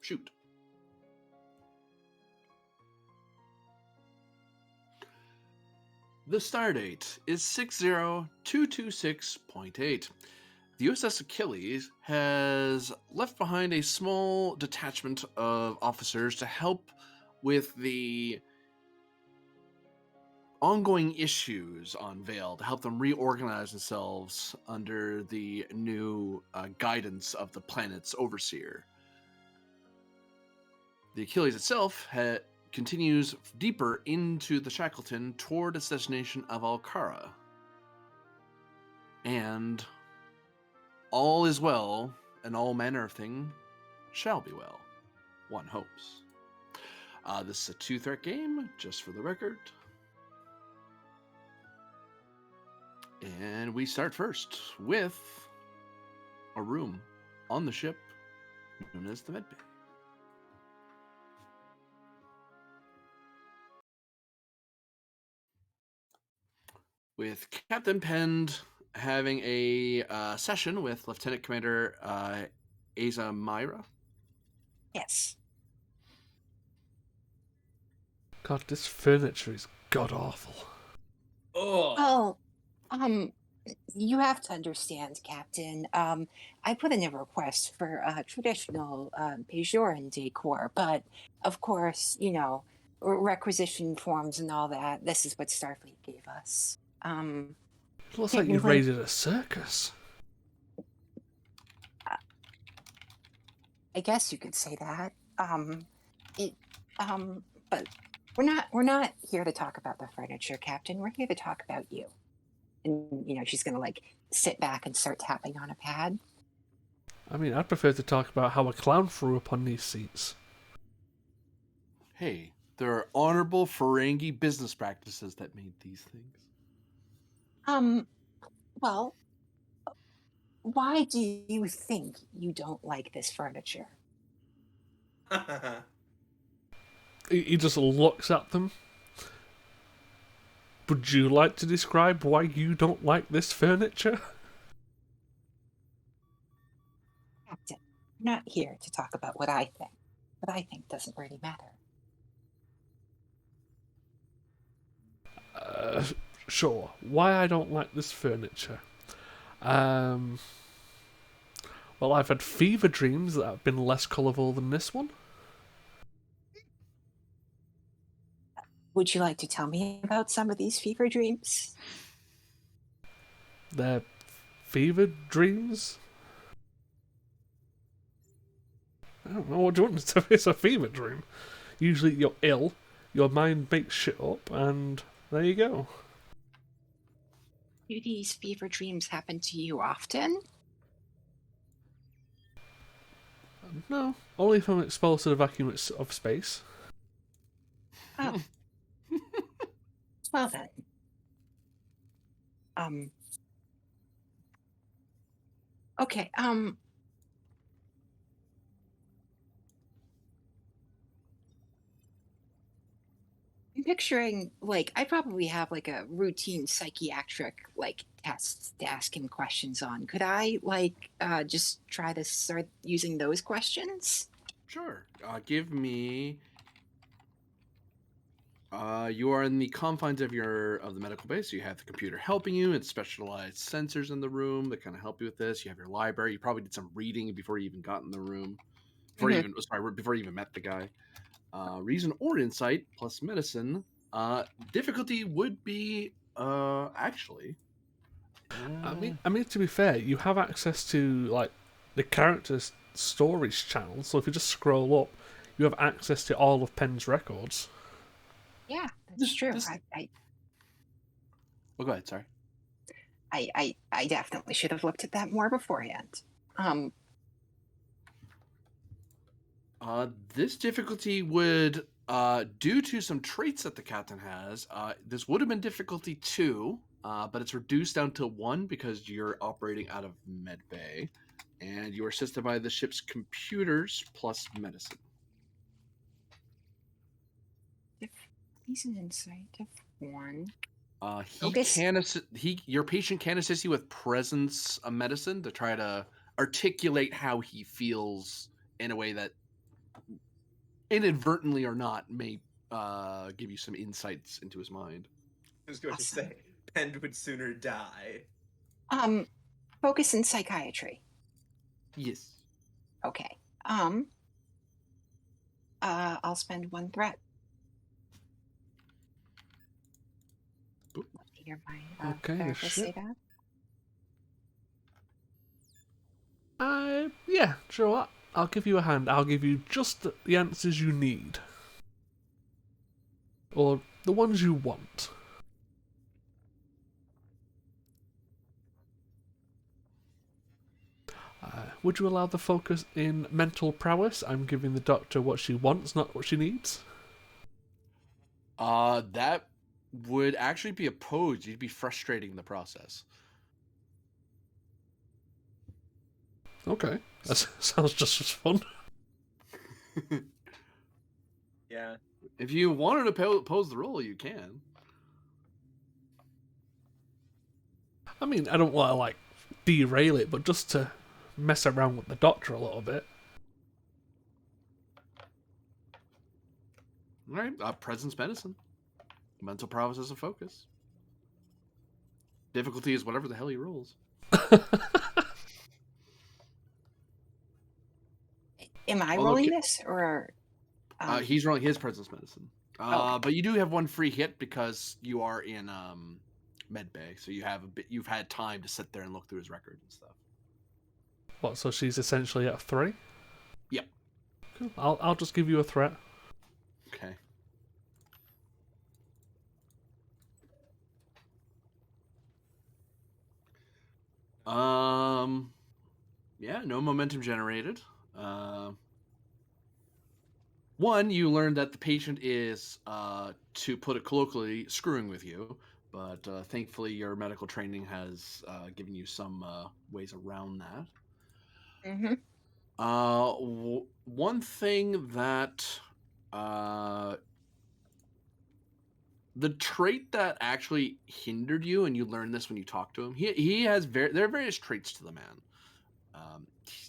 Shoot. The stardate is 60226.8. The U.S.S. Achilles has left behind a small detachment of officers to help with the ongoing issues on Vale, to help them reorganize themselves under the new guidance of the planet's overseer. The Achilles itself continues deeper into the Shackleton toward its destination of Alcara. And all is well, and all manner of thing shall be well, one hopes. This is a 2-threat game, just for the record. And we start first with a room on the ship known as the Medbay. With Captain Pend having a session with Lieutenant Commander Asa Myra. Yes. God, this furniture is god-awful. Oh, you have to understand, Captain. I put in a request for traditional Bajoran decor, but of course, requisition forms and all that. This is what Starfleet gave us. It looks like you've raided a circus. I guess you could say that. But we're not here to talk about the furniture, Captain. We're here to talk about you. And she's gonna sit back and start tapping on a pad. I mean, I'd prefer to talk about how a clown threw upon these seats. Hey, there are honorable Ferengi business practices that made these things. Well, why do you think you don't like this furniture? He just looks at them. Would you like to describe why you don't like this furniture? Captain, I'm not here to talk about what I think. What I think doesn't really matter. Sure. Why I don't like this furniture? Well, I've had fever dreams that have been less colourful than this one. Would you like to tell me about some of these fever dreams? They're fever dreams? I don't know, what do you want to say? It's a fever dream. Usually you're ill, your mind makes shit up, and there you go. Do these fever dreams happen to you often? No, only if I'm exposed to the vacuum of space. Oh. Well then. Okay, I'm picturing, I probably have a routine psychiatric tests to ask him questions on. Could I just try to start using those questions? Sure. Give me. You are in the confines of the medical base. You have the computer helping you. It's specialized sensors in the room that kind of help you with this. You have your library. You probably did some reading before you even got in the room. Before you even met the guy. Reason or insight plus medicine. Difficulty would be actually. I mean, to be fair, you have access to the character's storage channel. So if you just scroll up, you have access to all of Penn's records. Yeah, that's true. Well, go ahead. Sorry. I definitely should have looked at that more beforehand. This difficulty would, due to some traits that the captain has, this would have been difficulty 2, but it's reduced down to 1 because you're operating out of medbay, and you are assisted by the ship's computers plus medicine. He's an insight of 1. Your patient can assist you with presence of medicine to try to articulate how he feels in a way that inadvertently or not, may give you some insights into his mind. I was going to Awesome. say, Penn would sooner die. Um, focus in psychiatry. Yes. Okay. I'll spend 1 threat. Boop. Love to hear my Okay, the therapist say shit. that. Yeah, sure what? I'll give you a hand. I'll give you just the answers you need. Or the ones you want. Would you allow the focus in mental prowess? I'm giving the doctor what she wants, not what she needs. That would actually be opposed. You'd be frustrating the process. Okay, that sounds just as fun. Yeah. If you wanted to pose the role, you can. I mean, I don't want to, like, derail it, but just to mess around with the doctor a little bit. All right. Presence medicine. Mental prowess as a focus. Difficulty is whatever the hell he rolls. Am I Although rolling this or? he's rolling his presence medicine. Okay. But you do have 1 free hit because you are in med bay, so you have a bit. You've had time to sit there and look through his record and stuff. What, so she's essentially at 3? Yep. Cool. I'll just give you a threat. Okay. Yeah, no momentum generated. 1, you learn that the patient is, to put it colloquially, screwing with you, but thankfully your medical training has given you some ways around that. Mm-hmm. One thing that the trait that actually hindered you, and you learn this when you talk to him. He has there are various traits to the man.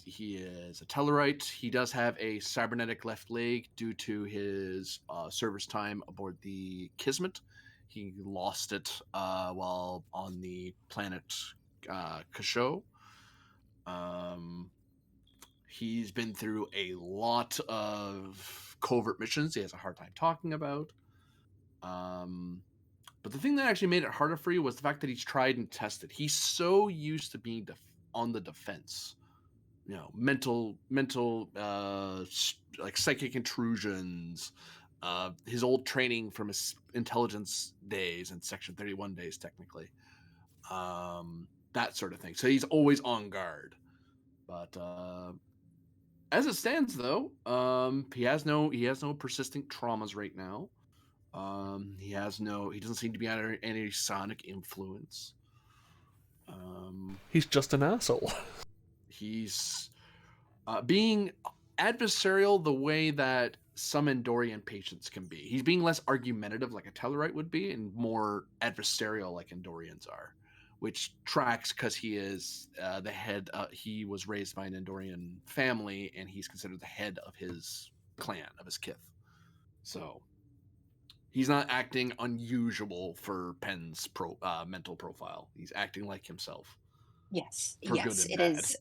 He is a Tellarite. He does have a cybernetic left leg due to his service time aboard the Kismet. He lost it while on the planet Kasho. He's been through a lot of covert missions he has a hard time talking about. But the thing that actually made it harder for you was the fact that he's tried and tested. He's so used to being on the defense. You know, mental, like psychic intrusions. His old training from his intelligence days and Section 31 days, technically. That sort of thing. So he's always on guard. But as it stands, though, he has no persistent traumas right now. He doesn't seem to be under any sonic influence. He's just an asshole. He's being adversarial the way that some Endorian patients can be. He's being less argumentative like a Tellarite would be, and more adversarial like Endorians are, which tracks because he is the head. He was raised by an Endorian family, and he's considered the head of his clan, of his kith. So he's not acting unusual for Penn's mental profile. He's acting like himself. Yes. For Yes, good and it bad. is.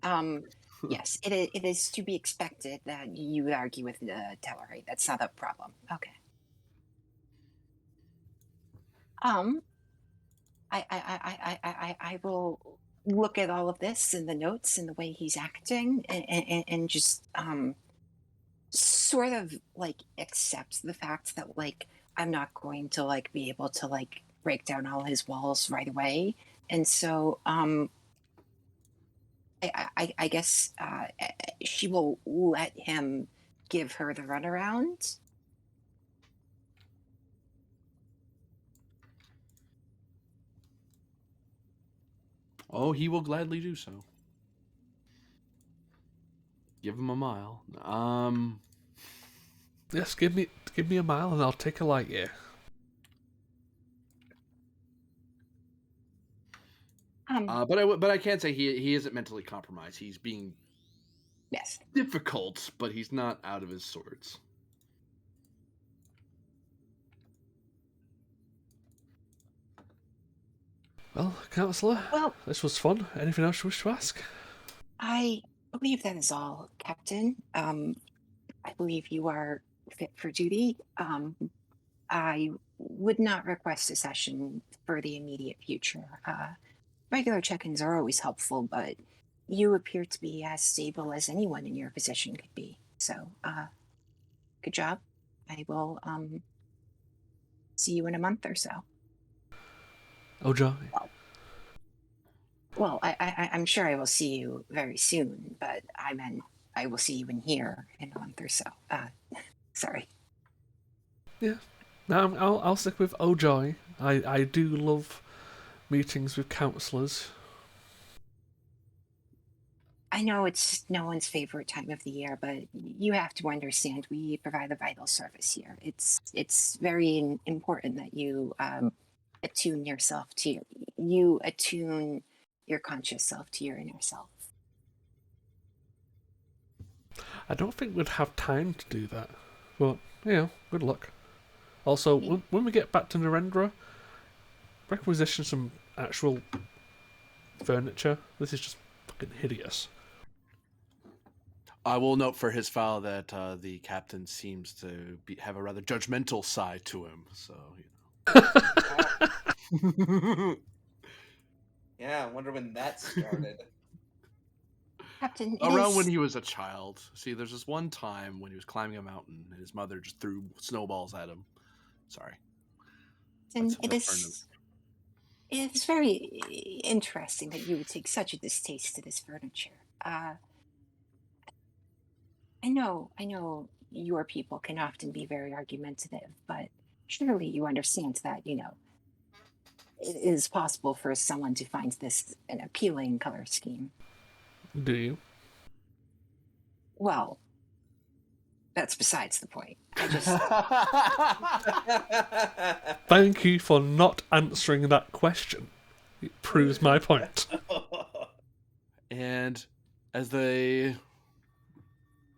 Yes, it is to be expected that you would argue with the Tellarite. That's not a problem. Okay. Um, I will look at all of this and the notes and the way he's acting and just sort of like accept the fact that like I'm not going to like be able to like break down all his walls right away. And so I guess she will let him give her the runaround. Oh, he will gladly do so. Give him a mile. Yes, give me a mile and I'll take a light year. But I can't say he isn't mentally compromised. He's being Yes. difficult, but he's not out of his sorts. Well, Councillor, Well, this was fun. Anything else you wish to ask? I believe that is all, Captain. I believe you are fit for duty. I would not request a session for the immediate future. Regular check-ins are always helpful, but you appear to be as stable as anyone in your position could be. So, good job. I will see you in a month or so. Oh, Joy. Well, I'm sure I will see you very soon, but I meant I will see you in here in a month or so. Sorry. Yeah. No, I'll stick with Oh Joy. I do love meetings with councillors. I know it's no one's favorite time of the year, but you have to understand we provide a vital service here. It's very important that you attune yourself to you attune your conscious self to your inner self. I don't think we'd have time to do that. But, good luck. Also, when we get back to Narendra, requisition some actual furniture. This is just fucking hideous. I will note for his file that the captain seems to have a rather judgmental side to him. So, Yeah, I wonder when that started. Captain, around when he was a child. See, there's this one time when he was climbing a mountain and his mother just threw snowballs at him. Sorry. It's very interesting that you would take such a distaste to this furniture. I know your people can often be very argumentative, but surely you understand that, it is possible for someone to find this an appealing color scheme. Do you? Well, that's besides the point. I just Thank you for not answering that question. It proves my point. And as the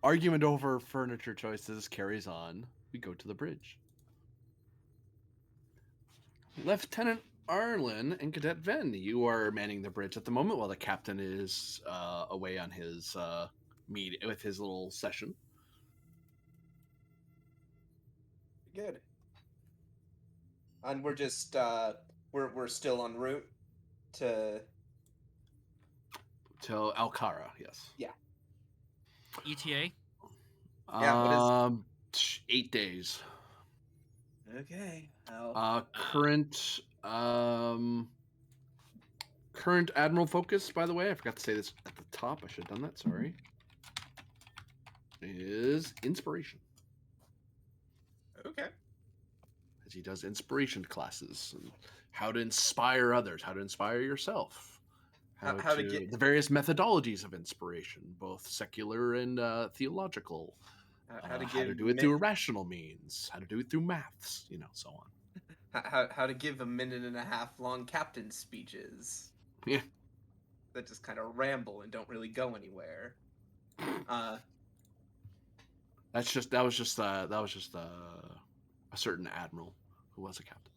argument over furniture choices carries on, we go to the bridge. Lieutenant Arlen and Cadet Ven, you are manning the bridge at the moment while the captain is away on his meet with his little session. Good. And we're just we're still en route to Alcara, yes. Yeah. ETA? Yeah, what is 8 days. Okay. Current Admiral focus, by the way, I forgot to say this at the top. I should have done that, sorry. Is inspiration. Okay. As he does inspiration classes, and how to inspire others, how to inspire yourself, How to get the various methodologies of inspiration, both secular and theological. how to How give to do it through irrational means, how to do it through maths, so on. how to give a minute and a half long captain speeches. Yeah. That just kind of ramble and don't really go anywhere. That was just a certain admiral who was a captain.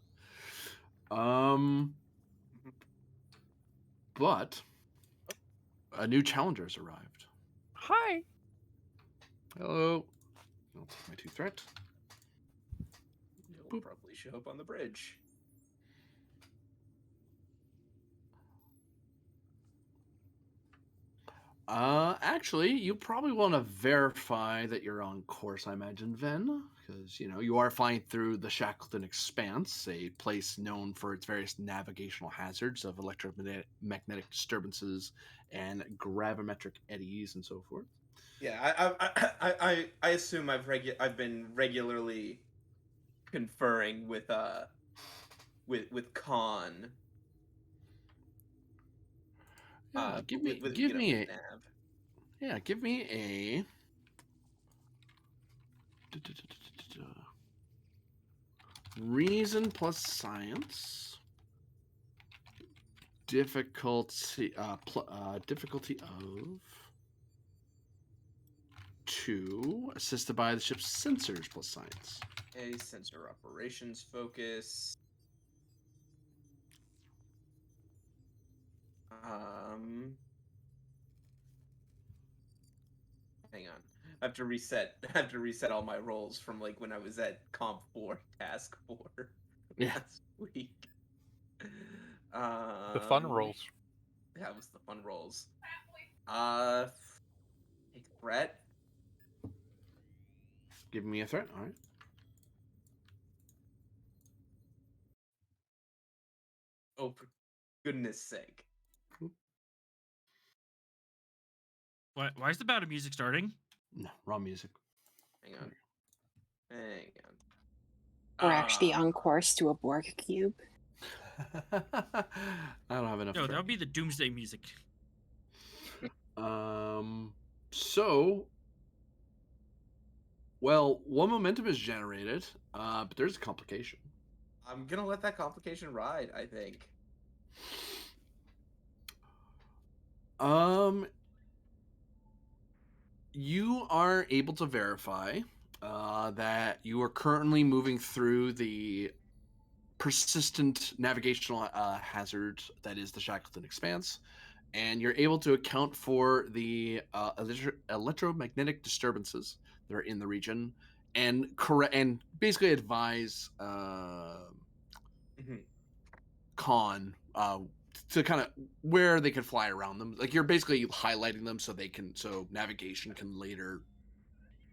But a new challenger has arrived. Hi. Hello. I'll take my 2 threat. He'll probably show up on the bridge. Actually, you probably want to verify that you're on course, I imagine, Ven, because, you are flying through the Shackleton Expanse, a place known for its various navigational hazards of electromagnetic disturbances and gravimetric eddies and so forth. Yeah, I assume I've been regularly conferring with Khan. Give me a nav. Yeah, give me a reason plus science difficulty of 2, assisted by the ship's sensors plus science. A sensor operations focus. Hang on. I have to reset. I have to reset all my rolls from like when I was at Comp 4, Task 4 Yeah. last week. The fun rolls. That was the fun rolls. Take threat. Giving me a threat. All right. Oh, for goodness sake. Why is the battle music starting? No, wrong music. Hang on. Hang on. We're actually on course to a Borg cube. I don't have enough. No, that threat. would be the doomsday music. So, well, one momentum is generated, but there's a complication. I'm gonna let that complication ride, I think. You are able to verify that you are currently moving through the persistent navigational hazard that is the Shackleton Expanse, and you're able to account for the electromagnetic disturbances that are in the region, and basically advise Khan to kind of where they could fly around them. Like you're basically highlighting them so navigation can later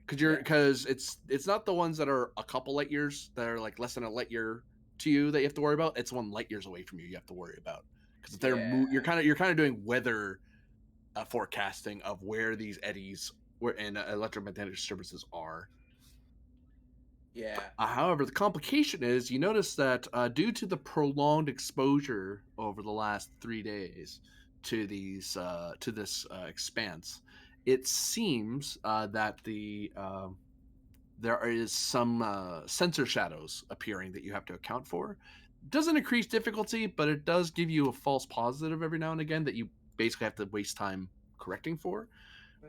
because it's not the ones that are a couple light years that are like less than a light year to you that you have to worry about. It's one light years away from you have to worry about because if you're kind of doing weather forecasting of where these eddies and electromagnetic disturbances are. Yeah. However, the complication is you notice that due to the prolonged exposure over the last 3 days to these to this expanse, it seems that there is some sensor shadows appearing that you have to account for. Doesn't increase difficulty, but it does give you a false positive every now and again that you basically have to waste time correcting for,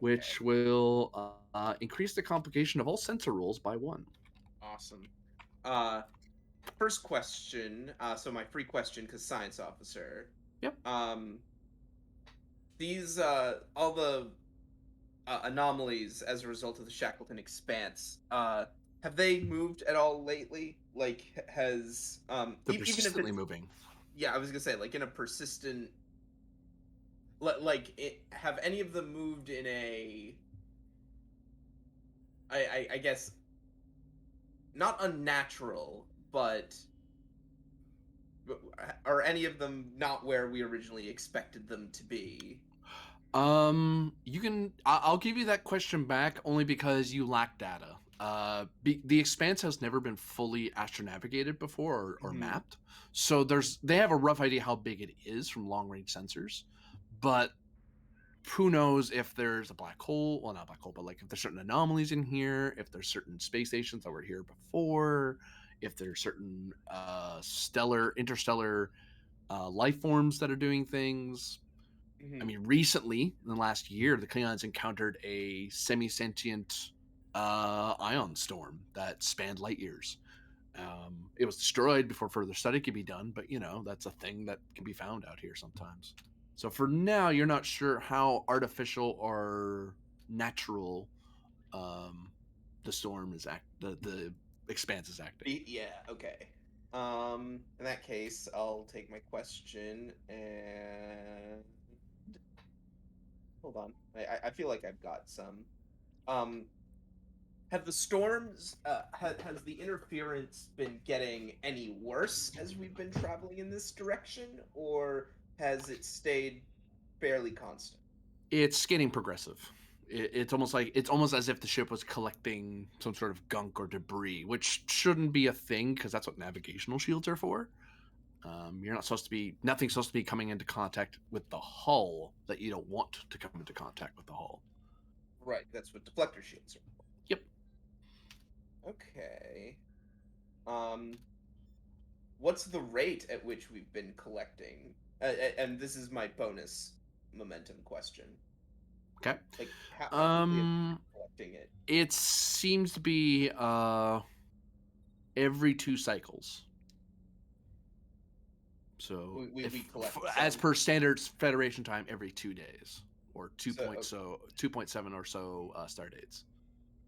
which will increase the complication of all sensor rolls by 1. Awesome. First question. So my free question, because science officer. Yep. These all the anomalies as a result of the Shackleton Expanse. Have they moved at all lately? Like, has They're even if persistently it's moving. yeah, I was gonna say like in a persistent. Have any of them moved in a? I guess not unnatural, but are any of them not where we originally expected them to be? You can. I'll give you that question back only because you lack data. The Expanse has never been fully astronavigated before or mapped, so they have a rough idea how big it is from long range sensors, but who knows if there's a black hole? Well, not black hole, but like if there's certain anomalies in here, if there's certain space stations that were here before, if there's certain interstellar life forms that are doing things. I mean, recently in the last year, the Klingons encountered a semi-sentient ion storm that spanned light years. It was destroyed before further study could be done, but that's a thing that can be found out here sometimes. So for now, you're not sure how artificial or natural the storm is the expanse is acting. Yeah. Okay. In that case, I'll take my question and hold on. I feel like I've got some. Um, have the storms has the interference been getting any worse as we've been traveling in this direction, or has it stayed fairly constant? It's getting progressive. It's almost as if the ship was collecting some sort of gunk or debris, which shouldn't be a thing because that's what navigational shields are for. You're not supposed to be nothing's supposed to be coming into contact with the hull that you don't want to come into contact with the hull. Right, that's what deflector shields are. Yep. Okay. Um, what's the rate at which we've been collecting? And this is my bonus momentum question. Okay. Like how quickly am Um, I collecting it? it seems to be every 2 cycles. So We collect as some. per standard Federation time, every 2 days or So 2.7 or so star dates.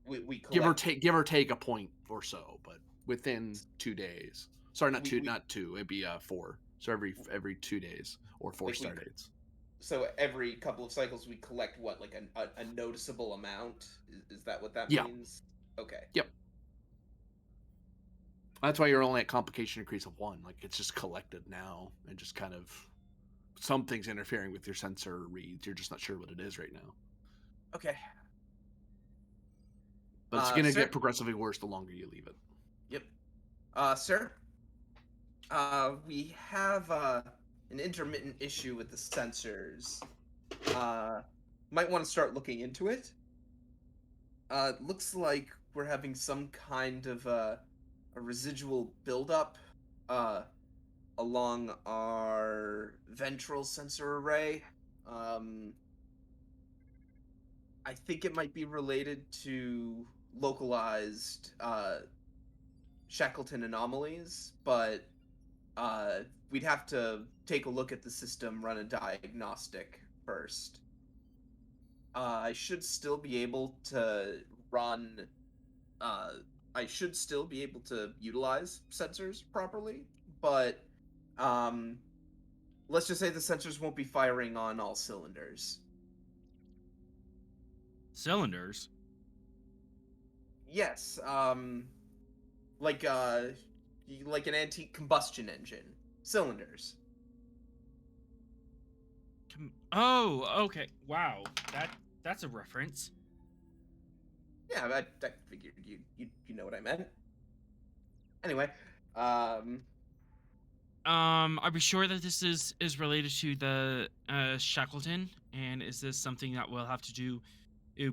we Give or collect. take a point or so, but within 2 days. Sorry, not We, 2, we not 2. It'd be 4. So every 2 days or 4 like star dates. so every couple of cycles we collect what, like a noticeable amount. Is that what that Yeah. means? Okay. Yep. That's why you're only at complication increase of 1. Like it's just collected now and just kind of something's interfering with your sensor reads. You're just not sure what it is right now. Okay. But it's going to Sir. get progressively worse the longer you leave it. Yep. Sir. We have an intermittent issue with the sensors. Might want to start looking into it. Looks like we're having some kind of a residual buildup uh, along our ventral sensor array. Um, I think it might be related to localized Shackleton anomalies, but we'd have to take a look at the system, run a diagnostic first. I should still be able to run. Uh, I should still be able to utilize sensors properly, but um, let's just say the sensors won't be firing on all cylinders. Cylinders. Yes, like like an antique combustion engine, cylinders. Oh, okay. Wow, that's a reference. Yeah, I figured you know what I meant. Anyway, um, Are we sure that this is related to the Shackleton? And is this something that we'll have to do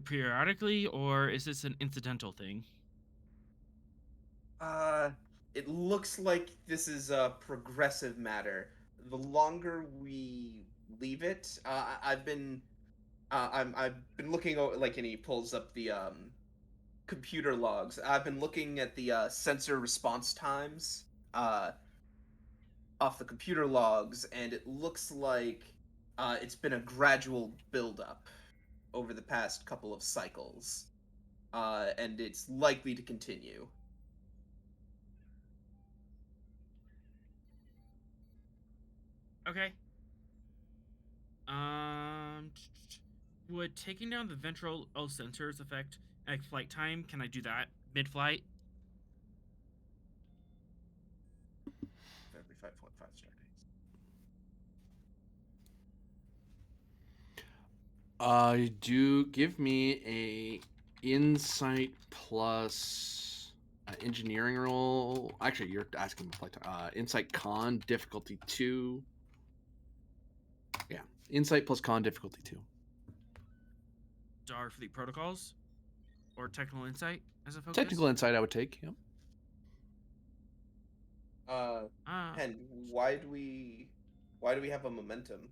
periodically, or is this an incidental thing? uh, it looks like this is a progressive matter. The longer we leave it, I've been looking over, like, and he pulls up the computer logs. I've been looking at the sensor response times uh off the computer logs, and it looks like it's been a gradual buildup over the past couple of cycles, and it's likely to continue. Okay. Um, would taking down the ventral O sensors affect flight time? Can I do that mid-flight? Every 5.5 star days. Do give me a insight plus engineering roll. Actually, you're asking the flight time. Insight con difficulty 2. Yeah, insight plus con difficulty 2. Starfleet protocols or technical insight as a Technical focus? insight, I would take. Yep. Uh, Ah, Hen, why do we have a momentum?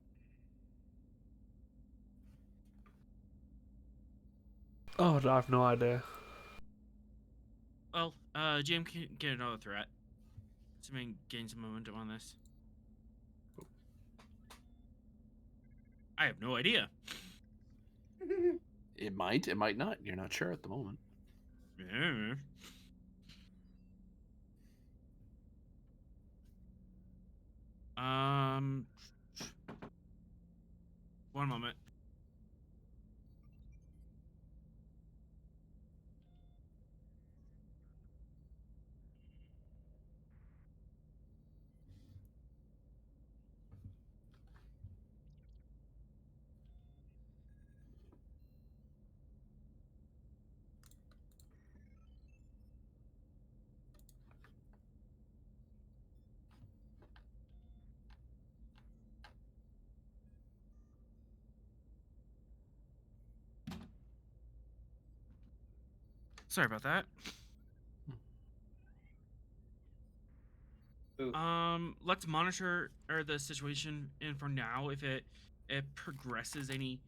Oh, I have no idea. well, GM can get another threat. Assuming gain some momentum on this. I have no idea. It might not. You're not sure at the moment. Yeah. Um, one moment. Sorry about that. Oof. Let's monitor the situation, and for now, if it progresses any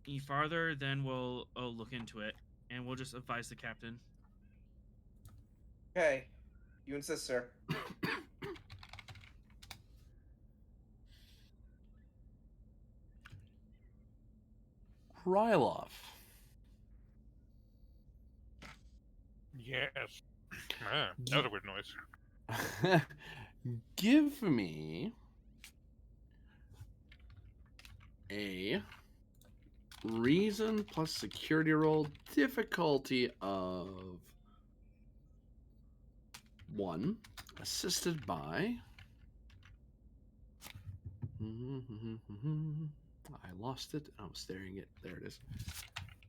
any farther, then we'll look into it, and we'll just advise the captain. Okay, you insist, sir. Ryloff. Yes. Man, that was a weird noise. Give me a reason plus security roll difficulty of 1, assisted by. I lost it. I was staring at. There it is.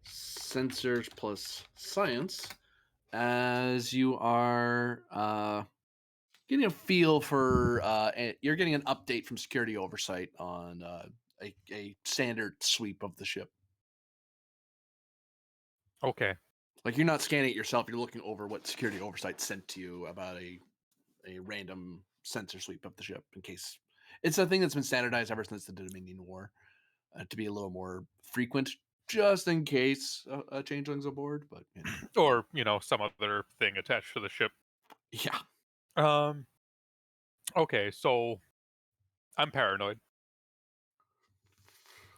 Sensors plus science, as you are getting a feel for. You're getting an update from security oversight on a standard sweep of the ship. Okay. Like, you're not scanning it yourself. You're looking over what security oversight sent to you about a random sensor sweep of the ship, in case it's a thing that's been standardized ever since the Dominion War, to be a little more frequent, just in case a changeling's aboard. But Or, some other thing attached to the ship. yeah. Okay, so I'm paranoid.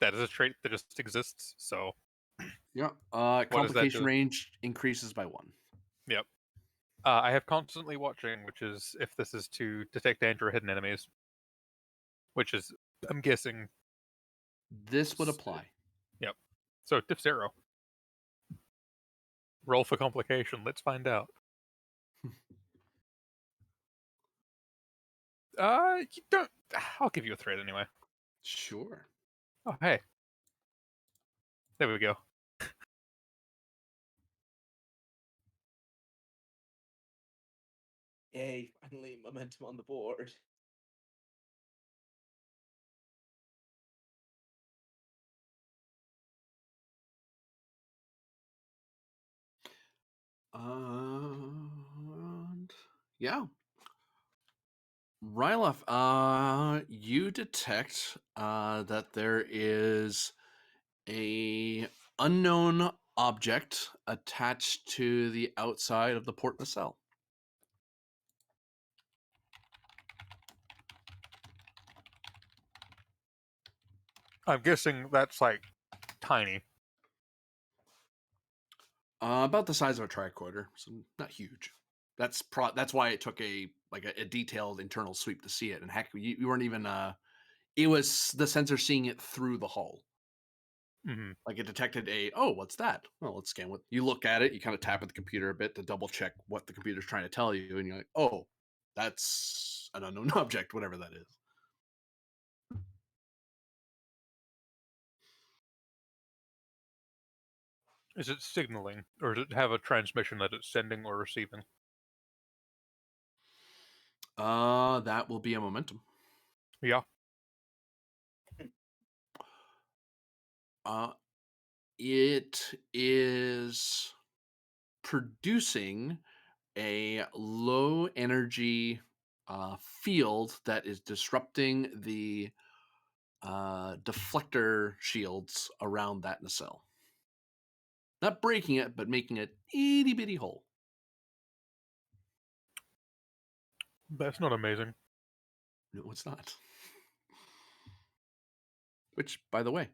That is a trait that just exists, so Yeah. does that Complication do? range increases by 1. Yep. I have constantly watching, which is if this is to detect danger or hidden enemies, which is, I'm guessing. This would apply. Yep. So diff 0. Roll for complication. Let's find out. You don't. I'll give you a threat anyway. Sure. Oh, hey. There we go. Yay, finally momentum on the board. And yeah. Ryloff, you detect that there is a unknown object attached to the outside of the port nacelle. I'm guessing that's like tiny. About the size of a tricorder, so not huge. That's why it took a detailed internal sweep to see it. And heck, you weren't even. It was the sensor seeing it through the hull. Mm-hmm. Like, it detected what's that? Well, let's scan what you look at it. You kind of tap at the computer a bit to double check what the computer's trying to tell you, and you're like, oh, that's an unknown object, whatever that is. Is it signaling, or does it have a transmission that it's sending or receiving? That will be a momentum. Yeah. It is producing a low energy field that is disrupting the deflector shields around that nacelle. Not breaking it, but making it itty bitty hole. That's not amazing. No, it's not. Which, by the way,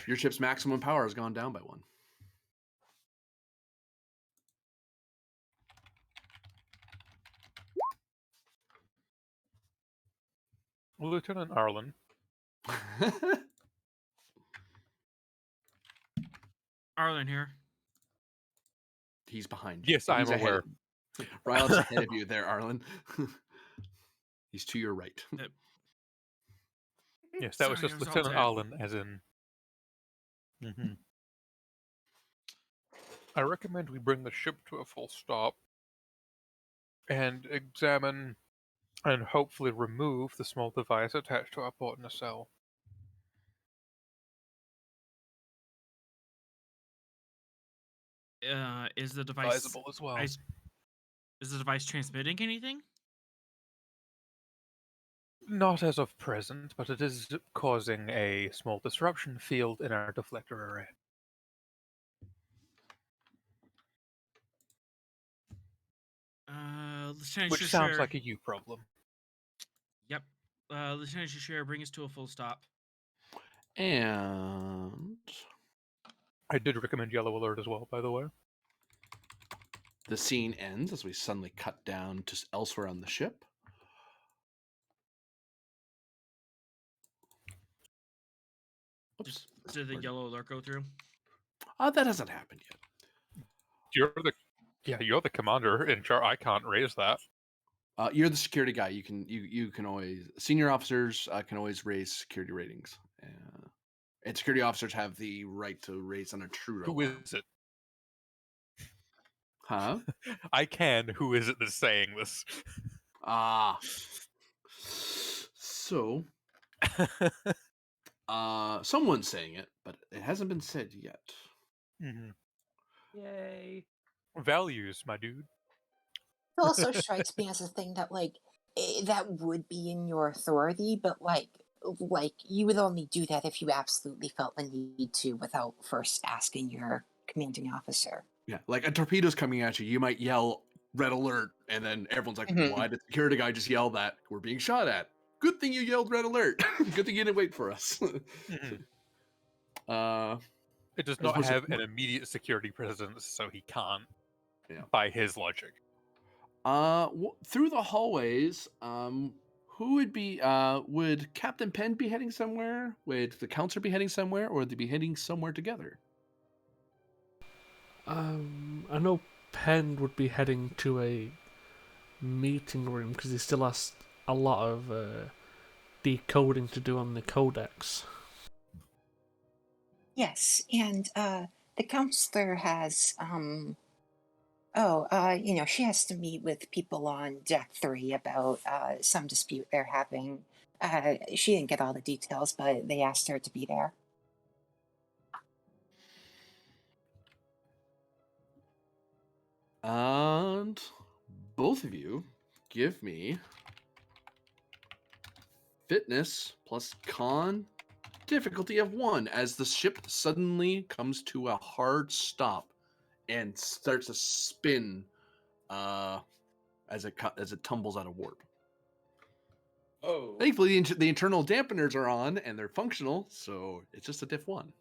your ship's maximum power has gone down by 1. Lieutenant Arlen. Arlen here. He's behind you. Yes, I'm aware. Ryloff's ahead of you there, Arlen. He's to your right. Yes, that was Sorry, just I was Lieutenant alt-tab. Arlen, as in. Mm-hmm. I recommend we bring the ship to a full stop and examine and hopefully remove the small device attached to our port nacelle. Is the device Advisable as well. is the device transmitting anything? Not as of present, but it is causing a small disruption field in our deflector array. Lieutenant Which sounds Shusher. like a you problem. Yep. Lieutenant Shusher, bring us to a full stop. And I did recommend yellow alert as well, by the way. the scene ends as we suddenly cut down to elsewhere on the ship. Oops. Did the yellow alert go through? That hasn't happened yet. You're the commander in charge. I can't raise that. You're the security guy. You can always senior officers can always raise security ratings, and security officers have the right to raise an intruder Who alarm. is it? Huh? I can. Who is it that's saying this? Ah. So, someone's saying it, but it hasn't been said yet. Mm-hmm. Yay. Values, my dude. It also strikes me as a thing that that would be in your authority, but you would only do that if you absolutely felt the need to without first asking your commanding officer. Yeah, like a torpedo's coming at you, you might yell "Red alert," and then everyone's like, Mhm. "Why did the security guy just yell that? We're being shot at." Good thing you yelled "Red alert." Good thing you didn't wait for us. Mhm. It does as not opposed to- have an immediate security presence, so he can't. Yeah. By his logic. Through the hallways, who would be? Would Captain Penn be heading somewhere? Would the counselor be heading somewhere, or would they be heading somewhere together? I know Penn would be heading to a meeting room because he still has a lot of decoding to do on the codex. Yes, and the counselor has she has to meet with people on deck 3 about some dispute they're having. She didn't get all the details, but they asked her to be there. And both of you give me fitness plus con difficulty of 1 as the ship suddenly comes to a hard stop and starts to spin as it tumbles out of warp. Oh. Thankfully, the internal dampeners are on and they're functional, so it's just a diff 1.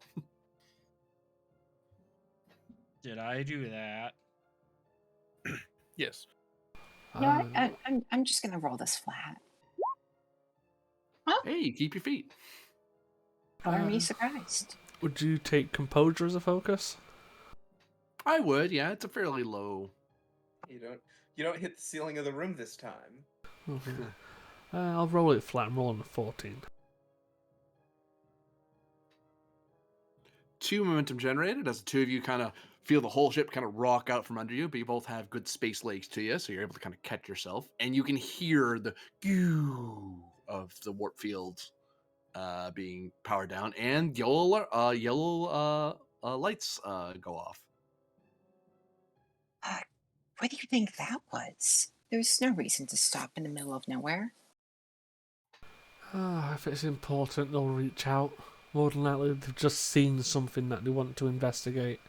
Did I do that? Yes. Yeah, I'm just gonna roll this flat. Oh, Hey, keep your feet. color me surprised. Would you take composure as a focus? I would, yeah. It's a fairly low. You don't hit the ceiling of the room this time. Okay. I'll roll it flat. I'm rolling a 14. 2 momentum generated as the two of you kind of feel the whole ship kind of rock out from under you, but you both have good space legs to you, so you're able to kind of catch yourself, and you can hear the goo of the warp field being powered down, and yellow lights go off. What do you think that was? There's no reason to stop in the middle of nowhere. If it's important, they'll reach out. More than likely, they've just seen something that they want to investigate.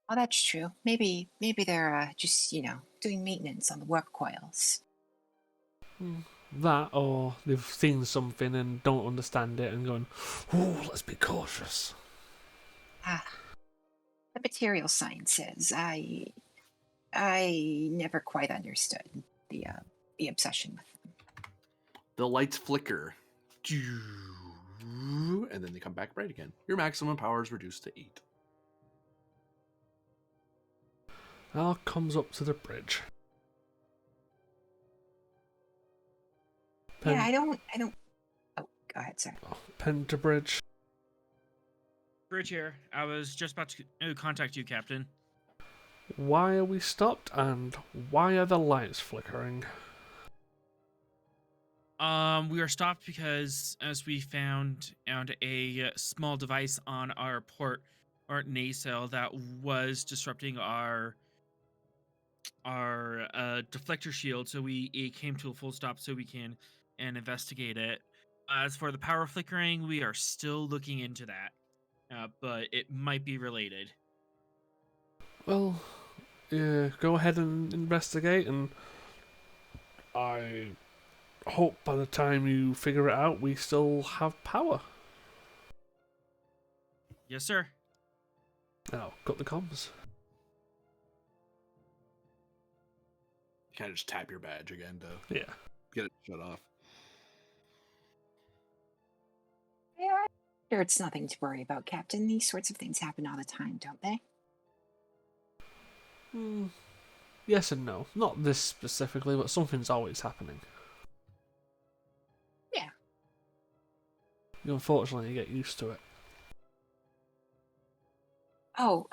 Oh, that's true. Maybe they're just doing maintenance on the warp coils. That, or they've seen something and don't understand it and going, "Ooh, let's be cautious." The material sciences. I never quite understood the obsession with them. The lights flicker, and then they come back bright again. Your maximum power is reduced to 8. Al comes up to the bridge. Yeah, I don't. Oh, go ahead, sir. Pen to bridge. Bridge here. I was just about to contact you, Captain. Why are we stopped, and why are the lights flickering? We are stopped because as we found a small device on our port or nacelle that was disrupting our deflector shield, so it came to a full stop, so we can investigate it. As for the power flickering, we are still looking into that, but it might be related. Well, yeah, go ahead and investigate, and I hope by the time you figure it out, we still have power. Yes, sir. Now, got the comms. Kind of just tap your badge again to Yeah. get it shut off. Yeah, I'm sure it's nothing to worry about, Captain. These sorts of things happen all the time, don't they? Yes and no. Not this specifically, but something's always happening. Yeah. You unfortunately get used to it. Oh,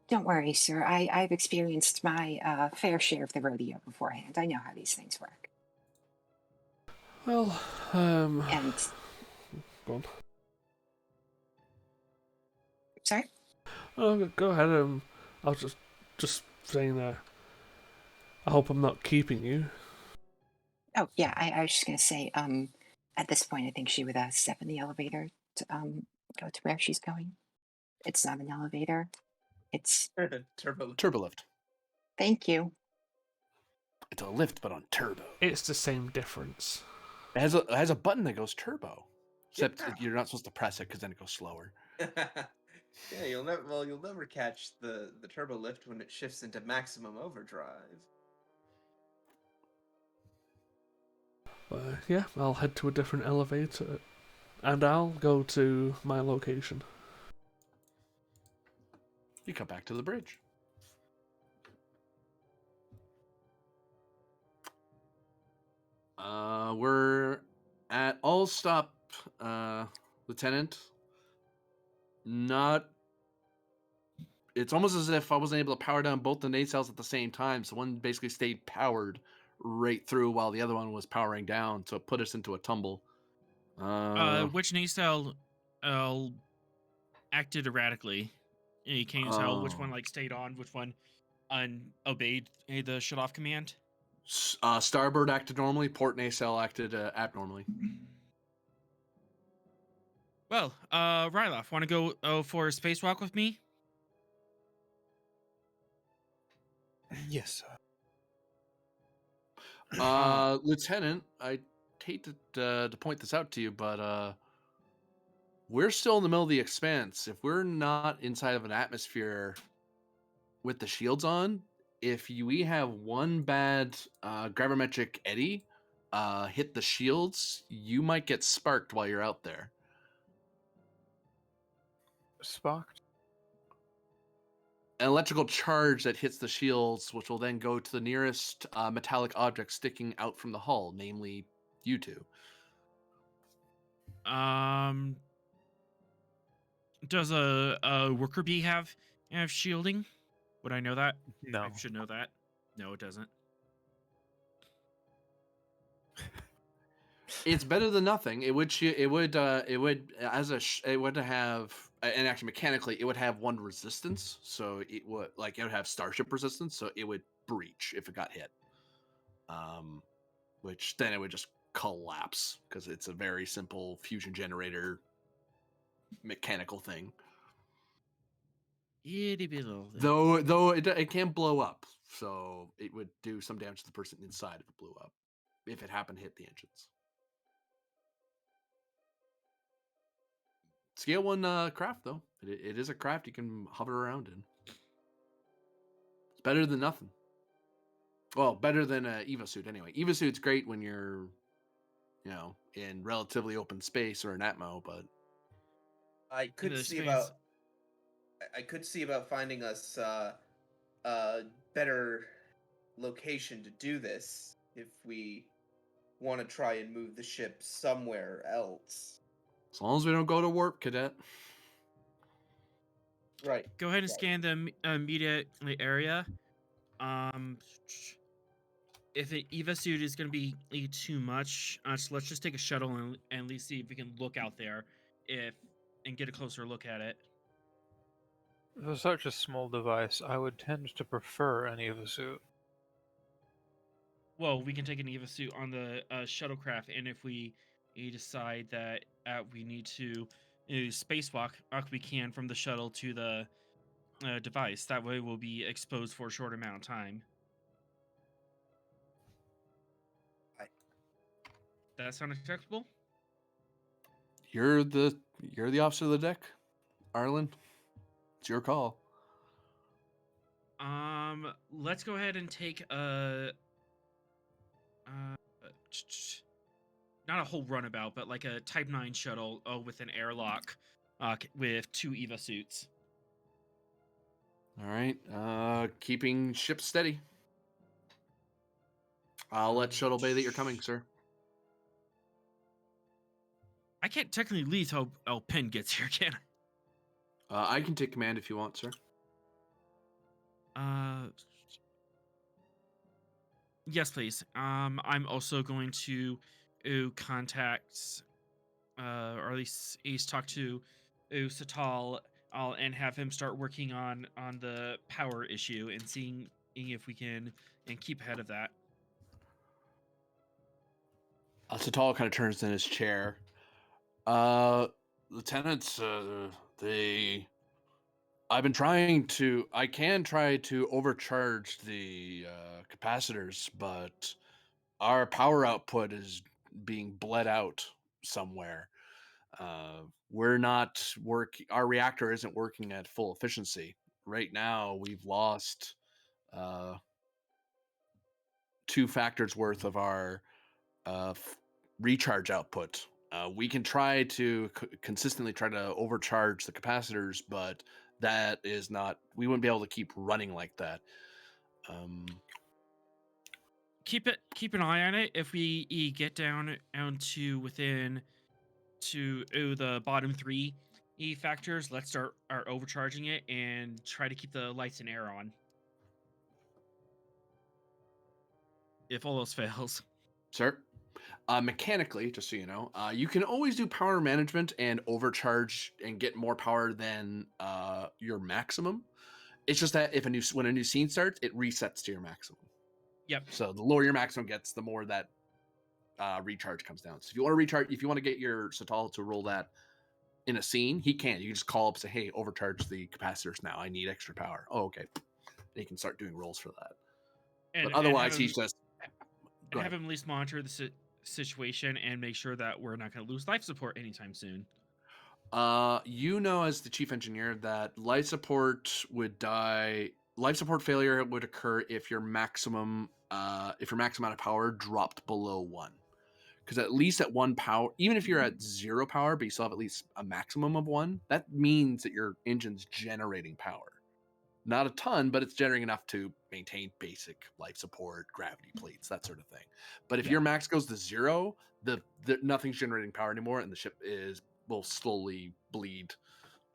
don't worry, sir. I've experienced my fair share of the rodeo beforehand. I know how these things work. Well, And go on. sorry. Oh, go ahead. I was just saying that. I hope I'm not keeping you. Oh yeah, I was just gonna say. At this point, I think she would step in the elevator to go to where she's going. It's not an elevator. It's Turbo. Turbolift. thank you. It's a lift, but on turbo. It's the same difference. It has a button that goes turbo. Except Yeah. you're not supposed to press it because then it goes slower. Yeah, you'll never catch the turbo lift when it shifts into maximum overdrive. Yeah, I'll head to a different elevator, and I'll go to my location. You come back to the bridge. We're at all stop, Lieutenant. Not. It's almost as if I wasn't able to power down both the nacelles at the same time. So one basically stayed powered right through while the other one was powering down. So it put us into a tumble. Which nacelle acted erratically? You can't tell which one stayed on, which one obeyed the shut off command. Starboard acted normally. Port nacelle acted abnormally. Well, Ryloff, want to go for a spacewalk with me? Yes, sir. Lieutenant, I hate to point this out to you, but we're still in the middle of the expanse. If we're not inside of an atmosphere with the shields on, if we have one bad gravimetric eddy hit the shields, you might get sparked while you're out there. Sparked? An electrical charge that hits the shields, which will then go to the nearest metallic object sticking out from the hull, namely you two. Does a worker bee have shielding? Would I know that? No. I should know that. No, it doesn't. It's better than nothing. It would have, and actually mechanically it would have one resistance, so it would have starship resistance, so it would breach if it got hit. Which then it would just collapse because it's a very simple fusion generator mechanical thing. Itty bitty little thing. Though it can blow up, so it would do some damage to the person inside if it blew up, if it happened to hit the engines. Scale 1 craft, though. It is a craft you can hover around in. It's better than nothing. Well, better than an Evo suit, anyway. Evo suit's great when you're, in relatively open space or an Atmo, but I could the see space. about finding us a better location to do this if we want to try and move the ship somewhere else. as long as we don't go to warp, Cadet. Right. Go ahead and Right. scan the immediate area. If an Eva suit is going to be too much, so let's just take a shuttle and at least see if we can look out there, and get a closer look at it. For such a small device, I would tend to prefer an EVA suit. Well, we can take an EVA suit on the shuttlecraft, and if we decide that we need to spacewalk, we can from the shuttle to the device. That way, we'll be exposed for a short amount of time. I- That sound acceptable? You're the officer of the deck, Arlen. It's your call. Let's go ahead and take a not a whole runabout, but like a Type 9 shuttle with an airlock with 2 EVA suits. All right. Keeping ship steady. I'll let Shuttle Bay that you're coming, sir. I can't technically leave till Penn gets here, can I can take command if you want, sir. I? Yes, please. I'm also going to contact, or at least talk to Satal, and have him start working on the power issue and seeing if we can and keep ahead of that. Satal kind of turns in his chair. Lieutenants, I can try to overcharge the capacitors, but our power output is being bled out somewhere. We're not working. Our reactor isn't working at full efficiency right now. We've lost 2 factors worth of our recharge output. We can try to consistently try to overcharge the capacitors, but that is not. We wouldn't be able to keep running like that. Keep an eye on it. If we get down to within the bottom 3 factors, let's start overcharging it and try to keep the lights and air on. If all else fails, Sir, mechanically, just so you know, you can always do power management and overcharge and get more power than your maximum. It's just that when a new scene starts, it resets to your maximum. Yep. So the lower your maximum gets, the more that recharge comes down. So if you want to get your Satal to roll that in a scene, he can. You just call up and say, "Hey, overcharge the capacitors now. I need extra power." Oh, okay. And he can start doing rolls for that. But otherwise, he's just have him at least monitor the situation and make sure that we're not going to lose life support anytime soon. As the chief engineer, that life support failure would occur if your maximum amount of power dropped below 1. Because at least at 1 power, even if you're at 0 power, but you still have at least a maximum of 1, that means that your engine's generating power. Not a ton, but it's generating enough to maintain basic life support, gravity plates, that sort of thing. But if your max goes to 0, the nothing's generating power anymore, and the ship will slowly bleed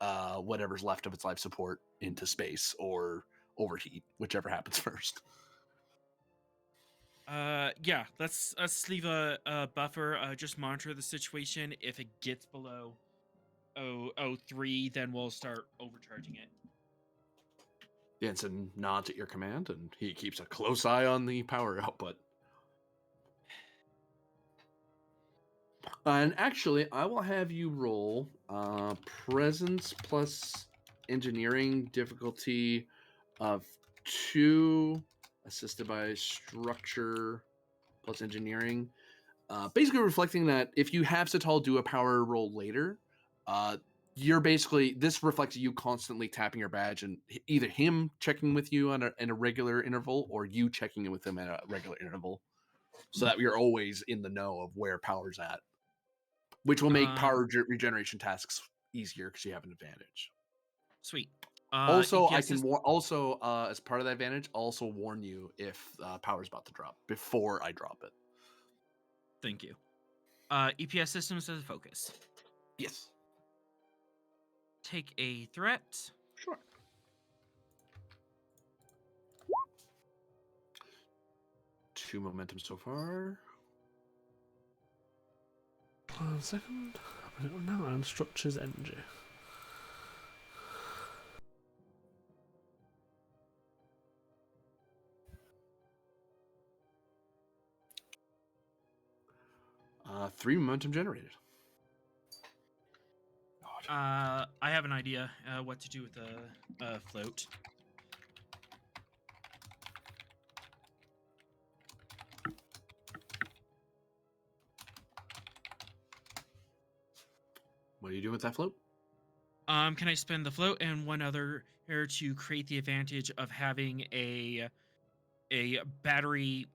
whatever's left of its life support into space or overheat, whichever happens first. Let's leave a buffer. Just monitor the situation. If it gets below 3, then we'll start overcharging it. Jensen nods at your command, and he keeps a close eye on the power output. And actually, I will have you roll presence plus engineering difficulty of 2, assisted by structure plus engineering. Basically reflecting that if you have Satal do a power roll later, this reflects you constantly tapping your badge and either him checking with you in a regular interval or you checking in with him at a regular interval, so that you're always in the know of where power's at, which will make power regeneration tasks easier because you have an advantage. Sweet. Also, I can as part of that advantage, also warn you if power's about to drop before I drop it. Thank you. EPS systems as a focus. Yes. Take a threat. Sure. Two momentum so far. 1 second. Now and structures energy. 3 momentum generated. I have an idea what to do with the float. What are you doing with that float? Can I spend the float and one other here to create the advantage of having a battery,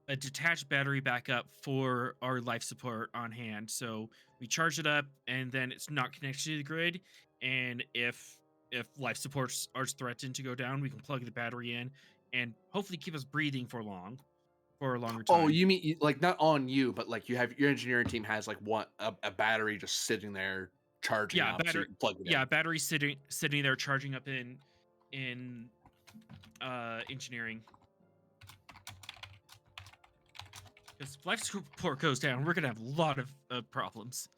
a detached battery backup for our life support on hand? So we charge it up, and then it's not connected to the grid. And if life supports are threatened to go down, we can plug the battery in and hopefully keep us breathing for a longer time. Oh, you mean like not on you, but like you have your engineering team has like a battery just sitting there charging Yeah, up, so you battery. can plug it Yeah, in. battery sitting there charging up in engineering. Because if life support goes down, we're gonna have a lot of problems.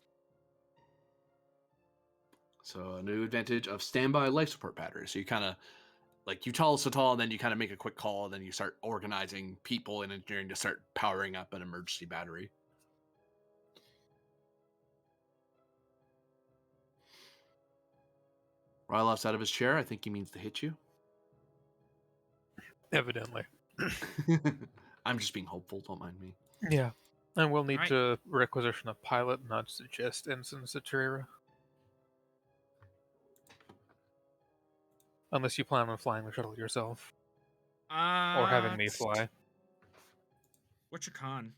So a new advantage of standby life support battery. So you kind of like you tell us to tall, and then you kind of make a quick call, and then you start organizing people in engineering to start powering up an emergency battery. Ryloff's out of his chair. I think he means to hit you. Evidently. I'm just being hopeful. Don't mind me. Yeah. And we'll need Alright. to requisition a pilot, not suggest Ensign Satura. Unless you plan on flying the shuttle yourself. Or having me fly. What's your con?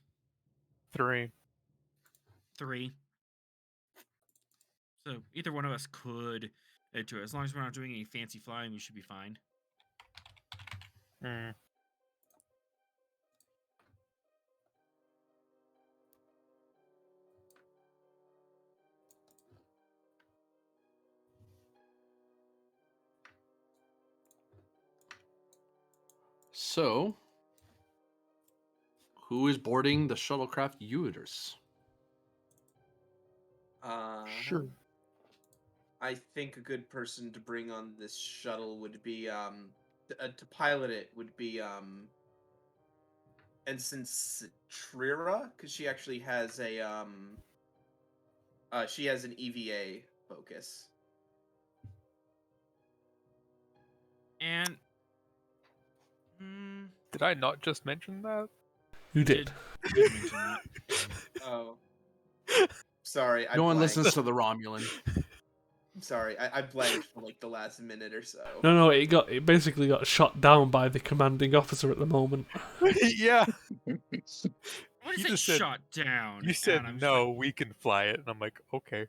3. 3. So either one of us could do it. As long as we're not doing any fancy flying, we should be fine. Mm. So, who is boarding the shuttlecraft U.S.S? Sure. I think a good person to bring on this shuttle would be to pilot it would be Ensign Citrera, because she actually has a she has an EVA focus. And Did I not just mention that? You did. did mention that. Oh, sorry, I No one blanked. listens to the Romulan. I'm sorry, I blanked for like the last minute or so. No, it basically got shot down by the commanding officer at the moment. Yeah. What You is it just said- shot down? You said And I'm just no, like, we can fly it, and I'm like, okay.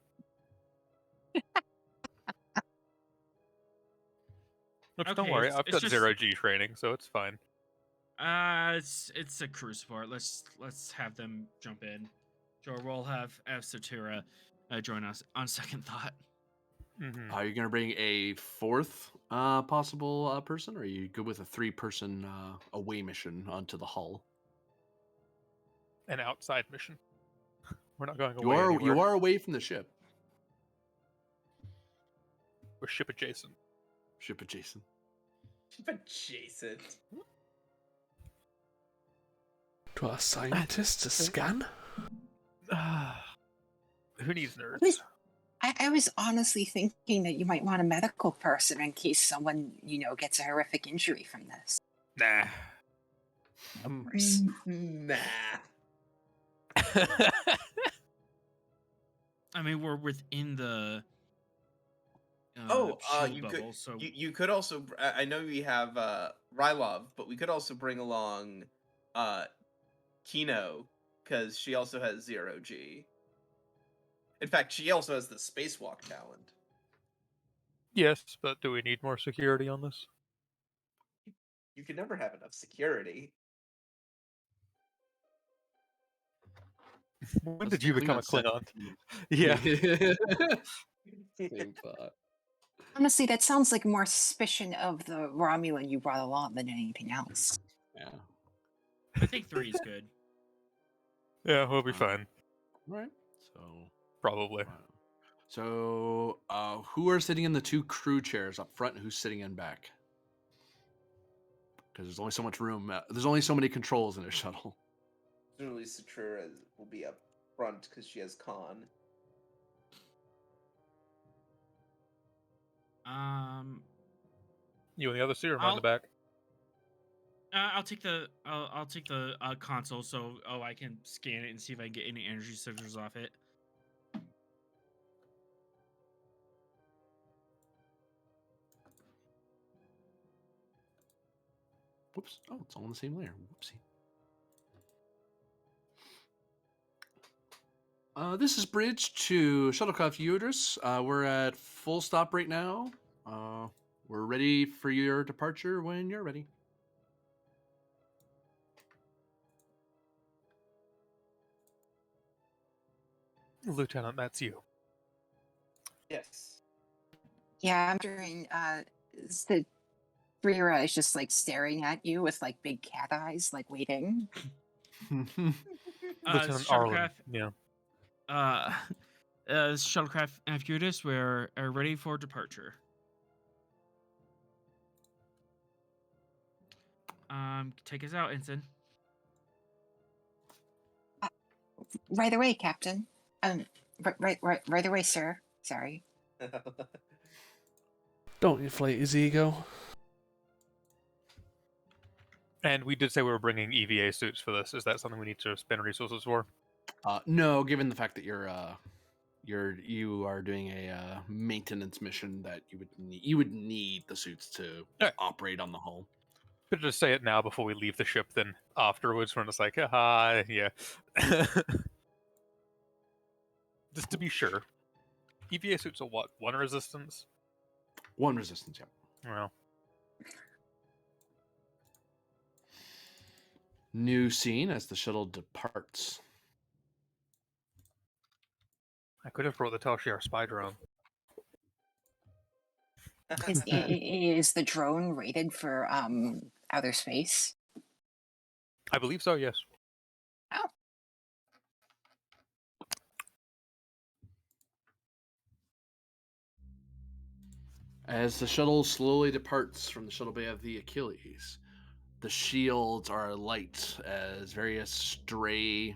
Look, don't Okay, worry, it's- I've it's got just- 0G training, so it's fine. it's a crew support. Let's have them jump in. Sure, we'll have Satura join us on second thought. Mm-hmm. Are you going to bring a fourth possible person, or are you good with a 3-person away mission onto the hull? An outside mission. We're not going You away are anywhere. you are away from the ship. We're ship adjacent. Ship adjacent. Adjacent. To our scientists to scan? Who needs nerds? I was honestly thinking that you might want a medical person in case someone, gets a horrific injury from this. Nah. Of course. Nah. I mean, we're within the You shield could bubble, so you could also I know we have Rylov, but we could also bring along Kino, because she also has 0G. In fact, she also has the spacewalk talent. Yes, but do we need more security on this? You can never have enough security. When That's did the you become a Klingon Klingon? set. Yeah. Same thought. Honestly, that sounds like more suspicion of the Romulan you brought along than anything else. Yeah. I think 3 is good. Yeah, we'll be fine. All right. So Probably. wow. So who are sitting in the 2 crew chairs up front, and who's sitting in back? Because there's only so much room. There's only so many controls in a shuttle. Generally, Citrera will be up front because she has con. You and the other seer am in I'll the back. I'll take the console so I can scan it and see if I can get any energy signatures off it. Whoops. Oh, it's all on the same layer. Whoopsie. This is bridge to shuttlecraft U.S.S. We're at full stop right now. We're ready for your departure when you're ready. Lieutenant, that's you. Yes. Yeah, I'm wondering, is the three-year is just like staring at you with like big cat eyes, like waiting. Lieutenant Arlen. Shuttlecraft, Yeah. shuttlecraft Amphiutis, we're ready for departure. Take us out, Ensign. Right away, Captain. Right away, sir. Sorry. Don't inflate his ego. And we did say we were bringing EVA suits for this. Is that something we need to spend resources for? No, given the fact that you are doing a maintenance mission that you would need the suits to Alright. operate on the hull. But just say it now before we leave the ship, then afterwards when it's like, haha, yeah. Just to be sure. EVA suits are what? 1 resistance? 1 resistance, yeah. Well, New scene as the shuttle departs. I could have brought the Telshire spy drone. Is the drone rated for outer space? I believe so, yes. Oh. As the shuttle slowly departs from the shuttle bay of the Achilles, the shields are alight as various stray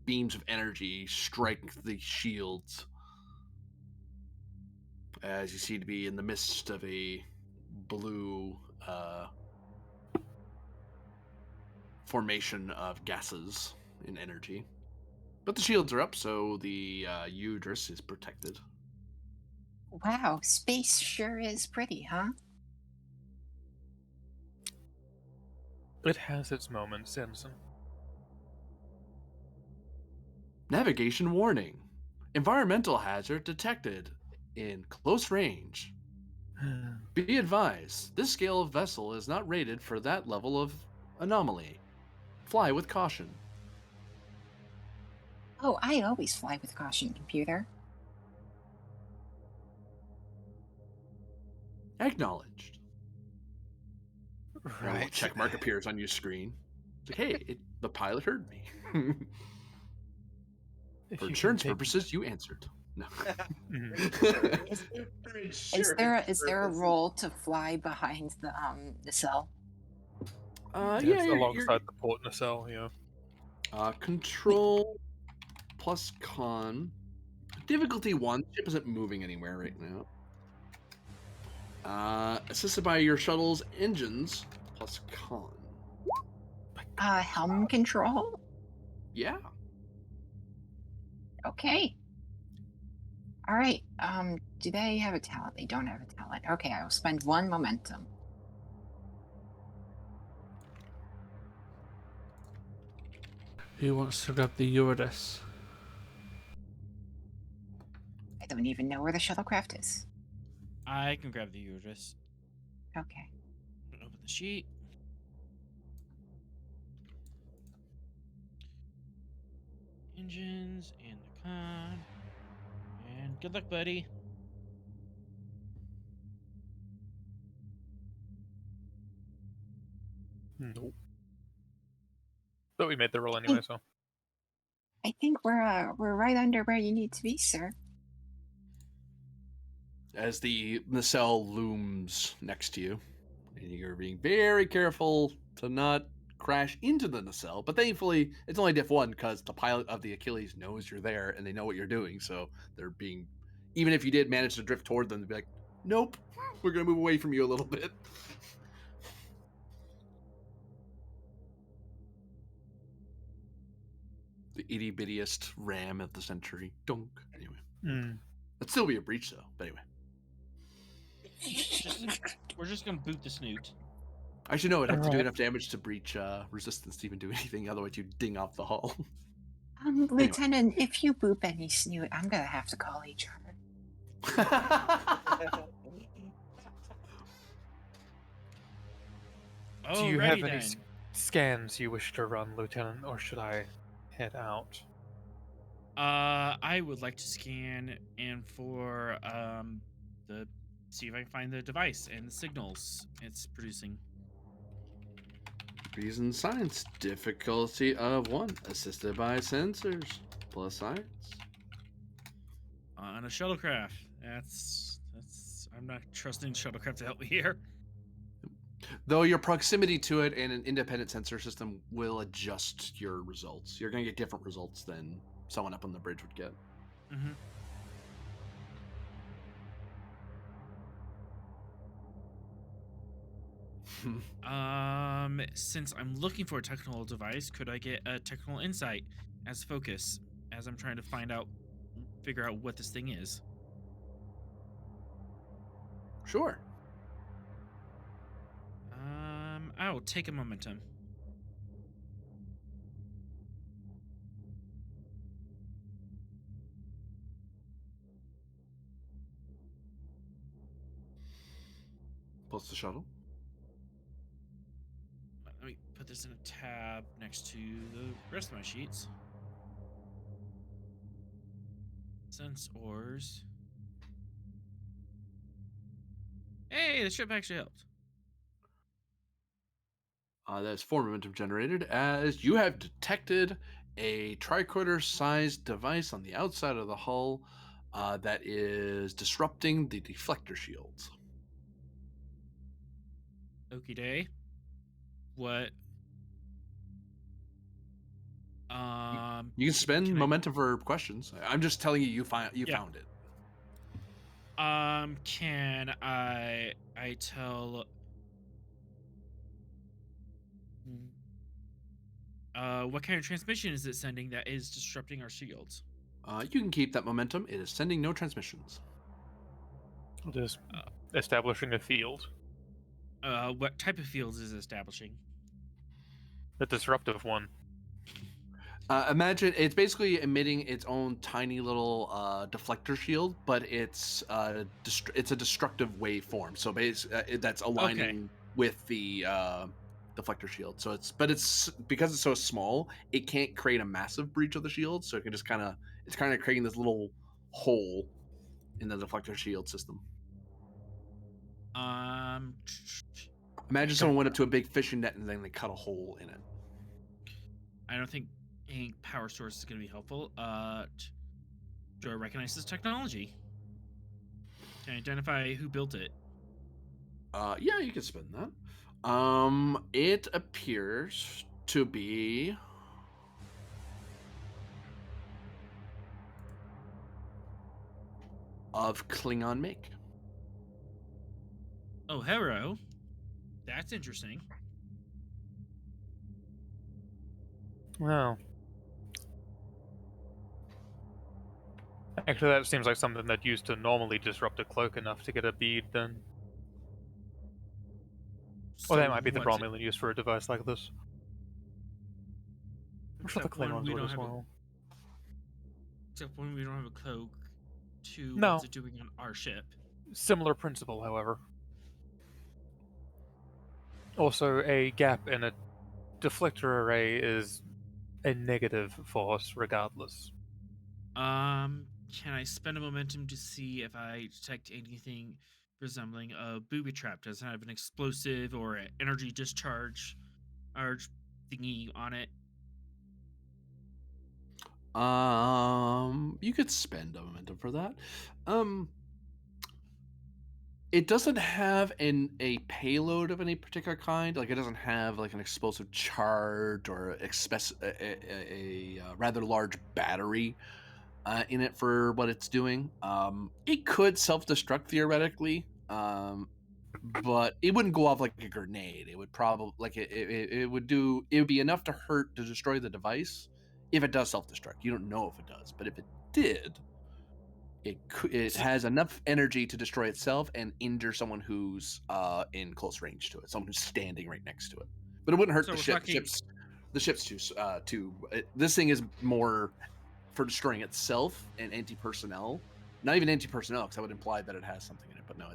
beams of energy strike the shields. As you seem to be in the midst of a blue formation of gases and energy. But the shields are up, so the U.S.S. is protected. Wow, space sure is pretty, huh? It has its moments, Ensign. Navigation warning. Environmental hazard detected in close range. Be advised, this scale of vessel is not rated for that level of anomaly. Fly with caution. Oh, I always fly with caution, computer. Acknowledged. A little Right. check mark appears on your screen. It's like, hey, the pilot heard me. If For you can insurance take- purposes, you answered. No. Is there a role to fly behind the cell? Yes, Yeah, alongside the port nacelle, yeah. Control plus con. Difficulty 1. Ship isn't moving anywhere right now. Assisted by your shuttle's engines plus con. Helm control? Yeah. Okay. All right. Do they have a talent? They don't have a talent. Okay, I will spend 1 momentum. Who wants to grab the U.S.S? I don't even know where the shuttlecraft is. I can grab the U.S.S. Okay. Open the sheet. Engines and the con. And good luck, buddy. Nope. But we made the roll anyway, so. I think we're right under where you need to be, sir. As the nacelle looms next to you, and you're being very careful to not crash into the nacelle. But thankfully, it's only diff 1 because the pilot of the Achilles knows you're there and they know what you're doing. So they're being, even if you did manage to drift toward them, they'd be like, nope, we're going to move away from you a little bit. The itty bittiest ram of the century. Dunk. Anyway. It'd still be a breach, though. But anyway. We're just gonna boot the snoot. Actually, no, it'd have to do enough damage to breach resistance to even do anything. Otherwise, you'd ding off the hull. Lieutenant, if you boop any snoot, I'm gonna have to call HR. Do you have any scans you wish to run, Lieutenant, or should I head out? I would like to scan and for see if I can find the device and the signals it's producing. Reason science. Difficulty of 1. Assisted by sensors. Plus science. On a shuttlecraft. That's I'm not trusting shuttlecraft to help me here. Though your proximity to it and an independent sensor system will adjust your results. You're going to get different results than someone up on the bridge would get. Mm-hmm. Since I'm looking for a technical device, could I get a technical insight as focus as I'm trying to figure out what this thing is? Sure. I will take a momentum. Plus the shuttle. Let me put this in a tab next to the rest of my sheets. Sense ores. Hey, the ship actually helped. That is 4 momentum generated as you have detected a tricorder-sized device on the outside of the hull that is disrupting the deflector shields. Okie day. What? You can spend momentum for questions. I'm just telling you, you found it. Can I tell? What kind of transmission is it sending that is disrupting our shields? You can keep that momentum. It is sending no transmissions. Just establishing a field. What type of fields is it establishing? The disruptive one. Imagine it's basically emitting its own tiny little deflector shield, but it's a destructive waveform. So that's aligning with the deflector shield. So it's because it's so small, it can't create a massive breach of the shield. So it can just it's creating this little hole in the deflector shield system. Imagine someone went up to a big fishing net and then they cut a hole in it. I don't think any power source is going to be helpful. Do I recognize this technology? Can I identify who built it? Yeah, you can spend that. It appears to be of Klingon make. Oh, hello. That's interesting. Well, actually, that seems like something that used to normally disrupt a cloak enough to get a bead, then. So Or that might be the Romulan used for a device like this. I'm sure the Klingons would as well. Except when we don't have a cloak. 2, no. What's it doing on our ship? Similar principle, however. Also, a gap in a deflector array is a negative force, regardless. Can I spend a momentum to see if I detect anything resembling a booby trap? Does it have an explosive or an energy discharge thingy on it? You could spend a momentum for that. It doesn't have a payload of any particular kind. Like, it doesn't have like an explosive charge or a rather large battery in it for what it's doing. It could self-destruct theoretically, but it wouldn't go off like a grenade. It would probably like it would do. It would be enough to hurt to destroy the device if it does self-destruct. You don't know if it does, but if it did, it So, has enough energy to destroy itself and injure someone who's in close range to it, someone who's standing right next to it. But it wouldn't hurt so the we're ship. talking. The ship's too. This thing is more for destroying itself and anti-personnel. Not even anti-personnel, because that would imply that it has something in it. But no,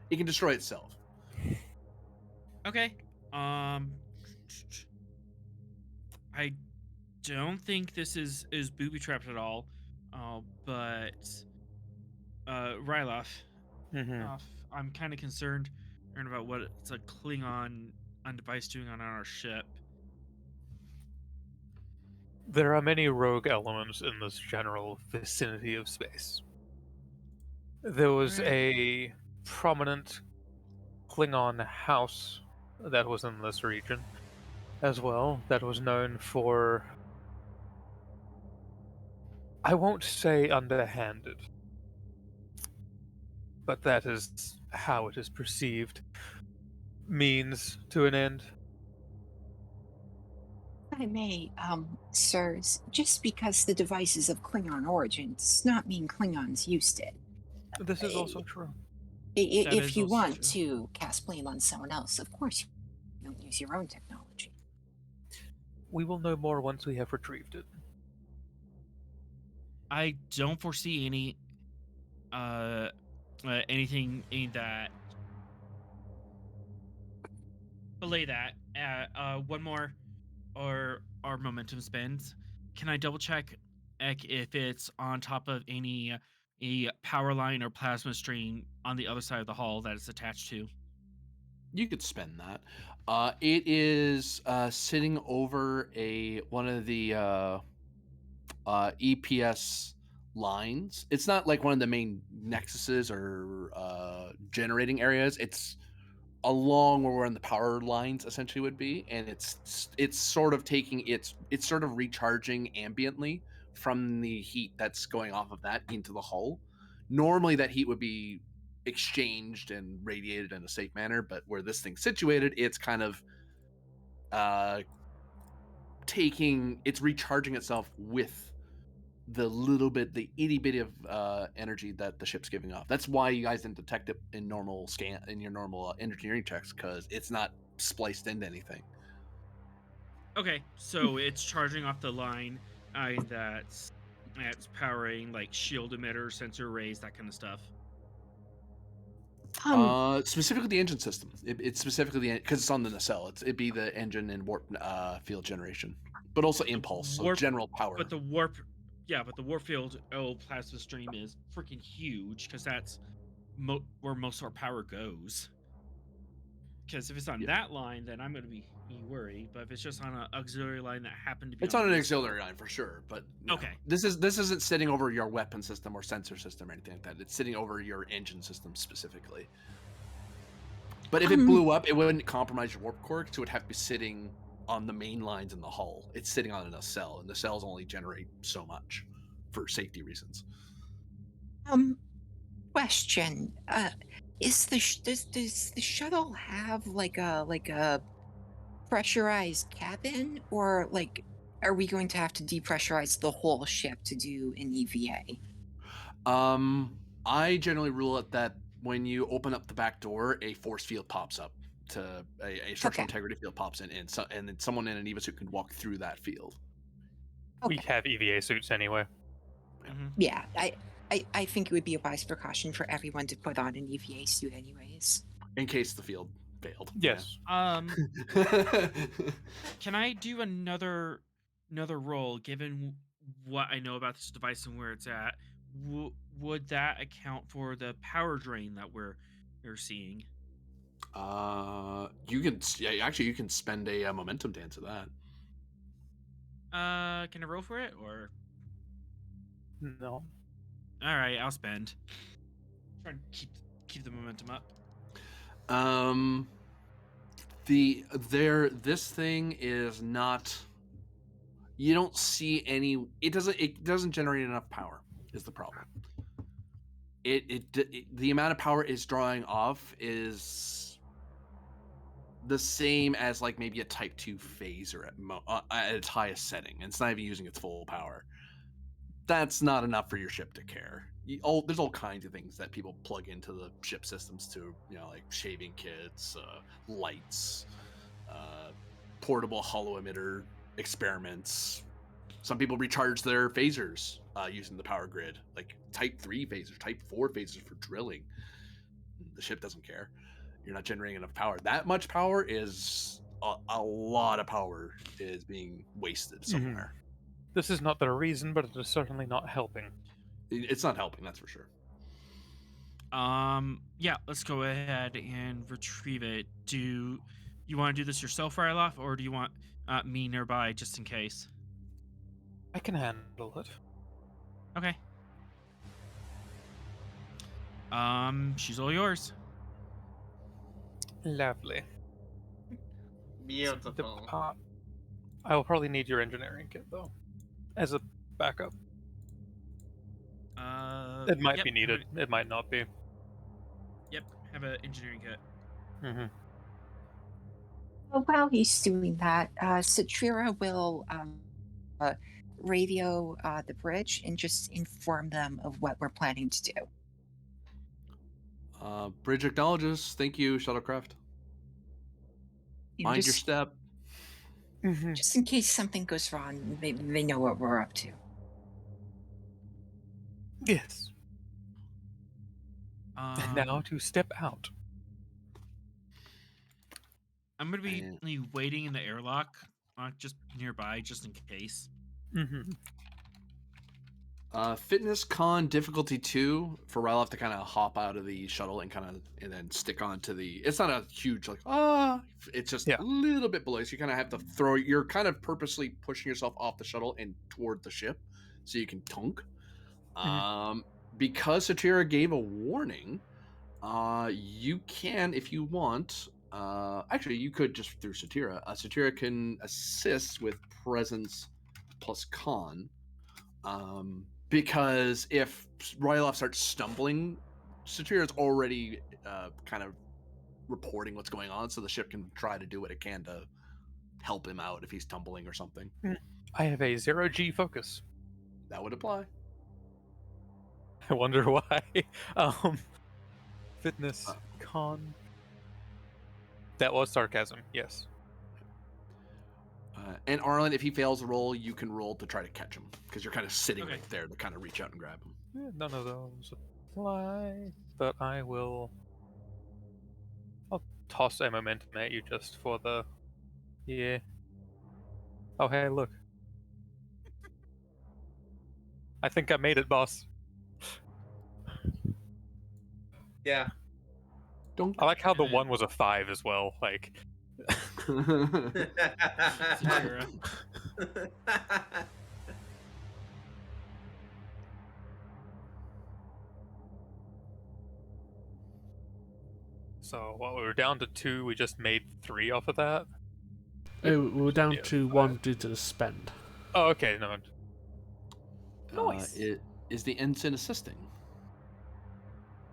it can destroy itself. Okay. I don't think this is booby trapped at all. But Ryloth, Mm-hmm. I'm kind of concerned about what it's a Klingon on device doing on our ship. There are many rogue elements in this general vicinity of space. There was Alright. a prominent Klingon house that was in this region as well, that was known for, I won't say underhanded, but that is how it is perceived, means to an end. If I may, sirs, just because the device is of Klingon origin does not mean Klingons used it. This is I- also true. That If is you also want true. to cast blame on someone else, of course you don't use your own technology. We will know more once we have retrieved it. I don't foresee uh, anything in that. Belay that. One more, or our momentum spends. Can I double check if it's on top of a power line or plasma stream on the other side of the hall that it's attached to? You could spend that. It is sitting over one of the EPS lines. It's not like one of the main nexuses or generating areas. It's along where the power lines essentially would be, and it's sort of taking it's sort of recharging ambiently from the heat that's going off of that into the hull. Normally, that heat would be exchanged and radiated in a safe manner, but where this thing's situated, it's kind of uh, it's recharging itself with the itty bitty of energy that the ship's giving off. That's why you guys didn't detect it in your normal engineering checks, because it's not spliced into anything. Okay, so it's charging off the line that's powering like shield emitter, sensor arrays, that kind of stuff. Um, Specifically the engine system. It's specifically because it's on the nacelle. It'd be the engine and warp field generation, but also The impulse, so warp, general power. but the warp, yeah, but the warp field plasma stream is freaking huge because that's where most of our power goes. Because if it's on Yeah. that line, then I'm going to be worried. But if it's just on an auxiliary line that happened to be It's on on an this auxiliary line for sure, but Okay. this isn't sitting over your weapon system or sensor system or anything like that. It's sitting over your engine system specifically. But if it blew up, it wouldn't compromise your warp core, so it would have to be sitting on the main lines in the hull. It's sitting on a nacelle, and nacelles only generate so much for safety reasons. Question. Does the shuttle have like a pressurized cabin, or like are we going to have to depressurize the whole ship to do an EVA? I generally rule it that when you open up the back door, a force field pops up to a structural Okay. integrity field pops in, and then someone in an EVA suit can walk through that field. We Okay. have EVA suits anyway. Mm-hmm. Yeah, I think it would be a wise precaution for everyone to put on an EVA suit anyways. In case the field failed. Yes. Yeah. Can I do another roll given what I know about this device and where it's at? Would that account for the power drain that we're seeing? You can actually you can spend a momentum to answer that. Can I roll for it or? No. All right, I'll spend. Trying to keep keep the momentum up. This thing is not. You don't see any. It doesn't generate enough power. Is the problem? The amount of power it's drawing off is the same as like maybe a Type 2 phaser at its highest setting, and it's not even using its full power. That's not enough for your ship to care. There's all kinds of things that people plug into the ship systems to, like shaving kits, lights, portable hollow emitter experiments. Some people recharge their phasers using the power grid, like Type 3 phasers, Type 4 phasers for drilling. The ship doesn't care. You're not generating enough power. That much power is a lot of power is being wasted somewhere. This is not the reason, but it is certainly not helping. It's not helping, that's for sure. Yeah, let's go ahead and retrieve it. Do you want to do this yourself, Ryloff, or do you want me nearby just in case? I can handle it. Okay. She's all yours. Lovely. Beautiful. I will probably need your engineering kit, though, as a backup. It might be needed. It might not be. Yep, have an engineering kit. Well, while he's doing that, Satrira will radio the bridge and just inform them of what we're planning to do. Bridge acknowledges. Thank you, shuttlecraft. Mind your step. Just in case something goes wrong, they know what we're up to. Yes. And now to step out. I'm going to be waiting in the airlock, just nearby, just in case. Fitness con difficulty 2 for Ryloff to kind of hop out of the shuttle and then stick onto the. It's not a huge it's just a little bit below. So you kind of have to throw. You're kind of purposely pushing yourself off the shuttle and toward the ship, so you can tunk. Because Satira gave a warning, you can, if you want. Actually, you could just through Satira. Satira can assist with presence plus con. Because if Ryloff starts stumbling, Satira's already kind of reporting what's going on, so the ship can try to do what it can to help him out if he's tumbling or something. I have a 0G focus. That would apply. I wonder why. Fitness con. That was sarcasm, yes. And Arlen, if he fails a roll, you can roll to try to catch him, because you're kind of sitting right there to kind of reach out and grab him. Yeah, none of those apply, but I'll toss a momentum at you just for the... Yeah. Oh, hey, look. I think I made it, boss. Yeah. I like how the 1 was a 5 as well, like... So, what, we were down to 2, we just made 3 off of that? Oh, we were down to 1 due to the spend. Oh, okay, no. Nice. Is the ensign assisting?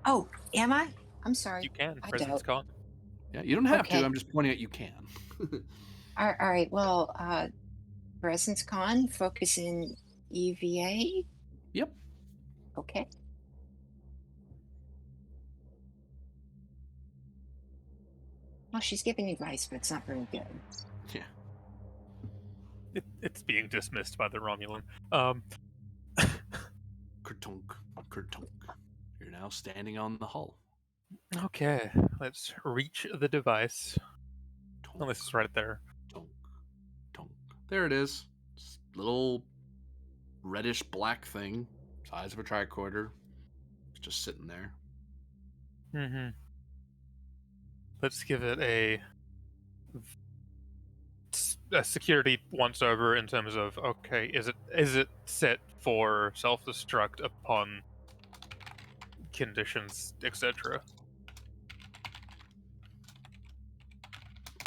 Oh, am I? I'm sorry. You can, presence con. Yeah, you don't have to, I'm just pointing out you can. All right, well, presence con, focus in EVA? Yep. Okay. Well, she's giving advice, but it's not very good. Yeah. It's being dismissed by the Romulan. Kertunk, kertunk. You're now standing on the hull. Okay, let's reach the device. Oh, this is right there. Tonk, tonk. There it is. Just little reddish black thing, size of a tricorder. It's just sitting there. Let's give it a security once over in terms of, okay, is it set for self-destruct upon conditions, etc.?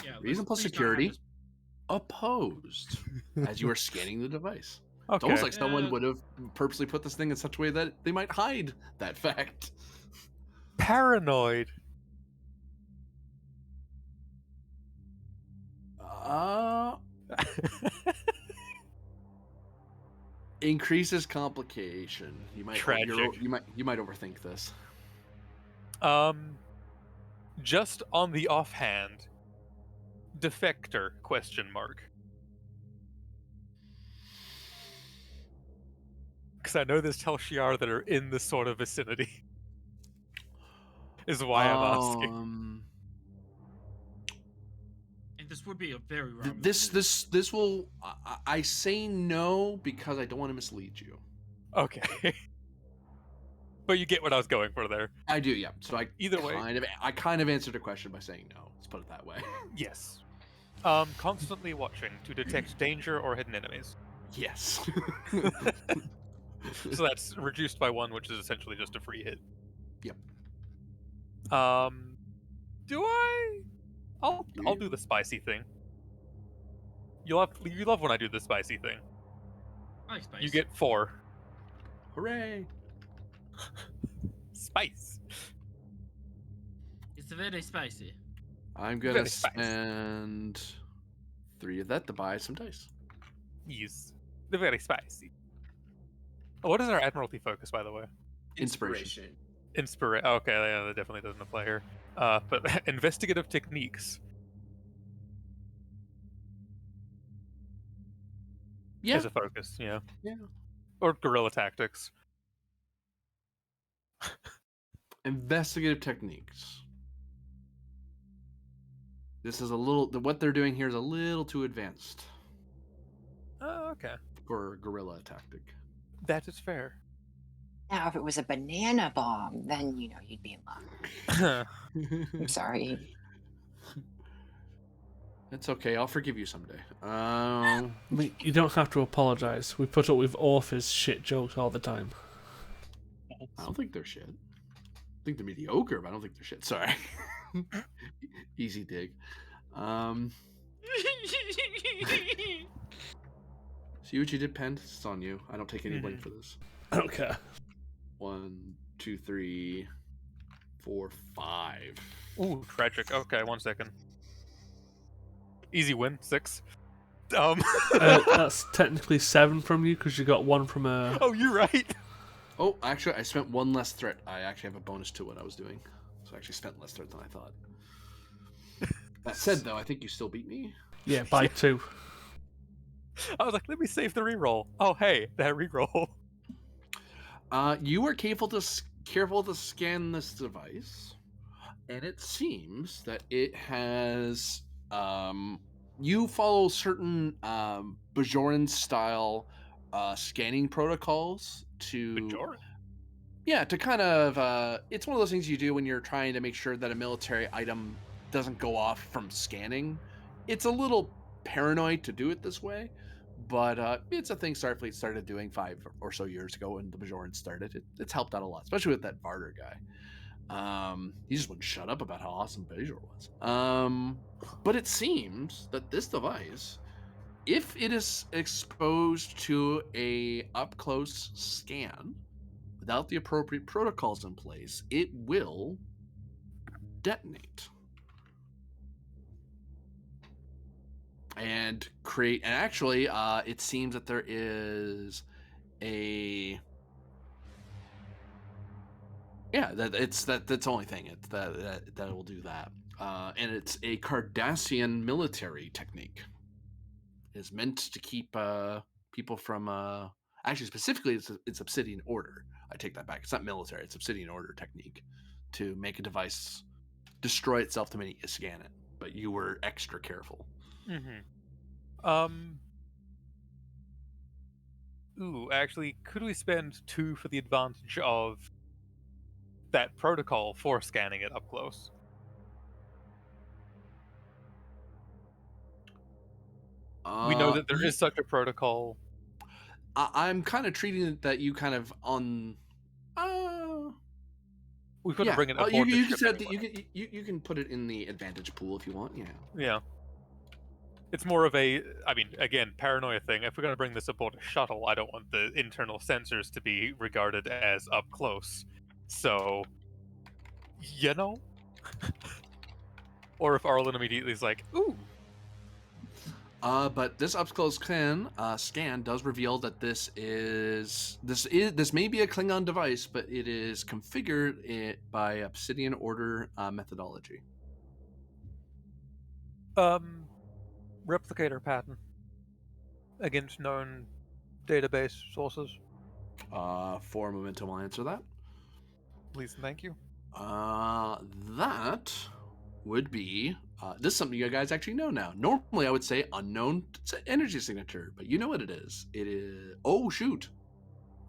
Yeah, reason plus please don't have security this. opposed as you are scanning the device. It's Okay. almost like someone would have purposely put this thing in such a way that they might hide that fact. Paranoid. Increases complication. You might Tragic. you might overthink this. Just on the offhand, defector question mark. Because I know there's Tel'Shiar that are in this sort of vicinity. Is why I'm asking. And this would be a very Th- robber this move. this will I say no because I don't want to mislead you. Okay. But you get what I was going for there. I do, yeah. So I Either way. I kind of answered the question by saying no. Let's put it that way. Yes. Constantly watching to detect danger or hidden enemies. Yes. So that's reduced by 1, which is essentially just a free hit. Yep. Do I? I'll do the spicy thing. You love when I do the spicy thing. I like spice. You get 4. Hooray! Spice. It's very spicy. I'm gonna Very spicy. spend 3 of that to buy some dice. Yes. They're very spicy. Oh, what is our Admiralty focus, by the way? Inspiration. Okay, yeah, that definitely doesn't apply here. But investigative techniques Yeah. is a focus, yeah. Yeah. Or guerrilla tactics. Investigative techniques. This is a little. What they're doing here is a little too advanced Oh, okay. for a guerrilla tactic. That is fair. Now, if it was a banana bomb, then you'd be in luck. I'm sorry. It's okay. I'll forgive you someday. I mean, you don't have to apologise. We put up with Orphe's shit jokes all the time. I don't think they're shit. I think they're mediocre, but I don't think they're shit. Sorry. Easy dig. See what you did, Pend? It's on you. I don't take any blame for this. I don't care. 1, 2, 3, 4, 5. Ooh, tragic. Okay, 1 second. Easy win, 6. That's technically 7 from you because you got 1 from a. Oh, you're right. Oh, actually, I spent 1 less threat. I actually have a bonus to what I was doing. So I actually spent less threat than I thought. That said, though, I think you still beat me. Yeah, by 2. I was like, let me save the reroll. Oh, hey, that reroll. You were careful to scan this device, and it seems that it has. You follow certain Bajoran style scanning protocols to. Bajoran? Yeah, to kind of. It's one of those things you do when you're trying to make sure that a military item doesn't go off from scanning. It's a little paranoid to do it this way, but it's a thing Starfleet started doing 5 or so years ago when the Bajoran started. It's helped out a lot, especially with that Varder guy. He just wouldn't shut up about how awesome Bajor was. But it seems that this device, if it is exposed to a up-close scan without the appropriate protocols in place, it will detonate. And actually, it seems that there is a that's the only thing that will do that, and it's a Cardassian military technique. It's meant to keep people from actually specifically it's Obsidian Order. I take that back. It's not military. It's Obsidian Order technique to make a device destroy itself the minute you scan it. But you were extra careful. Ooh, actually, could we spend 2 for the advantage of that protocol for scanning it up close? We know that there is such a protocol. I'm kind of treating it that you kind of on. We couldn't bring it aboard the ship anyway. You can put it in the advantage pool if you want. Yeah. Yeah. It's more of a, I mean, again, paranoia thing. If we're going to bring this aboard a shuttle, I don't want the internal sensors to be regarded as up close. So, you know? Or if Arlen immediately is like, ooh. But this up close scan does reveal that this may be a Klingon device, but it is configured by Obsidian Order methodology. Replicator pattern against known database sources. For momentum, I'll answer that. Please and thank you. That would be this is something you guys actually know now. Normally, I would say unknown energy signature, but you know what it is. It is. Oh shoot!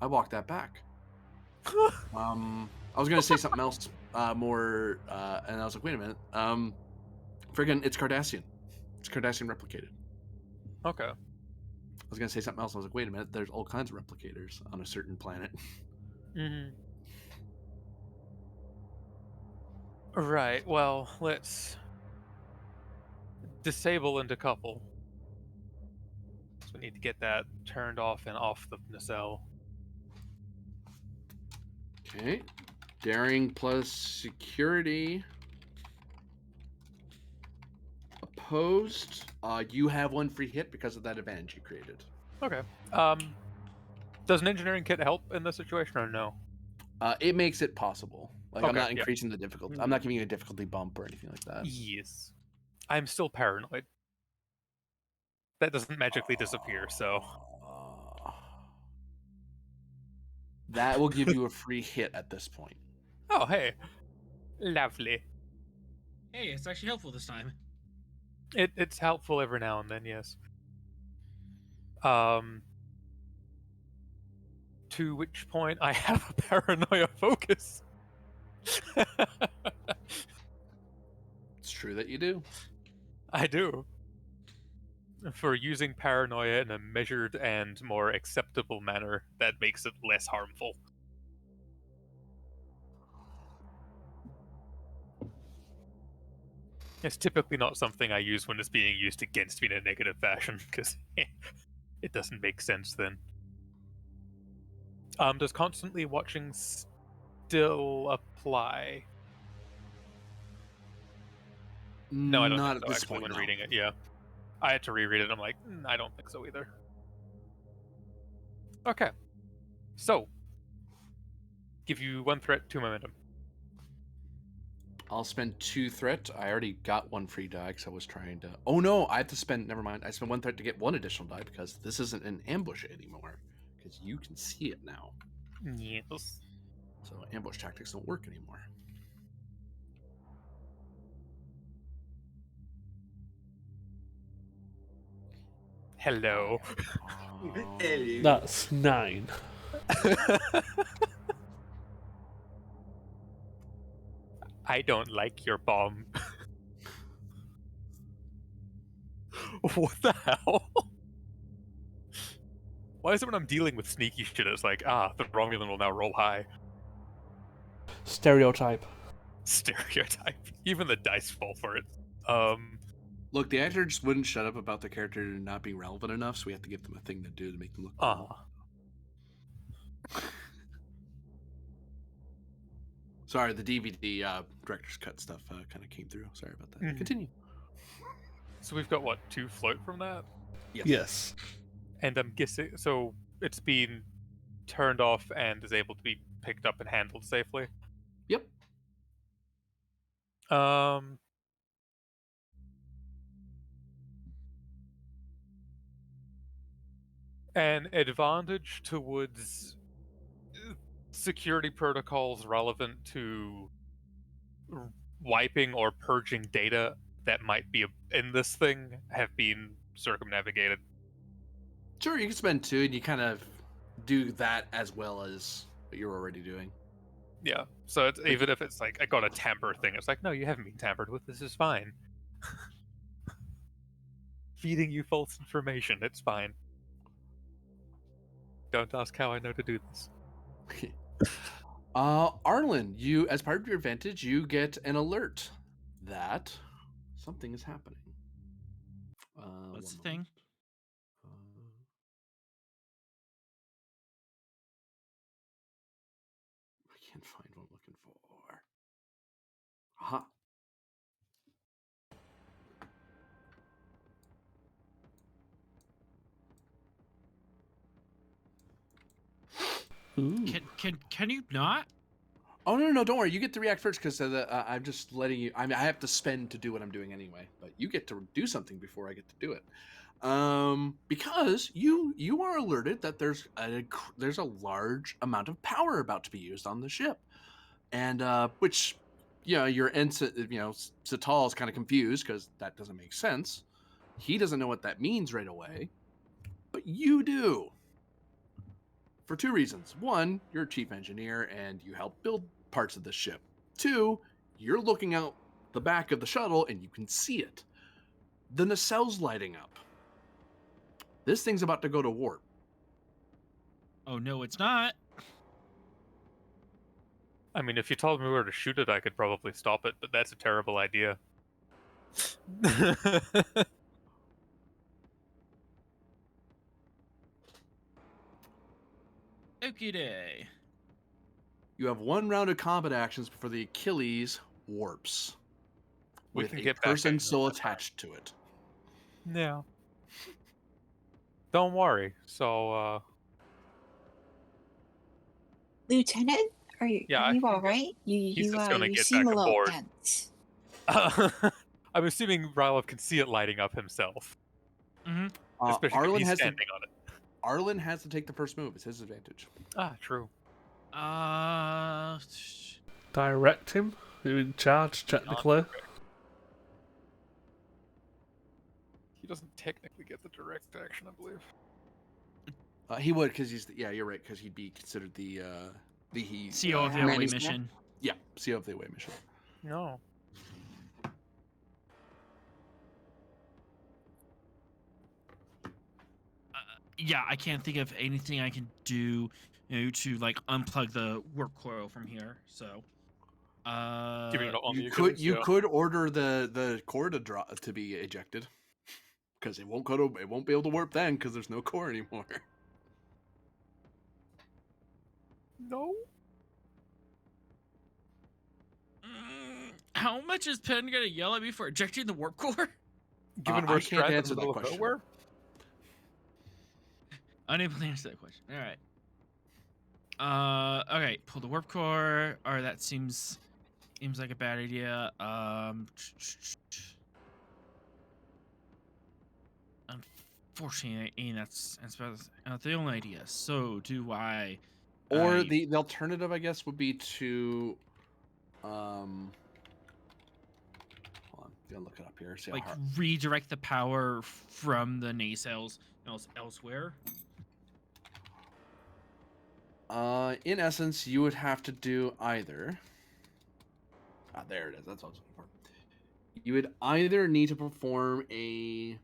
I walked that back. I was gonna say something else more, and I was like, wait a minute. Friggin', it's Cardassian. It's Cardassian replicated. Okay. I was gonna say something else. I was like, wait a minute. There's all kinds of replicators on a certain planet. Mm-hmm. Right. Well, let's disable and decouple. So we need to get that turned off and off the nacelle. Okay. Daring plus security. Opposed. You have one free hit because of that advantage you created. Okay. Does an engineering kit help in this situation or no? It makes it possible. Like I'm Okay, not yeah. increasing the difficulty. I'm not giving you a difficulty bump or anything like that. Yes. I'm still paranoid. That doesn't magically disappear, so. That will give you a free hit at this point. Oh, hey. Lovely. Hey, it's actually helpful this time. It's helpful every now and then, yes. To which point I have a paranoia focus. It's true that you do. I do. For using paranoia in a measured and more acceptable manner that makes it less harmful. It's typically not something I use when it's being used against me in a negative fashion, because it doesn't make sense then. Does constantly watching still apply? No, I don't Not think at so, this actually, point, when no. reading it, yeah. I had to reread it, I'm like, I don't think so either. Okay. So, give you 1 threat, 2 momentum. I'll spend 2 threat. I already got 1 free die because I was trying to. Oh no, I have to spend. Never mind. I spend 1 threat to get 1 additional die because this isn't an ambush anymore. Because you can see it now. Yes. So ambush tactics don't work anymore. Hello. That's 9. I don't like your bomb. What the hell? Why is it when I'm dealing with sneaky shit, it's like, the Romulan will now roll high? Stereotype. Stereotype. Even the dice fall for it. Look, the actor just wouldn't shut up about the character not being relevant enough, so we have to give them a thing to do to make them look cool. Sorry, the DVD director's cut stuff kind of came through. Sorry about that. Continue. So we've got, what, 2 float from that? Yes. And I'm guessing, so it's been turned off and is able to be picked up and handled safely? Yep. An advantage towards security protocols relevant to wiping or purging data that might be in this thing have been circumnavigated. Sure, you can spend 2 and you kind of do that as well as what you're already doing. Yeah, so it's, even if it's like, I got a tamper thing, it's like, no, you haven't been tampered with, this is fine. Feeding you false information, it's fine. Don't ask how I know to do this. Arlen, you, as part of your advantage, you get an alert that something is happening. What's the One thing? moment. I can't find what I'm looking for. Aha. Ooh. Can you not? Oh no, don't worry. You get to react first because I'm just letting you. I mean, I have to spend to do what I'm doing anyway, but you get to do something before I get to do it. Because you are alerted that there's a large amount of power about to be used on the ship, and which your ensign, Satal is kind of confused because that doesn't make sense. He doesn't know what that means right away, but you do. For two reasons. One, you're a chief engineer and you help build parts of the ship. Two, you're looking out the back of the shuttle and you can see it. The nacelles lighting up. This thing's about to go to warp. Oh no, it's not. I mean, if you told me where to shoot it, I could probably stop it, but that's a terrible idea. Okie day. You have one round of combat actions before the Achilles warps. We With can a get back person in still that time. attached to it. Yeah. Don't worry. So, Lieutenant, are yeah, I you can all get. right? He's just gonna You get seem back a little aboard. tense. I'm assuming Rylov can see it lighting up himself, Mm-hmm. especially because Arlen he's has to. standing on it. Arlen has to take the first move. It's his advantage. Ah, true. Uh, Direct him. Who's in charge, technically. He doesn't technically get the direct action, I believe. He would because he's you're right because he'd be considered the CO of the Yeah. away commanding- mission. Yeah, CO of the away mission. No. Yeah, I can't think of anything I can do, to like unplug the warp coil from here. So, Giving it on the You Achilles, yeah. could order the core to be ejected because it won't be able to warp then because there's no core anymore. No. How much is Penn gonna yell at me for ejecting the warp core? Given I we're can't stranded in answer the that middle of question. nowhere. Unable to answer that question. All right. Okay. Pull the warp core. Or that seems like a bad idea. Unfortunately, that's about the only idea. So do I. Or the alternative, I guess, would be to hold on, I'm gonna look it up here. See how like hard. redirect the power from the nacelles elsewhere. In essence, you would have to do either. There it is. That's what I was looking for. You would either need to perform a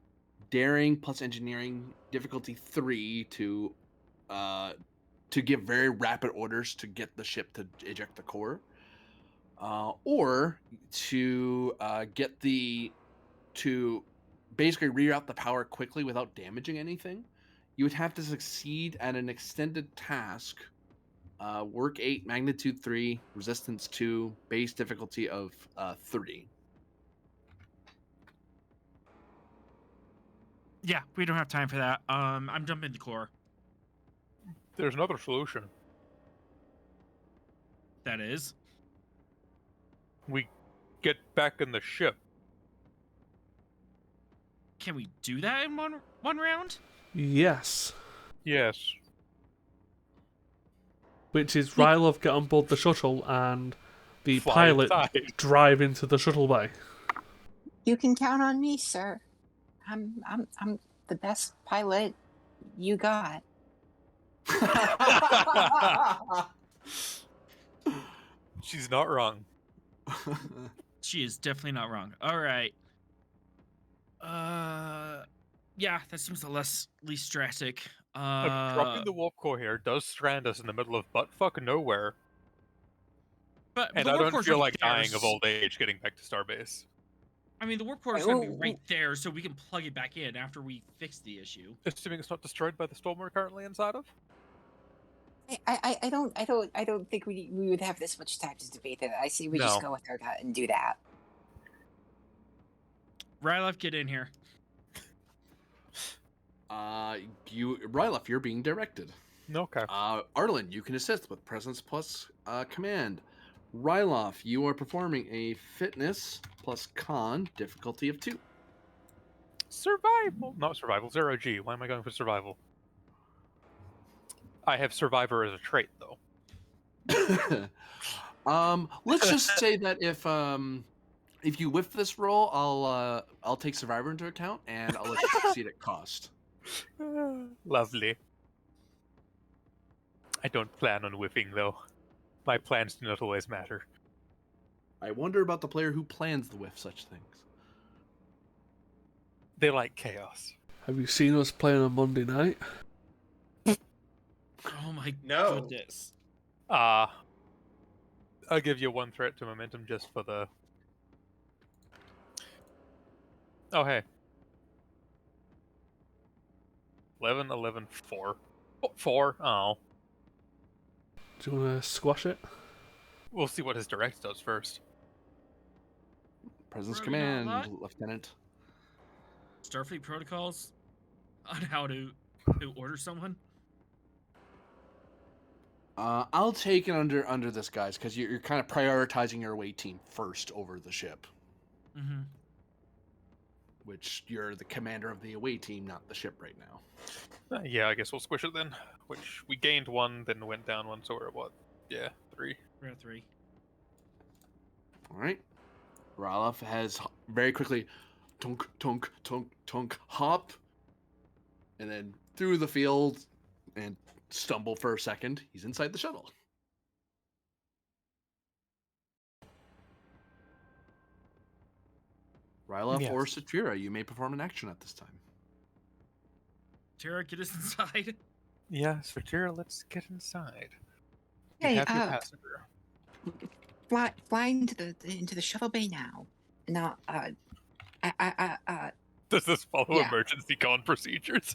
daring plus engineering difficulty 3 to give very rapid orders to get the ship to eject the core, or to to basically reroute the power quickly without damaging anything. You would have to succeed at an extended task. Work 8, magnitude 3, resistance 2, base difficulty of 3. Yeah, we don't have time for that. I'm jumping the core. There's another solution. That is. We get back in the ship. Can we do that in one round? Yes. Yes. Which is Rylov get on board the shuttle and the Fly pilot inside. drive into the shuttle bay. You can count on me, sir. I'm the best pilot you got. She's not wrong. She is definitely not wrong. All right. Yeah, that seems the least drastic. Dropping the warp core here does strand us in the middle of buttfuck nowhere, but and the I warp don't core's feel right like there. dying of old age getting back to Starbase. I mean, the warp core is going to be right there, so we can plug it back in after we fix the issue. Assuming it's not destroyed by the storm we're currently inside of? I don't think we would have this much time to debate that. I say we just No. go with our gut and do that. Rylef, get in here. Rylef, you're being directed. Okay. Arlen, you can assist with presence plus command. Ryloff, you are performing a fitness plus con difficulty of 2. Survival. Not survival. 0G. Why am I going for survival? I have survivor as a trait, though. Let's just say that if you whiff this roll, I'll take survivor into account and I'll let you succeed at cost. Lovely. I don't plan on whiffing, though. My plans do not always matter. I wonder about the player who plans to whiff such things. They like chaos. Have you seen us play on a Monday night? Oh my No. goodness. I'll give you 1 threat to momentum just for the... Oh, hey. 11, 11, 4. 4? Oh. Do you want to squash it? We'll see what his direct does first. Presence Bro, you know command, what? Lieutenant. Starfleet protocols on how to order someone. I'll take it under this, guys, because you're kind of prioritizing your away team first over the ship. Mm-hmm. Which you're the commander of the away team, not the ship right now. Yeah, I guess we'll squish it then. Which we gained 1, then went down 1, so we're at what? Yeah, 3. We're at 3. All right. Ralof has very quickly tunk, tunk, tunk, tunk, hop, and then through the field and stumble for a second. He's inside the shuttle. Rylov or Satura, you may perform an action at this time. Tara, get us inside. Yeah, Satura, let's get inside. Hey, have your passenger. fly into the shuttle bay now. Now, Does this follow yeah. emergency con procedures?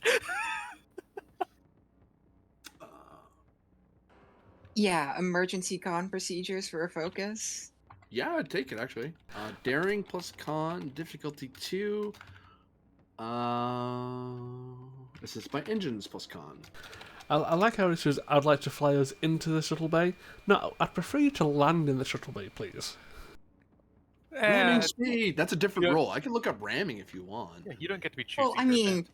Yeah, emergency con procedures for a focus. Yeah, I'd take it actually. Daring plus con, difficulty 2. Assist by engines plus con. I like how it says, I'd like to fly us into the shuttle bay. No, I'd prefer you to land in the shuttle bay, please. Ramming speed. That's a different Yeah. role. I can look up ramming if you want. Yeah, you don't get to be choosy. Well, I mean,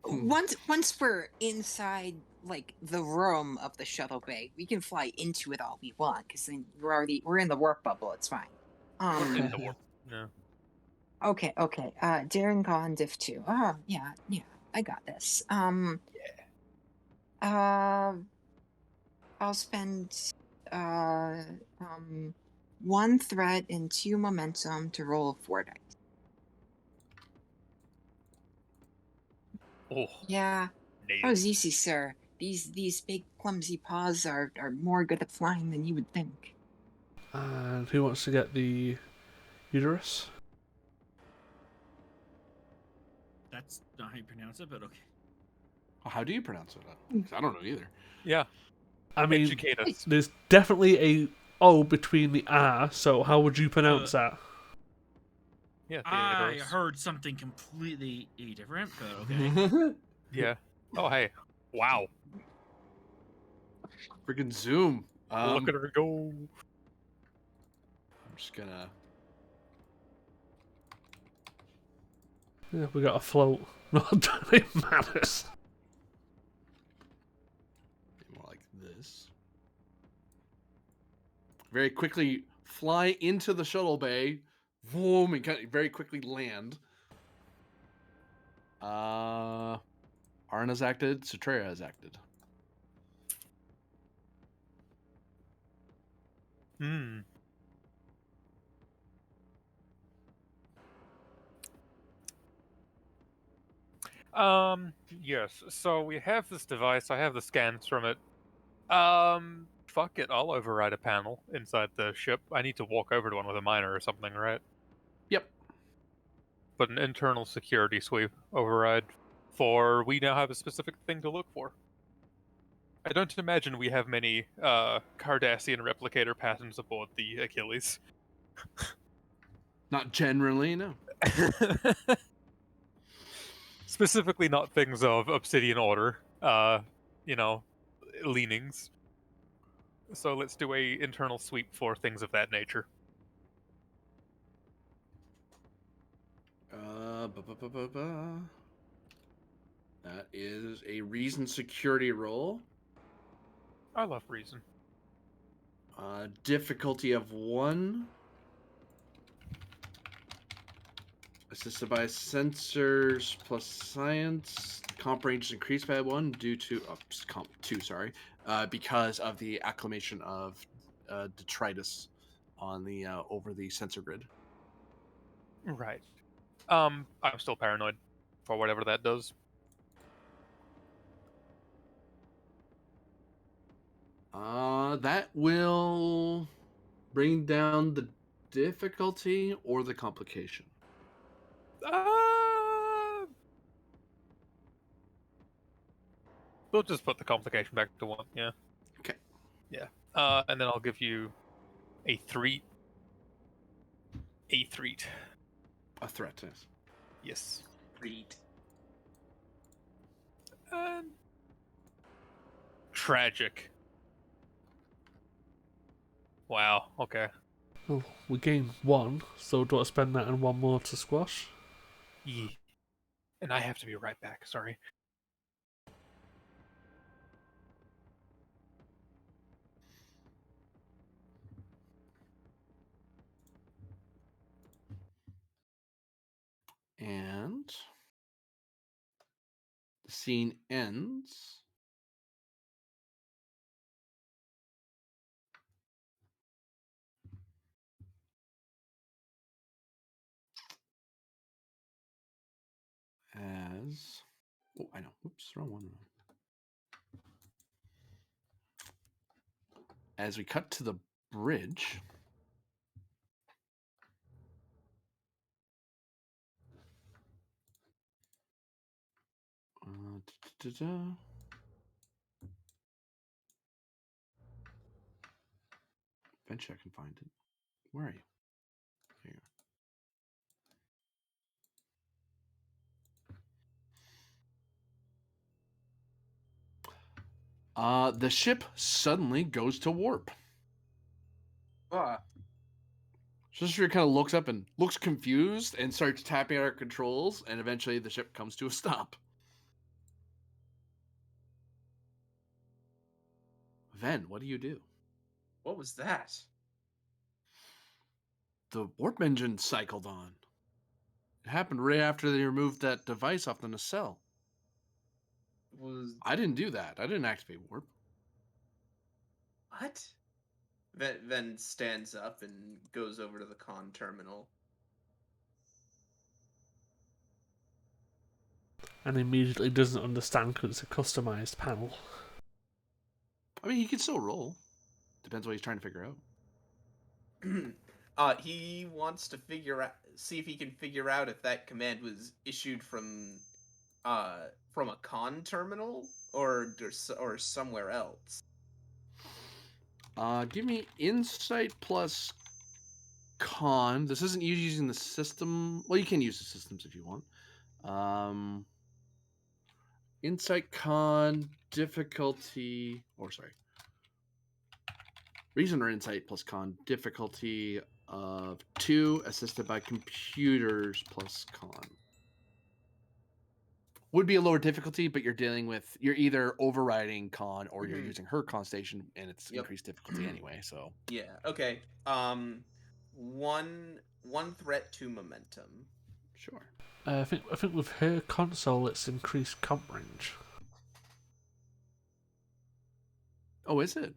once we're inside like the room of the shuttle bay, we can fly into it all we want because then we're in the warp bubble. It's fine. In the warp. No. Okay. Daring con diff 2. Oh, yeah, I got this. I'll spend 1 threat and 2 momentum to roll 4 dice. Oh. Yeah. Nailed. Oh, easy, sir. These big clumsy paws are more good at flying than you would think. And who wants to get the uterus? That's not how you pronounce it, but okay. How do you pronounce it? 'Cause I don't know either. Yeah. I mean, Educate us. there's definitely a O between the R, so how would you pronounce that? Yeah. I Theodoros. heard something completely different, but okay. Yeah. Oh, hey. Wow. Freaking zoom. Look at her go. I'm just gonna. Yeah, we got a float. Not it matters. More like this. Very quickly fly into the shuttle bay. Boom, and kind of very quickly land. Arna has acted. Satreya has acted. Hmm. Yes. So we have this device. I have the scans from it. Fuck it. I'll override a panel inside the ship. I need to walk over to one with a miner or something, right? Yep. but an internal security sweep override. For we now have a specific thing to look for. I don't imagine we have many Cardassian replicator patterns aboard the Achilles. Not generally, no. Specifically, not things of obsidian order, you know, leanings. So let's do a internal sweep for things of that nature. Ba. That is a reason security roll. I love reason. Difficulty of 1. Assisted by sensors plus science. Comp range is increased by 1 due to comp 2, sorry, because of the acclimation of detritus on the over the sensor grid. Right. I'm still paranoid for whatever that does. That will bring down the difficulty or the complication. We'll just put the complication back to 1. Yeah. Okay. Yeah. And then I'll give you a 3. A 3. A threat, yes. Yes. Read. Tragic. Wow. Okay. Well, we gain 1, so do I spend that and 1 more to squash? Yeah. And I have to be right back. Sorry. And the scene ends. As I know. Oops, wrong one. As we cut to the bridge. Eventually I can find it. Where are you? Here you are. The ship suddenly goes to warp. Sister kind of looks up and looks confused and starts tapping at our controls, and eventually the ship comes to a stop. Ven, what do you do? What was that? The warp engine cycled on. It happened right after they removed that device off the nacelle. Was I didn't do that. I didn't activate warp. what? Ven stands up and goes over to the con terminal. And immediately doesn't understand because it's a customized panel. I mean, he can still roll. Depends what he's trying to figure out. He wants to see if he can figure out if that command was issued from a con terminal or somewhere else. Give me insight plus con. This isn't you using the system. Well, you can use the systems if you want. Insight con difficulty, or sorry, reason or insight plus con difficulty of 2, assisted by computers plus con. Would be a lower difficulty, but you're either overriding con or you're using her con station, and it's increased difficulty anyway. So yeah, okay. One threat to momentum. sure. I think with her console, it's increased comp range. Oh, is it?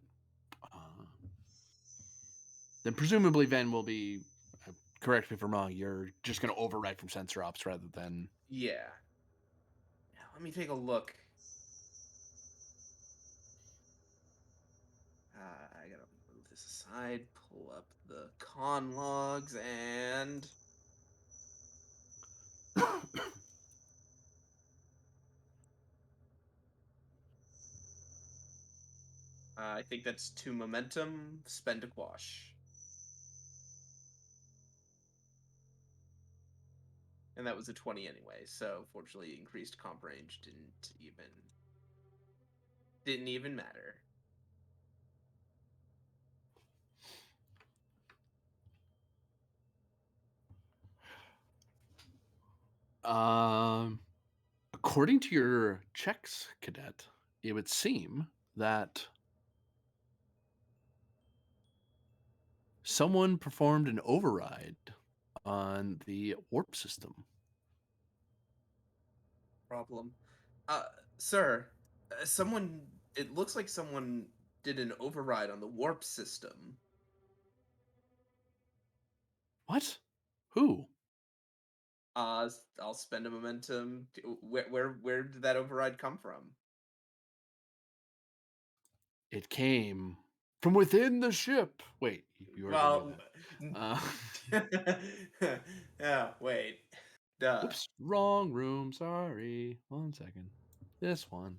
Then presumably Ven will be. Correct me if I'm wrong. You're just going to override from sensor ops rather than. Yeah. Now, let me take a look. I gotta move this aside, pull up the con logs, and I think that's 2 momentum, spend a quash. And that was a 20 anyway, so fortunately increased comp range didn't even matter. According to your checks, Cadet, it would seem that someone performed an override on the warp system. Problem. Uh, Sir, it looks like someone did an override on the warp system. What? Who? I'll spend a momentum. Where did that override come from? It came from within the ship. Wait, you already knew Well, that. yeah, wait. Duh. Oops, wrong room. Sorry. 1 second. This one.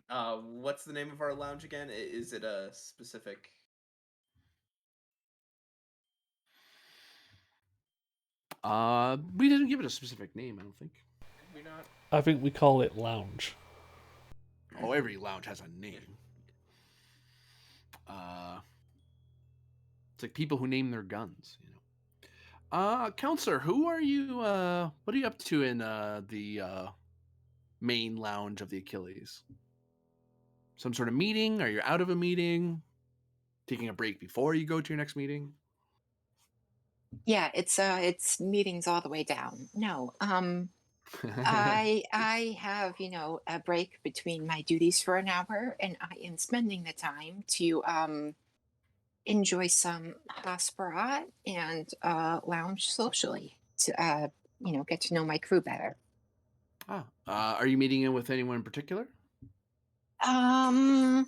What's the name of our lounge again? Is it a specific? We didn't give it a specific name, I don't think. Did we not? I think we call it lounge. Oh, every lounge has a name. It's like people who name their guns, you know. Counselor, who are you? What are you up to in the main lounge of the Achilles? Some sort of meeting? Are you out of a meeting? Taking a break before you go to your next meeting? Yeah, it's meetings all the way down. No, I have, a break between my duties for an hour, and I am spending the time to enjoy some Hasperat and lounge socially to get to know my crew better. Are you meeting in with anyone in particular? Um,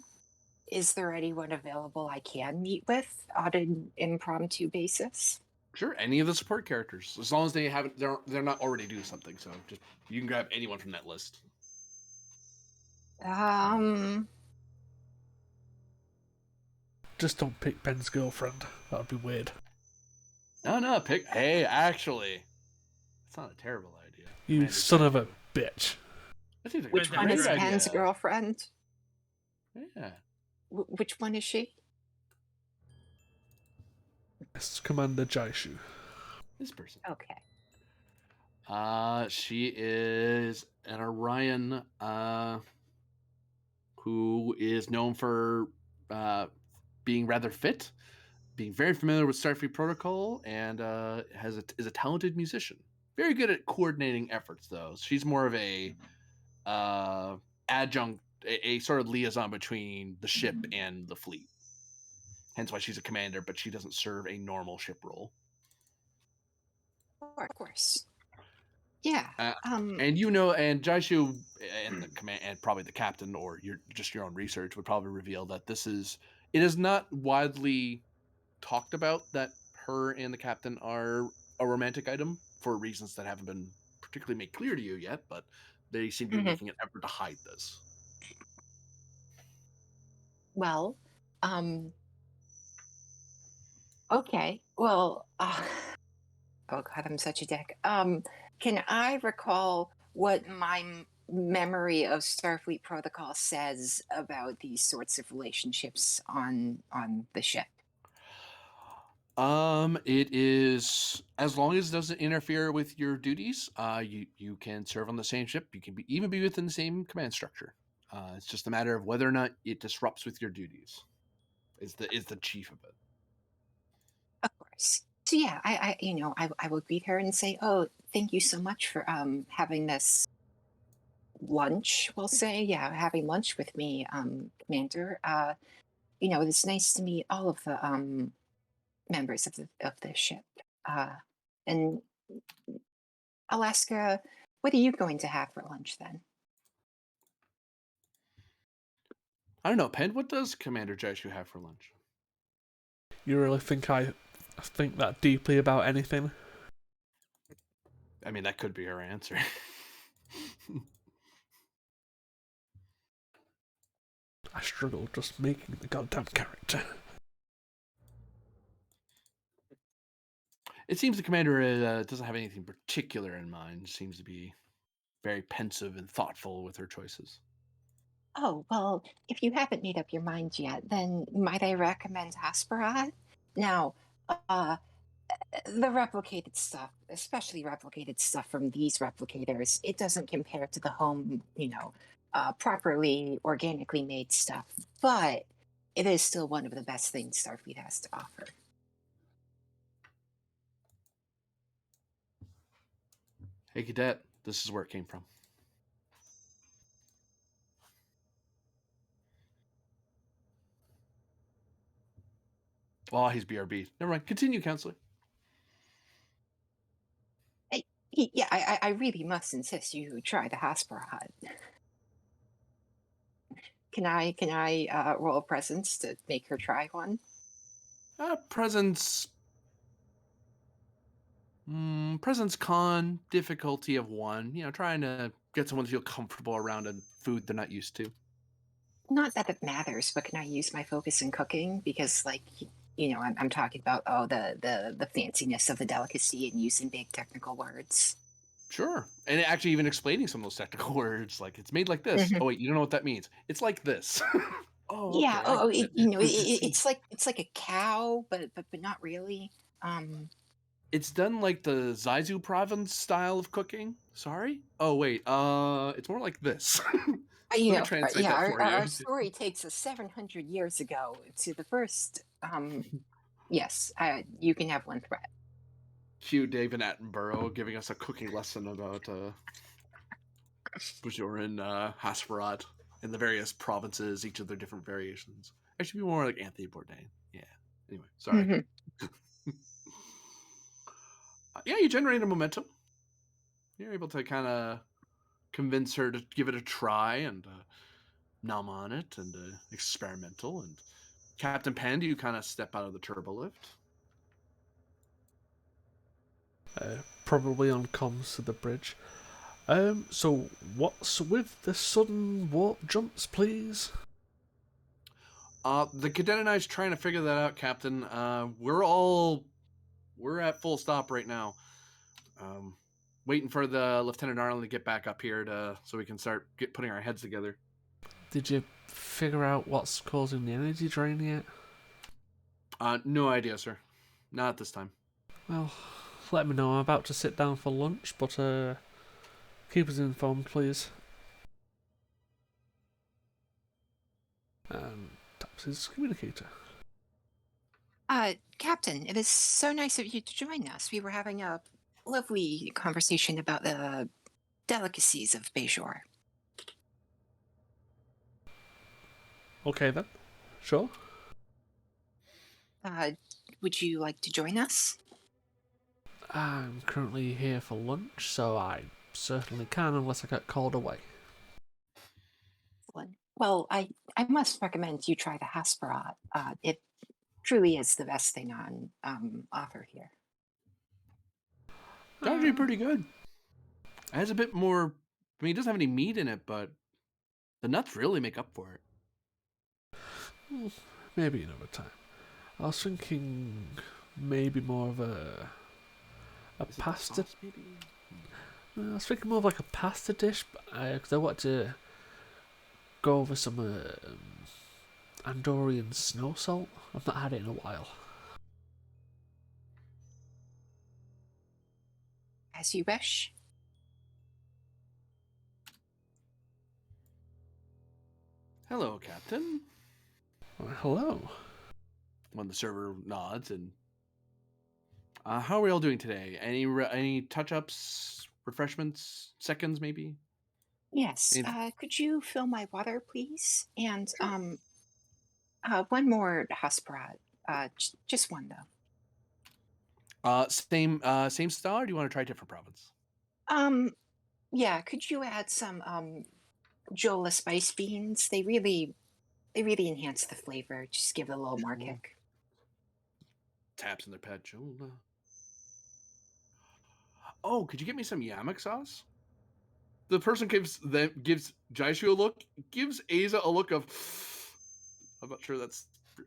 is there anyone available I can meet with on an impromptu basis? Sure, any of the support characters, as long as they haven't, they're not already doing something. So just you can grab anyone from that list. Um, Just don't pick Ben's girlfriend. That would be weird. No, pick. Hey, actually, it's not a terrible idea. You Commander son of a Jackson. bitch. I think which that one great is right. Pen's idea. girlfriend? Yeah. Which one is she? It's Commander Jaishu. This person. Okay. She is an Orion, who is known for being rather fit, being very familiar with Starfleet protocol, and is a talented musician. Very good at coordinating efforts, though. She's more of a adjunct, a sort of liaison between the ship and the fleet. Hence why she's a commander, but she doesn't serve a normal ship role. Of course. Yeah. And and Jaishu and the command and probably the captain or your own research would probably reveal that it is not widely talked about that her and the captain are a romantic item for reasons that haven't been particularly made clear to you yet, but they seem to be Mhm. making an effort to hide this. Well, okay. Well, oh God, I'm such a dick. Can I recall what my memory of Starfleet protocol says about these sorts of relationships on the ship? It is, as long as it doesn't interfere with your duties, you can serve on the same ship. You can even be within the same command structure. It's just a matter of whether or not it disrupts with your duties. Is the chief of it. Of course. So yeah, I will greet her and say, "Oh, thank you so much for having this lunch." We'll say, "Yeah, having lunch with me, Commander. It's nice to meet all of the members of the ship." And I'll ask her, "What are you going to have for lunch then?" I don't know, Pen. What does Commander Jaishu have for lunch? You really think I think that deeply about anything? I mean, that could be her answer. I struggle just making the goddamn character. It seems the commander doesn't have anything particular in mind. Seems to be very pensive and thoughtful with her choices. Oh, well, if you haven't made up your mind yet, then might I recommend Hasperad? Now, uh, the replicated stuff, especially replicated stuff from these replicators, it doesn't compare to the home, properly organically made stuff, but it is still one of the best things Starfleet has to offer. Hey, cadet, this is where it came from. Oh, he's BRB. Never mind. Continue, counselor. I really must insist you try the Hasperad. Can I roll a presence to make her try one? Presence. Presence con, difficulty of 1. Trying to get someone to feel comfortable around a food they're not used to. Not that it matters, but can I use my focus in cooking? Because, like, I'm talking about the fanciness of the delicacy and using big technical words. Sure. And actually even explaining some of those technical words, like it's made like this. Mhm. Oh wait, you don't know what that means. It's like this. Oh, Yeah. okay, I get it. It's like a cow, but not really. Um, It's done like the Zaizu province style of cooking. Sorry? Oh wait, it's more like this. Let me translate yeah. that Our, for our you. our story takes us 700 years ago to the first. Yes. You can have one threat. Cue David Attenborough giving us a cooking lesson about Bajoran Hasperat in the various provinces, each of their different variations. I should be more like Anthony Bourdain. Yeah. Anyway, sorry. Mhm. Yeah, you generated momentum. You're able to kind of convince her to give it a try and nom on it and experimental. And Captain Pan, do you kind of step out of the turbo lift? Probably on comms to the bridge. So what's with the sudden warp jumps, please? The cadet and I is trying to figure that out, Captain. We're at full stop right now. Waiting for the Lieutenant Arlen to get back up here so we can start putting our heads together. Did you figure out what's causing the energy drain yet? No idea, sir. Not at this time. Well, let me know. I'm about to sit down for lunch, but keep us informed, please. And taps his communicator. Captain, it is so nice of you to join us. We were having a lovely conversation about the delicacies of Bejor. Okay then. Sure. Would you like to join us? I'm currently here for lunch, so I certainly can unless I get called away. Well, I must recommend you try the Hasperat. It truly is the best thing on offer here. It's actually pretty good. It has a bit more. I mean, it doesn't have any meat in it, but the nuts really make up for it. Maybe another time. I was thinking maybe more of a pasta. Sauce, maybe? I was thinking more of like a pasta dish, because I want to go over some Andorian snow salt. I've not had it in a while. As you wish. Hello, Captain. Hello. When the server nods and how are we all doing today? Any touch-ups, refreshments, seconds maybe? Yes. Could you fill my water, please? And one more Hasperat. Just one though. Same style, or do you want to try a different province? Yeah. Could you add some Jola spice beans? They really enhance the flavor. Just give it a little more Sure. kick. Taps in their pet. Jola. Oh, could you get me some yamak sauce? The person gives Jaishu a look, gives Aza a look of, I'm not sure that's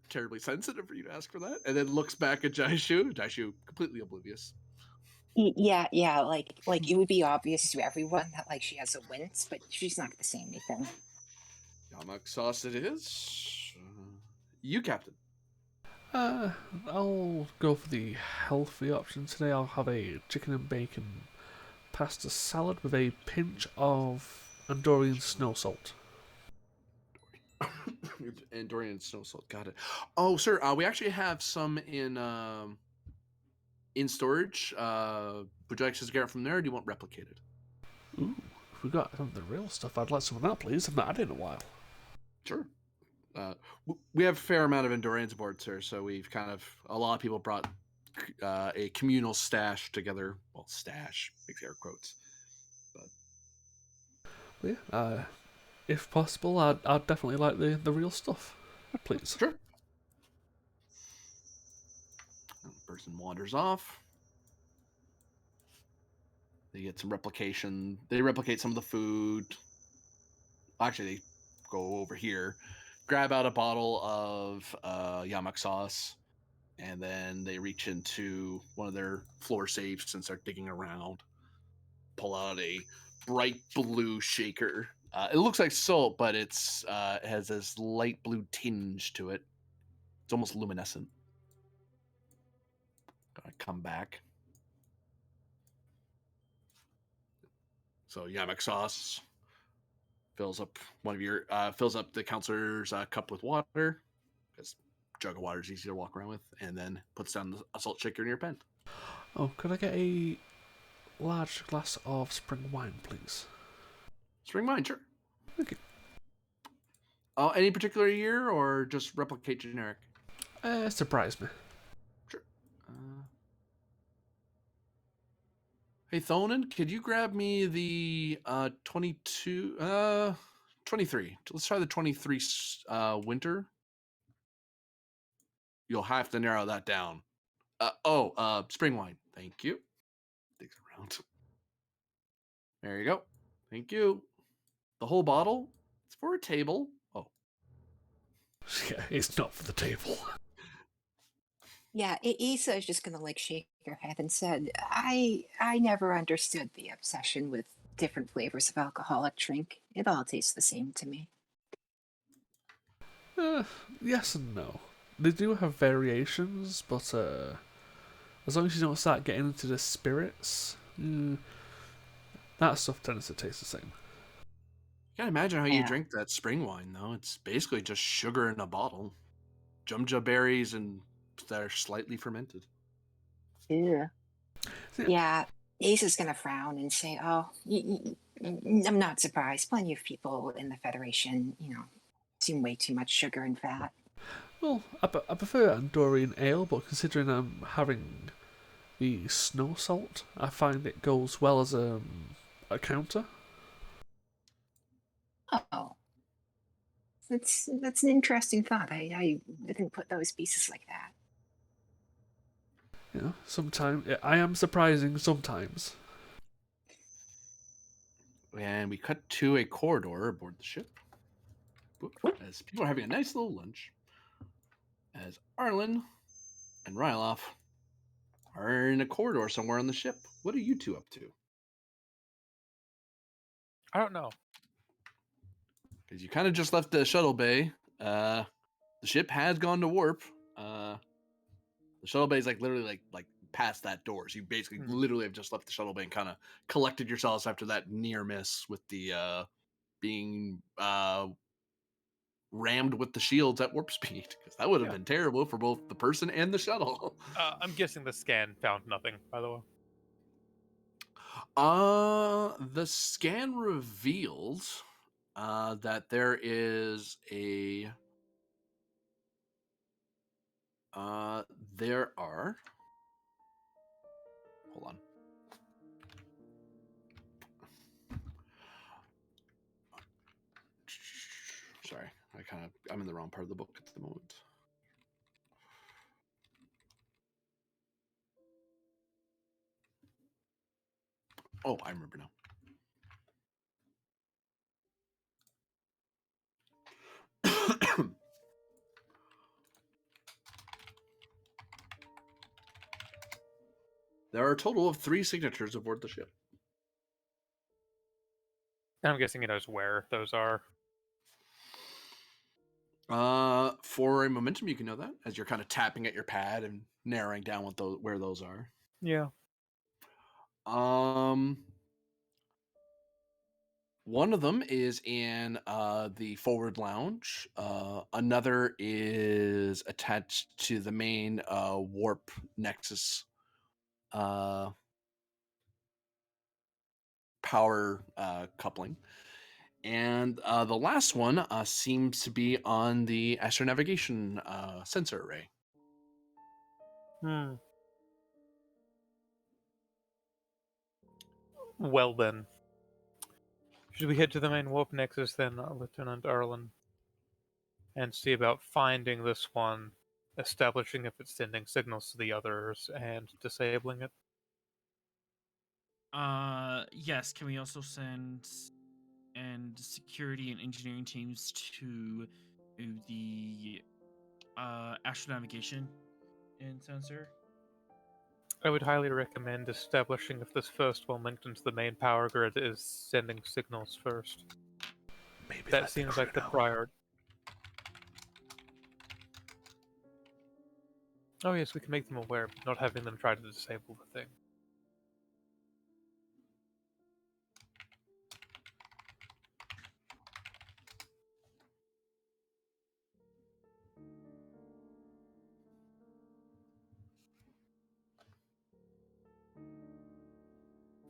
terribly sensitive for you to ask for that. And then looks back at Jaishu. Jaishu, completely oblivious. Yeah, yeah, like it would be obvious to everyone that like she has a wince, but she's not gonna say anything. Yamak sauce it is. You, Captain. Uh, I'll go for the healthy option today. I'll have a chicken and bacon pasta salad with a pinch of Andorian snow salt. And Dorian snow salt. Got it. Oh, sir, we actually have some in storage. Would you like us to get it from there, or do you want replicated? Ooh, if we got some of the real stuff, I'd like some of that, please. I've not had it in a while. Sure. We have a fair amount of Endurance aboard, sir, so we've kind of, a lot of people brought a communal stash together. Well, stash, makes air quotes. But yeah, if possible, I'd definitely like the real stuff, please. Sure. The person wanders off. They get some replication. They replicate some of the food. Actually, they go over here, grab out a bottle of yamak sauce, and then they reach into one of their floor safes and start digging around. Pull out a bright blue shaker. It looks like salt, but it has this light blue tinge to it. It's almost luminescent. Gonna come back. So yamak sauce fills up fills up the counselor's cup with water, because jug of water is easy to walk around with, and then puts down a salt shaker in your pen. Oh, could I get a large glass of spring wine, please? Spring wine, sure. Okay. Any particular year or just replicate generic? Surprise me. Sure. Hey, Thonin, could you grab me the 23? Let's try the 23 winter. You'll have to narrow that down. Spring wine. Thank you. Digs around. There you go. Thank you. The whole bottle? It's for a table. Oh. Yeah, it's not for the table. Yeah, Isa is just gonna like shake her head and said, I never understood the obsession with different flavors of alcoholic drink. It all tastes the same to me. Yes and no. They do have variations, but as long as you don't start getting into the spirits, that stuff tends to taste the same. Can't imagine how you Yeah. drink that spring wine, though. It's basically just sugar in a bottle. Jumja berries and that are slightly fermented. Yeah. Yeah. Yeah, Isa's gonna frown and say, "Oh, I'm not surprised. Plenty of people in the Federation, consume way too much sugar and fat." Well, I prefer Andorian ale, but considering I'm having the snow salt, I find it goes well as a counter. Oh, that's an interesting thought. I didn't put those pieces like that. You know, sometimes I am surprising sometimes. And we cut to a corridor aboard the ship. As people are having a nice little lunch. As Arlen and Ryloff are in a corridor somewhere on the ship. What are you two up to? I don't know. Because you kind of just left the shuttle bay. The ship has gone to warp. The shuttle bay is like literally like past that door. So you basically literally have just left the shuttle bay and kind of collected yourselves after that near miss with the being rammed with the shields at warp speed, because that would have been terrible for both the person and the shuttle. I'm guessing the scan found nothing, by the way. The scan reveals that there is a there are, hold on. Sorry, I'm in the wrong part of the book at the moment. Oh, I remember now. There are a total of 3 signatures aboard the ship. I'm guessing he knows where those are. For a momentum, you can know that as you're kind of tapping at your pad and narrowing down where those are. Yeah. One of them is in the forward lounge. Another is attached to the main warp nexus power coupling. And the last one seems to be on the astronavigation sensor array. Well then. Should we head to the main warp nexus then, Lieutenant Arlen? And see about finding this one, establishing if it's sending signals to the others, and disabling it? Yes. Can we also send security and engineering teams to the astronavigation and sensor? I would highly recommend establishing if this first one linked into the main power grid is sending signals first. Maybe That seems like the priority. Oh yes, we can make them aware, but not having them try to disable the thing.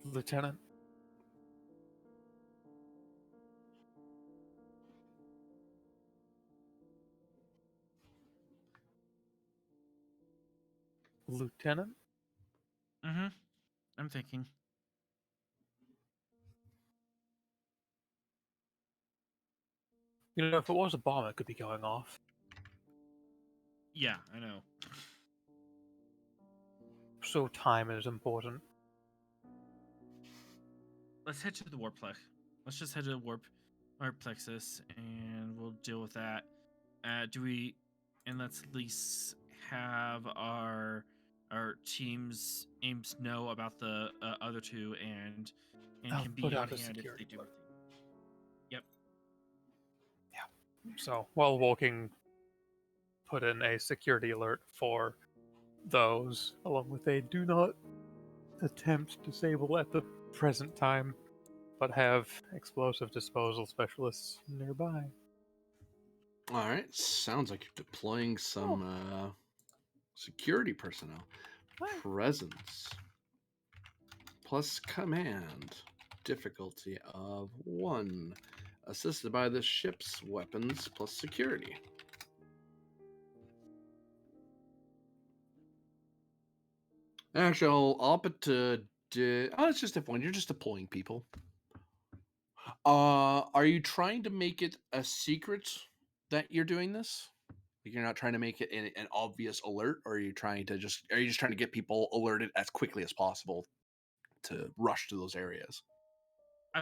Lieutenant? Lieutenant? Mm-hmm. I'm thinking. You know, if it was a bomb, it could be going off. Yeah, I know. So time is important. Let's head to the warplex. Let's just head to the warp plexus, and we'll deal with that. And let's at least have our team's aims know about the other two, and I'll can put be on out a hand if security they do alert. anything. Yep. So, while walking, put in a security alert for those, along with a do not attempt disable at the present time, but have explosive disposal specialists nearby. All right, sounds like you're deploying some security personnel. Presence plus command, difficulty of 1, assisted by the ship's weapons plus security. Actually, I'll put to. It's just F1. You're just deploying people. Are you trying to make it a secret that you're doing this? Like you're not trying to make it an obvious alert, or are you just trying to get people alerted as quickly as possible to rush to those areas?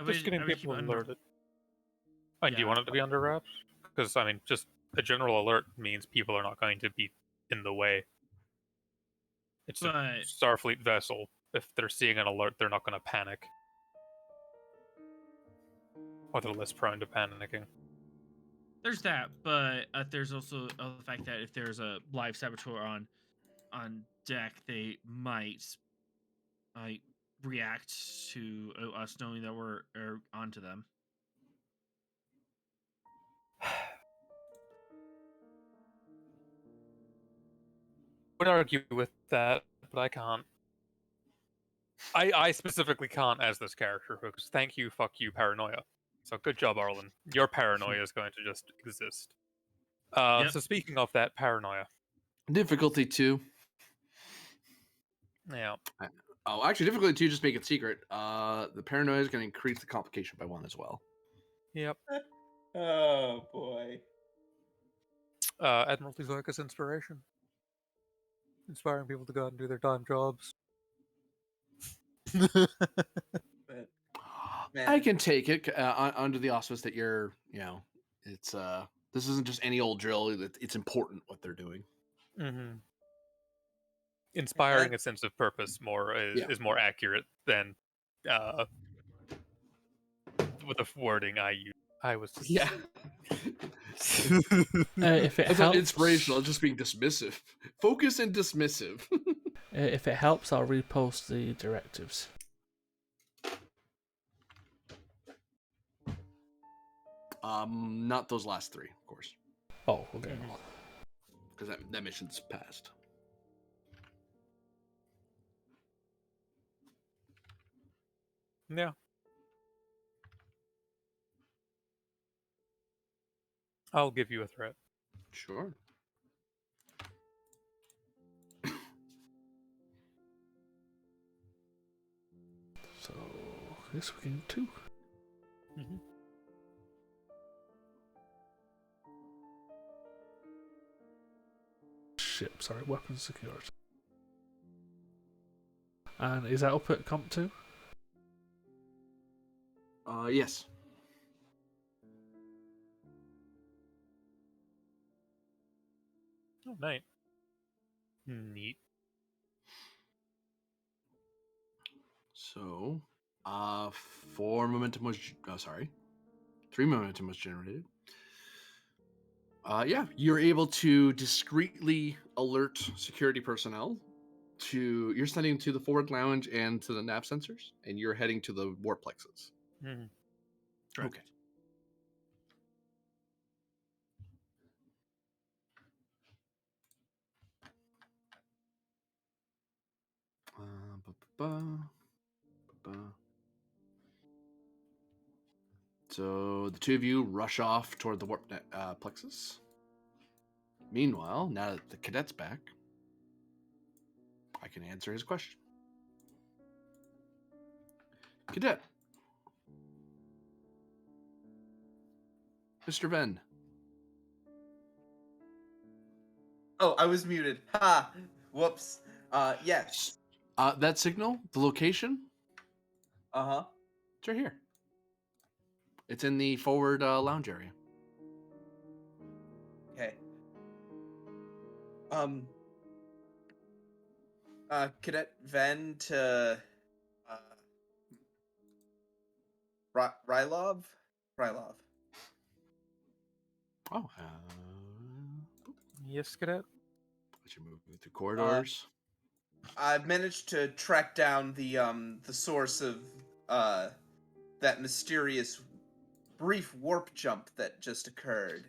Just getting I would people keep under. alerted. And do you Yeah. want it to be under wraps? Because, I mean, just a general alert means people are not going to be in the way. It's a But Starfleet vessel. If they're seeing an alert, they're not going to panic. Or they're less prone to panicking. there's that. But there's also the fact that if there's a live saboteur on deck, they might react to us knowing that we're onto them. Would argue with that, but I can't. I specifically can't as this character because thank you, fuck you, paranoia. So good job, Arlen. Your paranoia is going to just exist. Yep. So speaking of that paranoia, Difficulty 2. yeah, Oh, actually, difficulty 2. Just make it secret. The paranoia is going to increase the complication by 1 as well. yep. Oh boy. Admiralty's work is inspiration, inspiring people to go out and do their time jobs. But I can take it under the auspice that it's this isn't just any old drill. It's important what they're doing. Mm-hmm. inspiring a sense of purpose more is more accurate than with the wording I use. I was just Yeah. If it That's not helps, inspirational, it's just being dismissive. Focus and dismissive. if it helps, I'll repost the directives. Not those last three, of course, Oh, okay. because that mission's passed. Yeah. I'll give you a threat. Sure. So, this we can 2. Mm-hmm. Ship, sorry, weapons security. And is that up at comp 2? Yes. Oh, nice. Neat. So, 4 momentum was. Sorry, 3 momentum was generated. Yeah, you're able to discreetly alert security personnel to. You're sending to the forward lounge and to the nav sensors, and you're heading to the warp plexus. Mm-hmm. Okay. So the two of you rush off toward the warp plexus. Meanwhile, now that the cadet's back, I can answer his question. Cadet. Mr. Venn. Oh, I was muted. Ha! Whoops. Yes. That signal, the location, Uh-huh. it's right here. It's in the forward lounge area. Okay. Cadet Ven to Rylov? Rylov. Oh, Yes, cadet. let you move through corridors. I've managed to track down the source of that mysterious brief warp jump that just occurred.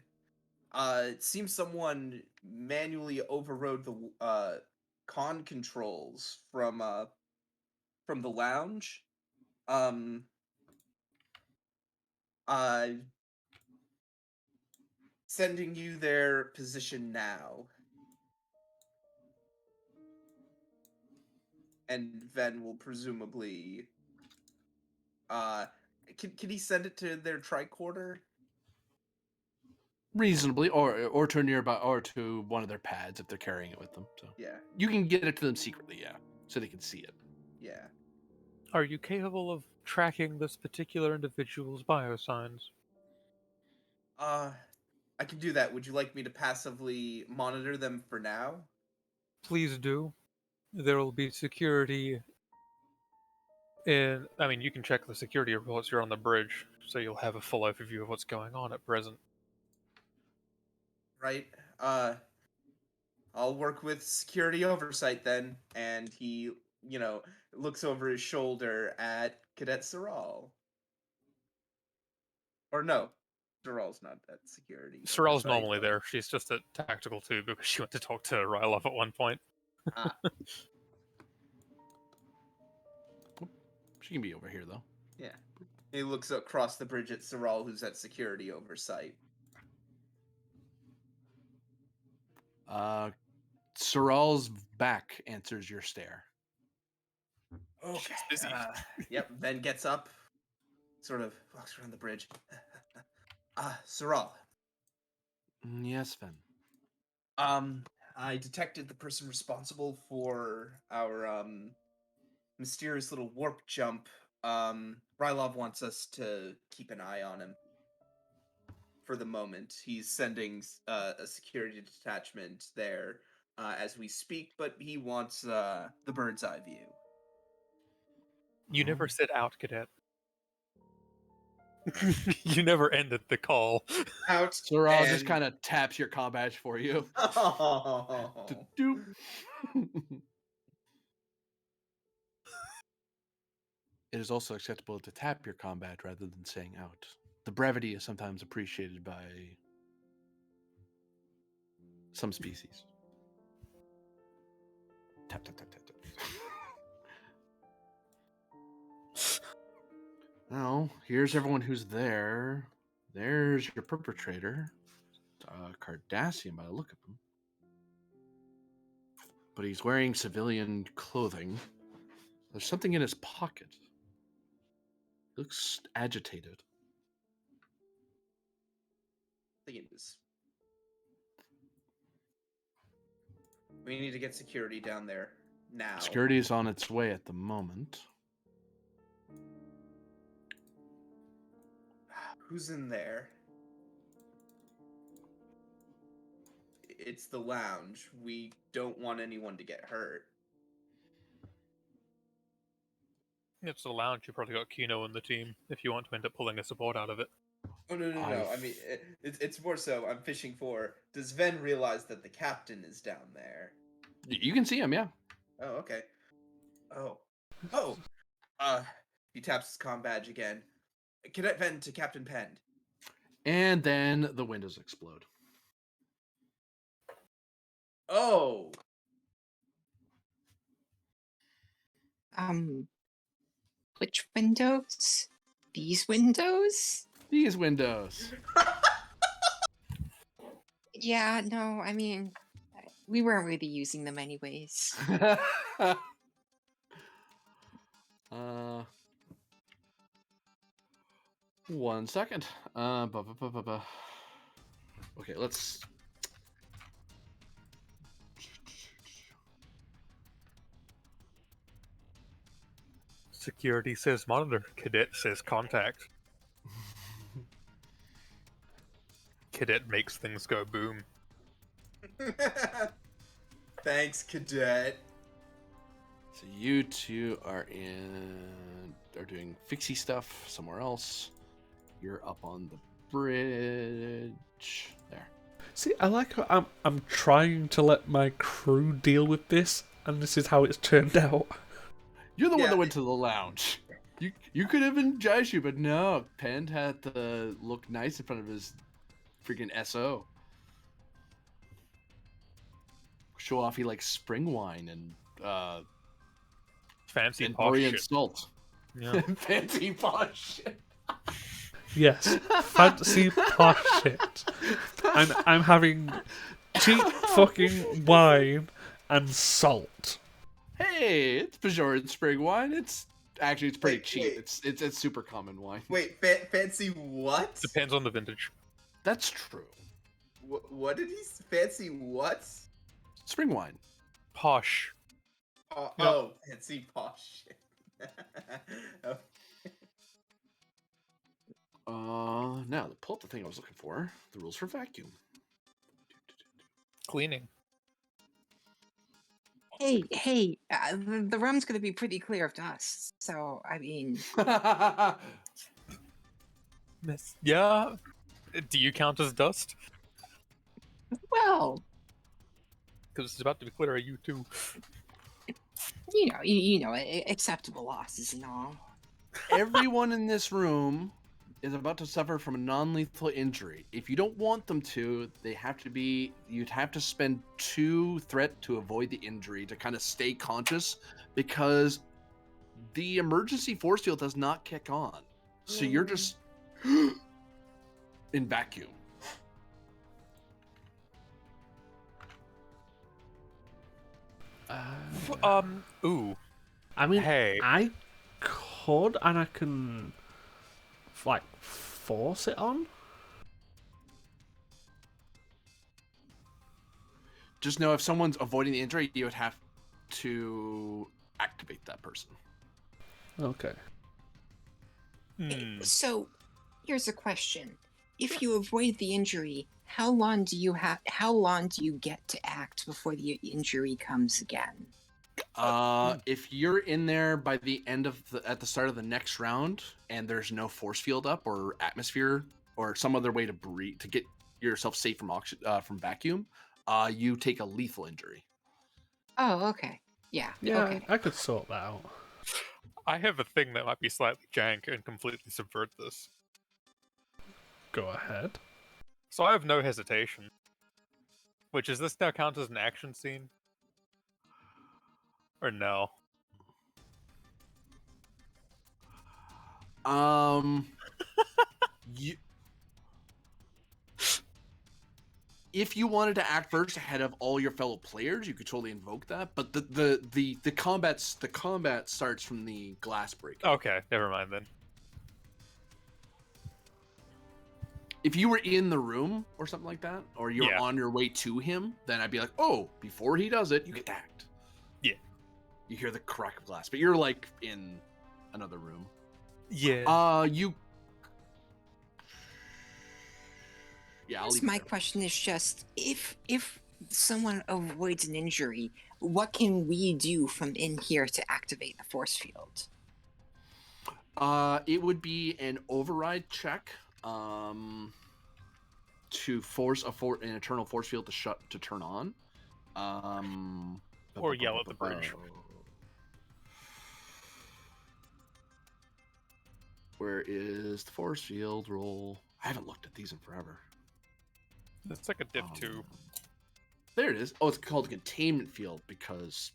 It seems someone manually overrode the con controls from the lounge. Sending you their position now. And Ven will presumably can he send it to their tricorder? Reasonably, or to nearby, or to one of their pads if they're carrying it with them. So Yeah. you can get it to them secretly, yeah, so they can see it. Yeah. Are you capable of tracking this particular individual's biosigns? I can do that. Would you like me to passively monitor them for now? Please do. There will be security in... I mean, you can check the security reports. You're on the bridge, so you'll have a full overview of what's going on at present. Right. I'll work with security oversight then. And he, looks over his shoulder at Cadet Saral. Or no, Saral's not at security. Sorel's oversight. normally there. She's just at Tactical 2 because she went to talk to Rylov at one point. Ah, She can be over here though. yeah. He looks across the bridge at Saral, who's at security oversight. Soral's back answers your stare. Okay. She's busy. Yep. Then gets up, sort of walks around the bridge. Saral. Yes, Ven. I detected the person responsible for our mysterious little warp jump. Rylov wants us to keep an eye on him for the moment. He's sending a security detachment there as we speak, but he wants the bird's eye view. You never said out, cadet. You never ended the call. Out. Sorrel just and- kind of taps your comm badge for you. Oh. Doop. It is also acceptable to tap your comm badge rather than saying out. The brevity is sometimes appreciated by some species. Tap, tap, tap, tap, tap. Now, here's everyone who's there. There's your perpetrator, Cardassian by the look of him. But he's wearing civilian clothing. There's something in his pocket. He looks agitated. We need to get security down there now. Security is on its way at the moment. Who's in there? It's the lounge. We don't want anyone to get hurt. It's the lounge. You probably got Kino in the team if you want to end up pulling a support out of it. Oh, no. I mean, it's more so I'm fishing for, does Ven realize that the captain is down there? You can see him, yeah. Oh, okay. Oh. He taps his comm badge again. Cadet Ven to Captain Pend. And then the windows explode. Oh. Which windows? These windows? These windows. Yeah, no, I mean, we weren't really using them anyways. One second. Okay, let's. Security says monitor. Cadet says contact. Cadet makes things go boom. Thanks, Cadet. So you two are doing fixie stuff somewhere else. You're up on the bridge there. See, I like how I'm trying to let my crew deal with this, and this is how it's turned out. You're the one that went to the lounge. You could have been Jaishu, but no. Pend had to look nice in front of his freaking SO. Show off he likes spring wine and Fancy and posh Orient shit. salt. Yeah. Fancy posh shit. Yes, fancy posh shit. I'm having cheap fucking wine and salt. Hey, it's Bajoran spring wine. It's pretty Wait, cheap. wait. It's super common wine. Wait, fancy what? Depends on the vintage. That's true. What did he fancy what? Spring wine. Posh. Oh, fancy posh shit. Now to pull up the thing I was looking for. The rules for vacuum. Cleaning. Hey, the rum's gonna be pretty clear of dust. So, I mean, Yeah. Do you count as dust? well, Because it's about to be clear of you too. you know, acceptable losses and all. Everyone in this room is about to suffer from a non-lethal injury. If you don't want them to, you'd have to spend 2 threat to avoid the injury to kind of stay conscious, because the emergency force field does not kick on. So you're just in vacuum. Ooh. I mean, Hey. I could, and I can, like, force it on. Just know if someone's avoiding the injury, you would have to activate that person. Okay. Hmm. So, here's a question: if you avoid the injury, how long do you have? How long do you get to act before the injury comes again? If you're in there by the end of at the start of the next round, and there's no force field up or atmosphere or some other way to breathe to get yourself safe from from vacuum, you take a lethal injury. Oh, okay. Yeah. Yeah, Okay. I could sort that out. I have a thing that might be slightly jank and completely subvert this. Go ahead. So I have no hesitation. Which, does this now count as an action scene? Or no? You, if you wanted to act first ahead of all your fellow players, you could totally invoke that. But the combat starts from the glass break. Okay, never mind then. If you were in the room or something like that, or you're Yeah. on your way to him, then I'd be like, oh, before he does it, you get to act. Yeah. You hear the crack of glass, but you're like in another room. Yeah. You. Yeah, I'll Guess leave my it there. question is just if someone avoids an injury, what can we do from in here to activate the force field? It would be an override check. To force an internal force field to turn on. Or yell at the bridge. Where is the force field roll? I haven't looked at these in forever. It's like a div 2. There it is. Oh, it's called a containment field because,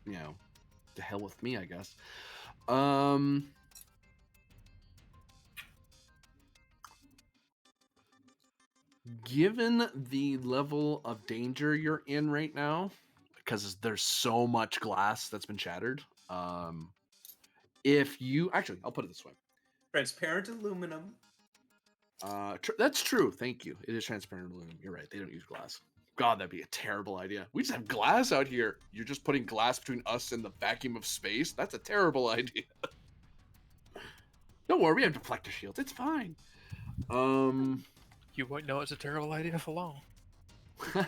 to hell with me, I guess. Given the level of danger you're in right now, because there's so much glass that's been shattered, if you actually, I'll put it this way: Transparent aluminum. that's true. Thank you. It is transparent aluminum. You're right. They don't use glass. God, that'd be a terrible idea. We just have glass out here. You're just putting glass between us and the vacuum of space. That's a terrible idea. Don't worry, we have deflector shields. It's fine. You won't know it's a terrible idea for long. That's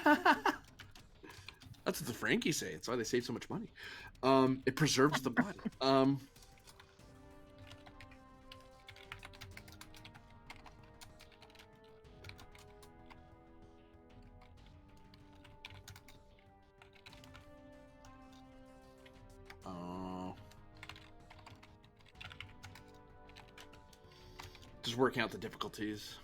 what the Frankies say. It's why they save so much money. It preserves the body. Just working out the difficulties.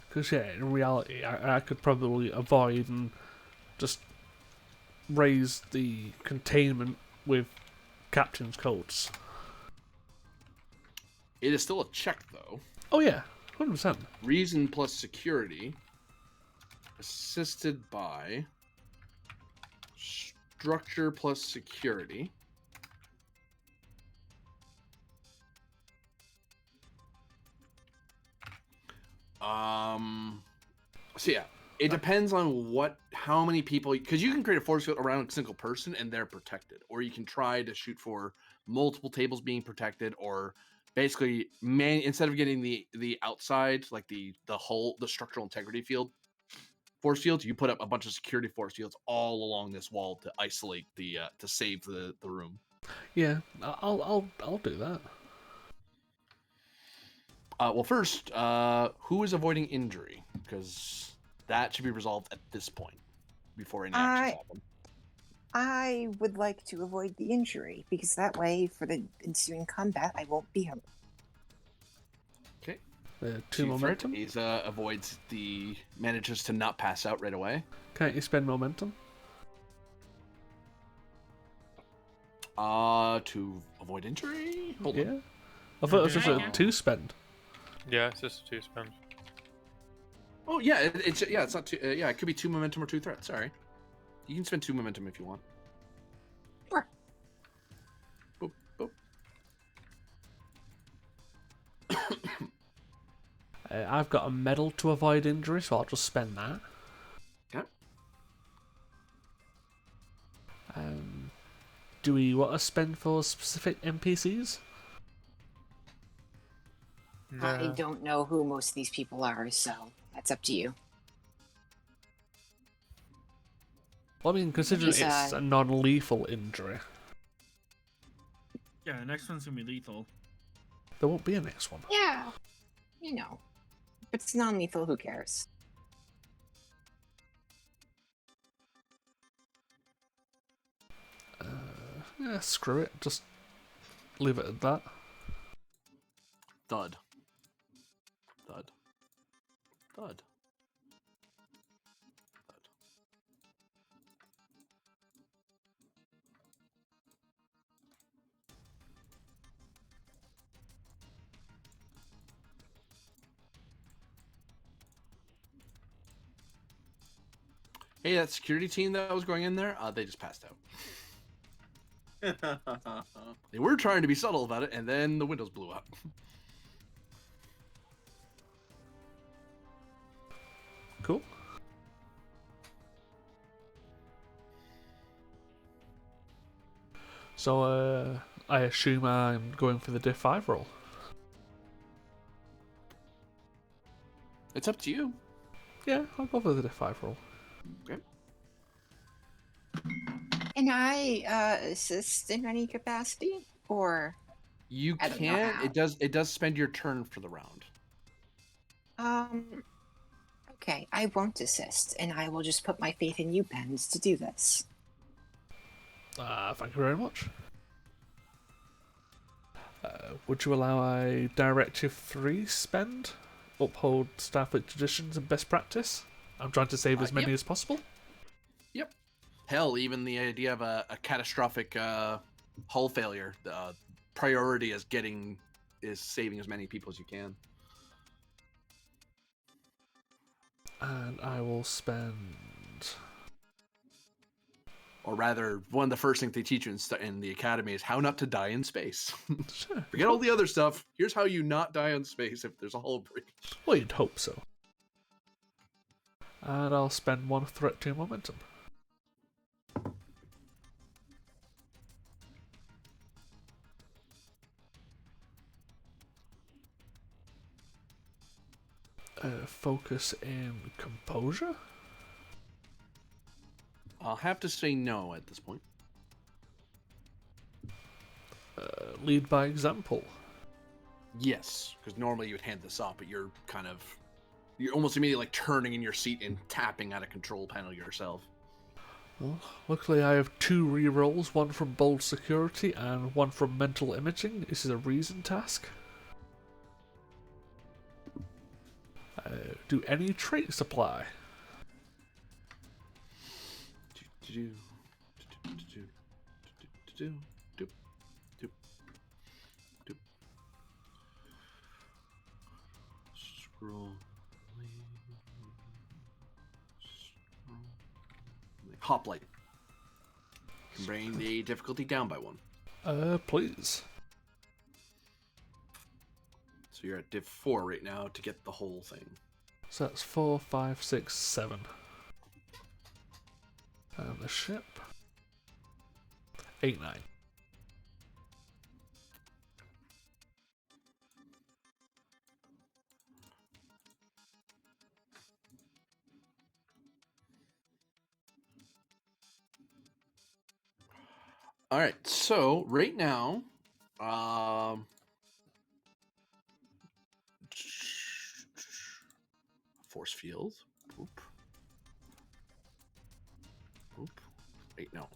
Because, yeah, in reality, I could probably avoid and just raise the containment with Captain's codes. It is still a check, though. Oh, yeah, 100%. Reason plus security. Assisted by structure plus security. So yeah, it depends on how many people, because you can create a force field around a single person and they're protected, or you can try to shoot for multiple tables being protected, or basically instead of getting the outside, like the structural integrity field force fields, you put up a bunch of security force fields all along this wall to isolate to save the room. Yeah, I'll do that. Well, first, who is avoiding injury? Because that should be resolved at this point before any actions happen. I would like to avoid the injury because that way, for the ensuing combat, I won't be hurt. Okay. 2 momentum. He manages to not pass out right away. Can't you spend momentum? To avoid injury. Hold Yeah. on. I thought it was just a Yeah. 2 spend. Yeah, it's just a 2 spend. Oh yeah, it's not two. Yeah, it could be 2 momentum or 2 threat. Sorry, you can spend 2 momentum if you want. Sure. Boop, boop. I've got a medal to avoid injury, so I'll just spend that. Okay. Do we want to spend for specific NPCs? I Nah. don't know who most of these people are, so that's up to you. Well, I mean, considering He's, it's a non-lethal injury, Yeah, the next one's gonna be lethal. there won't be a next one. yeah, you know, if it's non-lethal, who cares? Yeah, screw it. Just leave it at that. Thud. Thud. Thud. Thud. Hey, that security team that was going in there, they just passed out. They were trying to be subtle about it, and then the windows blew up. Cool. So, I assume I'm going for the diff 5 roll. It's up to you. Yeah, I'll go for the diff 5 roll. Okay. Can I assist in any capacity, or You I don't know can. how. It does spend your turn for the round. Okay, I won't assist, and I will just put my faith in you, Pens, to do this. Thank you very much. Would you allow a Directive 3 spend? Uphold Starfleet traditions and best practice? I'm trying to save as many Yep. as possible. Yep. Hell, even the idea of a catastrophic hull failure, the priority is saving as many people as you can. And I will spend... Or rather, one of the first things they teach you in the academy is how not to die in space. Sure. Forget all the other stuff. Here's how you not die in space if there's a hull breach. Well, you'd hope so. And I'll spend 1 threat to momentum. Focus in composure? I'll have to say no at this point. Lead by example. Yes, because normally you would hand this off, but you're almost immediately like turning in your seat and tapping at a control panel yourself. Well, luckily I have 2 rerolls, one from bold security and one from mental imaging. This is a reason task. Do any traits apply? Scroll. Hoplite. Bring the difficulty down by 1. Please. So you're at div 4 right now to get the whole thing. So that's 4, 5, 6, 7. And the ship. 8, 9. All right, so right now, force field. Oop. Oop. Wait, no.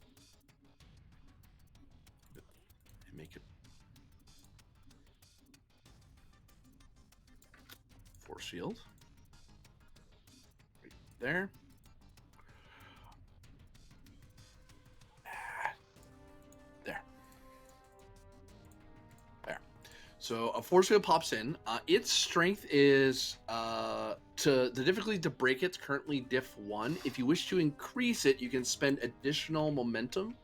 Make it force field. Right there. There. There. So a force field pops in. Its strength is the difficulty to break it's currently diff 1. If you wish to increase it, you can spend additional momentum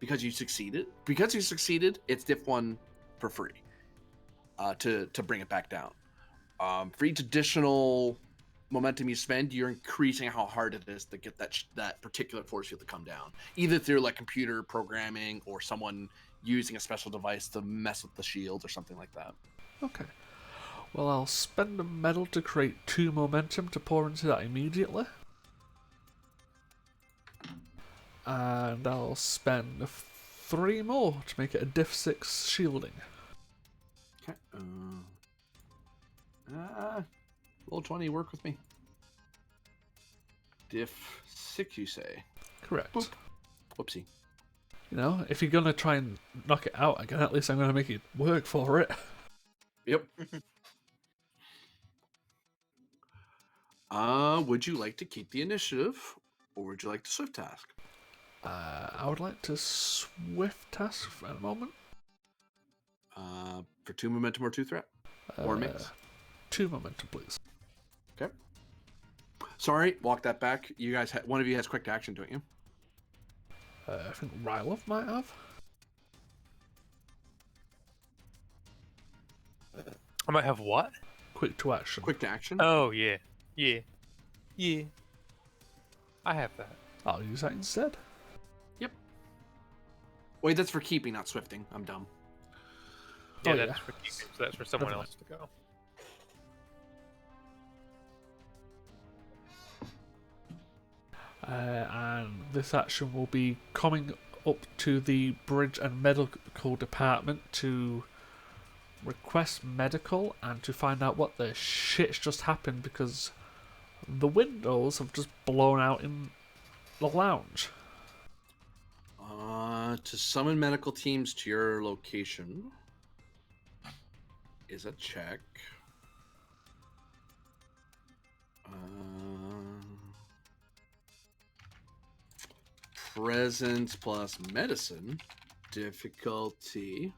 because you succeeded. Because you succeeded, it's diff 1 for free. To bring it back down. For each additional momentum you spend, you're increasing how hard it is to get that particular force field to come down, either through like computer programming or someone using a special device to mess with the shield or something like that. Okay. Well, I'll spend a medal to create 2 momentum to pour into that immediately. And I'll spend 3 more to make it a diff 6 shielding. Okay. Roll 20, work with me. Diff 6, you say? Correct. Boop. Whoopsie. You know, if you're gonna try and knock it out again, at least I'm gonna make it work for it. Yep. Would you like to keep the initiative, or would you like to swift task? I would like to swift task for a moment. For 2 momentum or 2 threat? Or mix? 2 momentum, please. Okay. Sorry, walk that back. You guys, one of you has quick action, don't you? I think Rylov might have. I might have what? Quick to action. Quick to action? Oh, yeah. Yeah. Yeah. I have that. I'll use that instead. Yep. Wait, that's for keeping, not swifting. I'm dumb. Yeah, Oh, that's yeah. for keeping, so that's for someone Never else to go. And this action will be coming up to the bridge and medical department to request medical and to find out what the shit's just happened, because the windows have just blown out in the lounge. To summon medical teams to your location is a check. Presence plus medicine, difficulty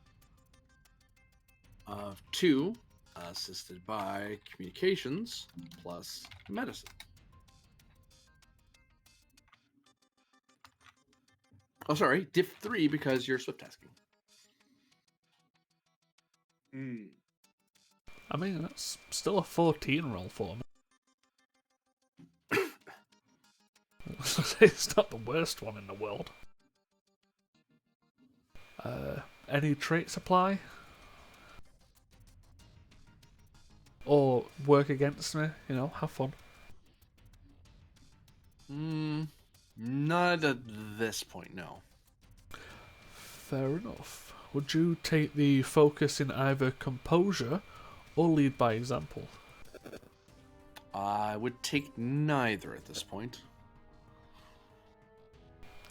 of 2, assisted by communications plus medicine. Oh, sorry, diff 3 because you're swift tasking. I mean, that's still a 14 roll for me. It's not the worst one in the world. Any trait supply? Or work against me, you know, have fun. Not at this point, no. Fair enough. Would you take the focus in either composure or lead by example? I would take neither at this point.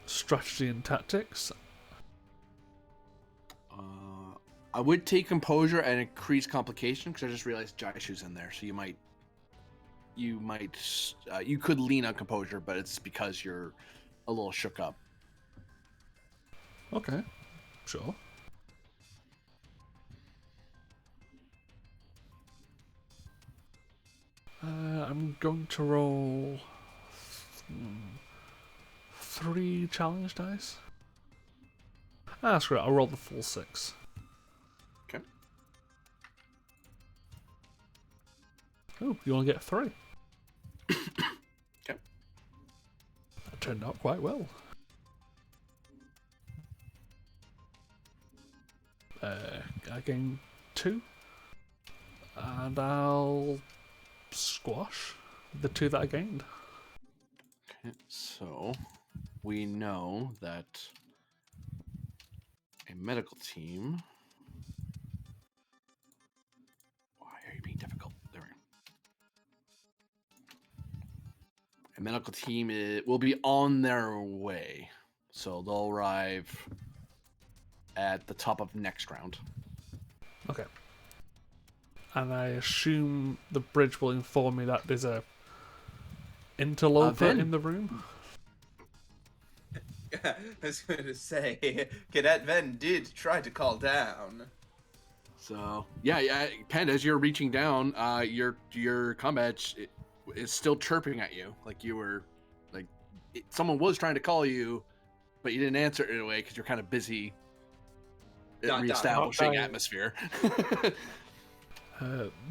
Strategy and tactics? I would take composure and increase complication, because I just realized Jaishu's in there, so you could lean on composure, but it's because you're a little shook up. Okay, sure. I'm going to roll 3 challenge dice. Screw it, I'll roll the full 6. Okay. Oh, you only get 3. Okay. That turned out quite well. I gain 2. And I'll squash the 2 that I gained. Okay, so we know that a medical team. Why are you being difficult? There we go. A medical team will be on their way, so they'll arrive at the top of next round. Okay. And I assume the bridge will inform me that there's a interloper in the room. I was going to say, Cadet Ven did try to call down. So yeah, Pen, as you're reaching down, your combat is still chirping at you, like you were, like someone was trying to call you, but you didn't answer it away because you're kind of busy reestablishing atmosphere.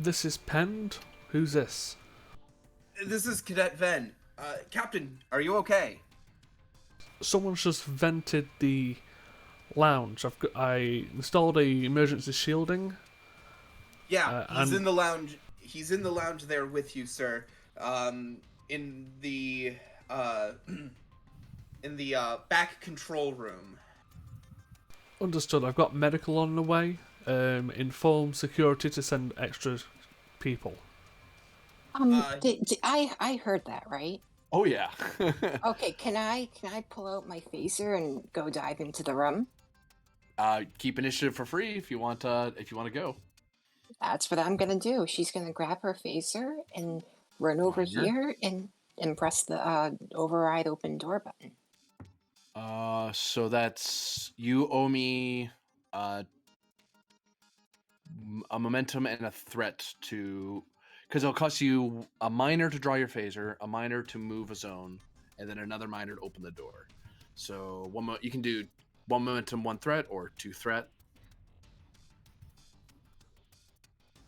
This is penned. Who's this? This is Cadet Ven. Captain, are you okay? Someone's just vented the lounge. I installed a emergency shielding. Yeah, he's and in the lounge. He's in the lounge there with you, sir. In the uh, in the back control room. understood. I've got medical on the way. Inform security to send extra people. I heard that, right? Oh yeah. Okay, can I pull out my phaser and go dive into the room? Keep initiative for free if you want to go. That's what I'm gonna do. She's gonna grab her phaser and run over Minor. here and press the override open door button. So that's you owe me a momentum and a threat to, because it'll cost you a minor to draw your phaser, a minor to move a zone, and then another minor to open the door. So you can do 1 momentum, 1 threat, or 2 threat.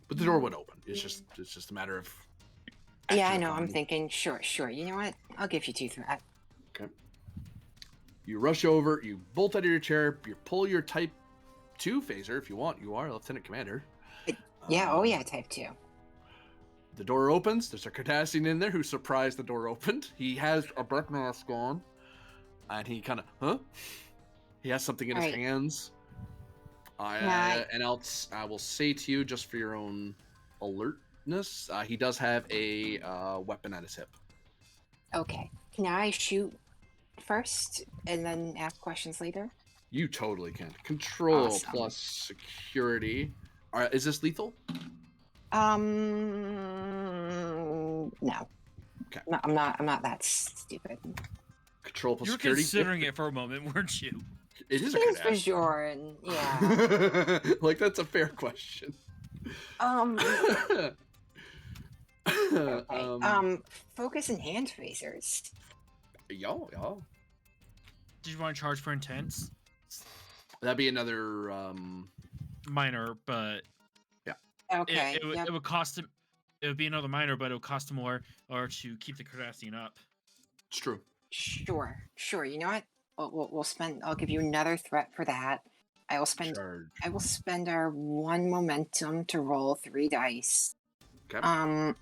But the door would open. It's just a matter of. Yeah, I acting know. upon I'm it. thinking, sure. You know what? I'll give you 2 threat. Okay. You rush over. You bolt out of your chair. You pull your Type 2 phaser if you want. You are Lieutenant Commander. Yeah. Oh yeah. Type 2. The door opens. There's a Cardassian in there who's surprised the door opened. He has a breath mask on, and he kind of, huh? He has something in his Right. hands. And else, I will say to you, just for your own alertness, he does have a weapon at his hip. Okay. Can I shoot first and then ask questions later? You totally can. Control Awesome. plus security. All right, is this lethal? No. Okay. No, I'm not that stupid. Control plus You were security. considering it for a moment, weren't you? It is a It's Cardassian. Bajoran, yeah. Like, that's a fair question. Okay. Focus and hand phasers. Y'all. Did you want to charge for intense? That'd be another. Minor, but Okay. Yep. it would cost him. It would be another minor, but it would cost him more or to keep the Cardassian up. It's true. Sure. You know what? We'll spend. I'll give you another threat for that. I will spend. Charge. I will spend our 1 momentum to roll 3 dice. Okay.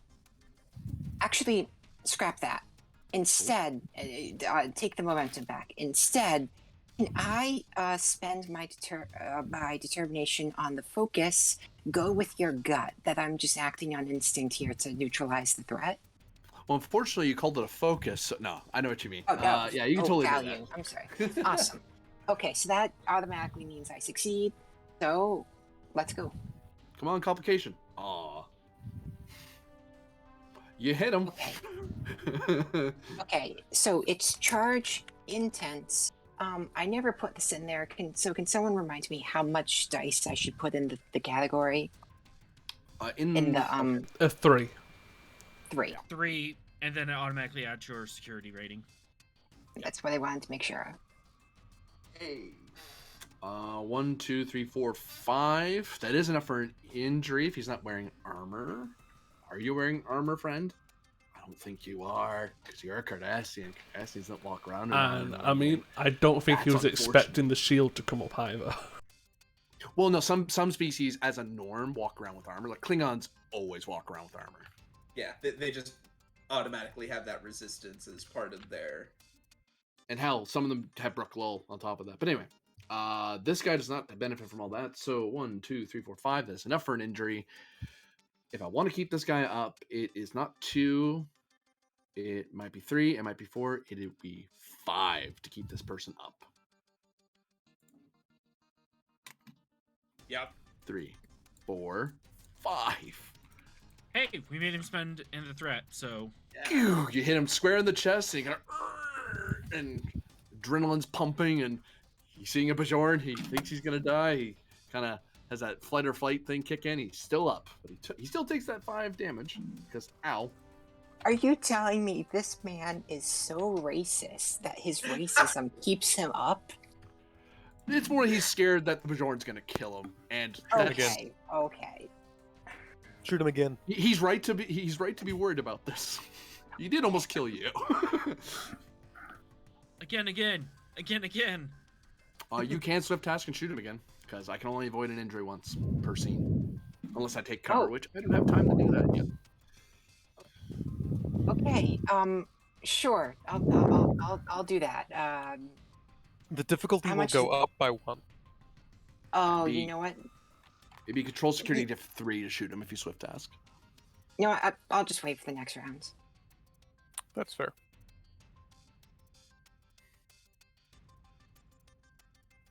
Actually, scrap that. Instead, take the momentum back. Instead, can I spend my determination on the focus? Go with your gut. That I'm just acting on instinct here to neutralize the threat. Well, unfortunately, you called it a focus. So, no, I know what you mean. Oh, no. Yeah, you can totally value. do that. I'm sorry. Awesome. Okay, so that automatically means I succeed. So, let's go. Come on, complication. Aw. You hit him. Okay. Okay, so it's charge intense. I never put this in there. Can someone remind me how much dice I should put in the category? In the 3. 3. 3, and then it automatically adds your security rating. That's what I wanted to make sure of. Hey. 1, 2, 3, 4, 5. That is enough for an injury if he's not wearing armor. Are you wearing armor, friend? I don't think you are, because you're a Cardassian. Cardassians don't walk around. And I mean, I don't think he was That's expecting the shield to come up either. Well, no, some species, as a norm, walk around with armor. Like Klingons always walk around with armor. Yeah, they just automatically have that resistance as part of their. And hell, some of them have Brook Lull on top of that. But anyway, this guy does not benefit from all that. So 1, 2, 3, 4, 5. That's enough for an injury. If I want to keep this guy up, it is not 2. It might be 3. It might be 4. It would be 5 to keep this person up. Yep. 3, 4, 5. Hey, we made him spend in the threat, so You hit him square in the chest, and and adrenaline's pumping, and he's seeing a Bajoran. He thinks he's gonna die. He kind of has that flight or flight thing kick in. He's still up, but he still takes that 5 damage because ow. Are you telling me this man is so racist that his racism keeps him up? It's more he's scared that the Bajoran's gonna kill him, and Okay. Shoot him again. he's right to be worried about this. He did almost kill you. again. You can swift task and shoot him again because I can only avoid an injury once per scene. Unless I take cover, Oh, which I don't have time to do that yet. okay. Sure. I'll do that. The difficulty How will much is? go up by 1. Oh, you Be know what? It'd be control security You, diff 3 to shoot him if you swift task. you know what? I'll just wait for the next round. That's fair.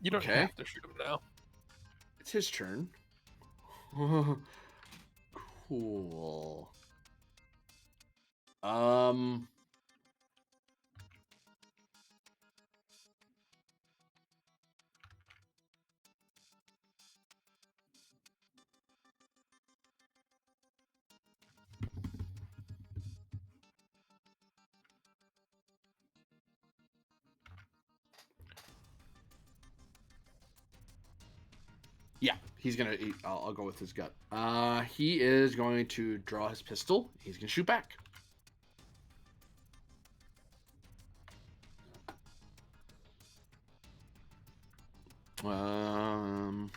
You don't Okay. have to shoot him now. It's his turn. Cool. Yeah, he's gonna. I'll go with his gut. He is going to draw his pistol. He's gonna shoot back. Um,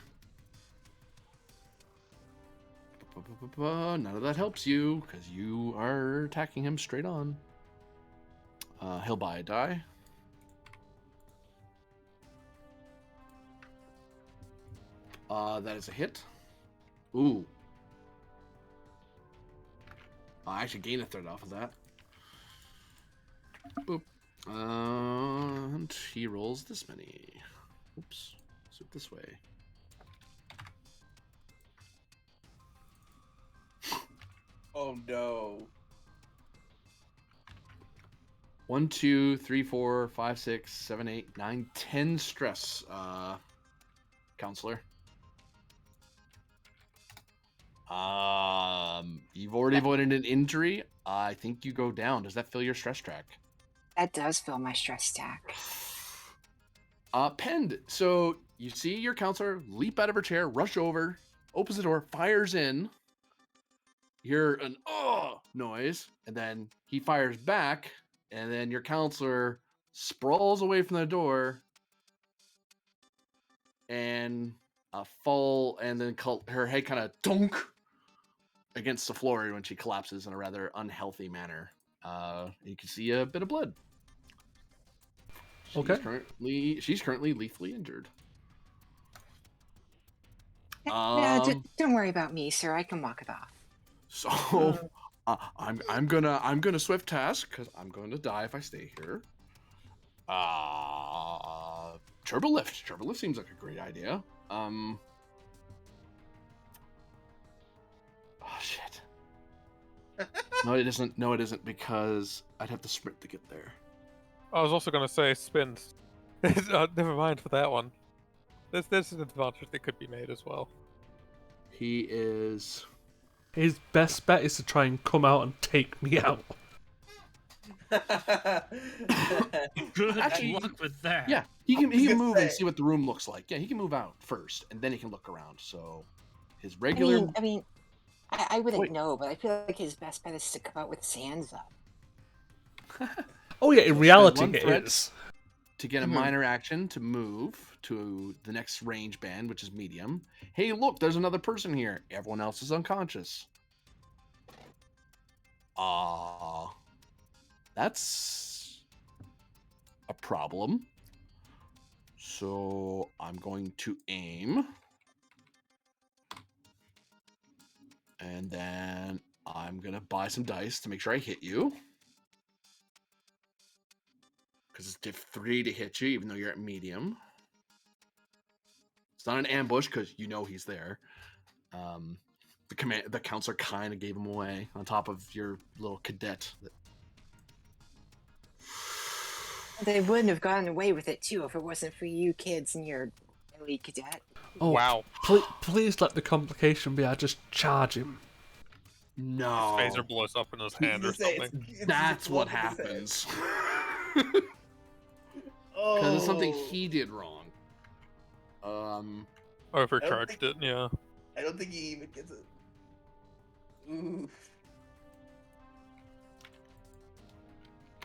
none of that helps you because you are attacking him straight on. He'll buy a die. That is a hit. Ooh. I actually gain a threat off of that. Boop. And he rolls this many. Oops. Let's do it this way. Oh no. 1, 2, 3, 4, 5, 6, 7, 8, 9, 10 stress, counselor. You've already avoided an injury. I think you go down. Does that fill your stress track? That does fill my stress stack. Penned. So you see your counselor leap out of her chair, rush over, opens the door, fires in. You hear an noise, and then he fires back, and then your counselor sprawls away from the door and fall, and then her head kind of dunk against the floor when she collapses in a rather unhealthy manner. You can see a bit of blood. Okay. She's currently lethally injured. Don't worry about me, sir. I can walk it off. So I'm gonna swift task because I'm going to die if I stay here. Turbo lift. Turbo lift seems like a great idea. Oh shit. No, it isn't. No, it isn't because I'd have to sprint to get there. I was also going to say spin. Never mind for that one. There's an advantage that could be made as well. He is. His best bet is to try and come out and take me out. Good Actually, luck with that. Yeah, he can gonna move and say. see what the room looks like. Yeah, he can move out first, and then he can look around. So his regular. I wouldn't Wait. know, but I feel like his best bet is to come out with his hands up. Oh yeah, in Spend reality one it threat is. to get a Mhm. minor action to move to the next range band, which is medium. Hey, look, there's another person here. Everyone else is unconscious. That's a problem. So I'm going to aim. And then I'm going to buy some dice to make sure I hit you. Because it's diff 3 to hit you, even though you're at medium. It's not an ambush because you know he's there. The counselor kind of gave him away on top of your little cadet. They wouldn't have gotten away with it too if it wasn't for you kids and your elite cadet. Oh, Wow. Please let the complication be I just charge him. No. His phaser blows up in his hand or something. That's what happens. Because it's something he did wrong. Overcharged it, yeah. I don't think he even gets it. Ooh.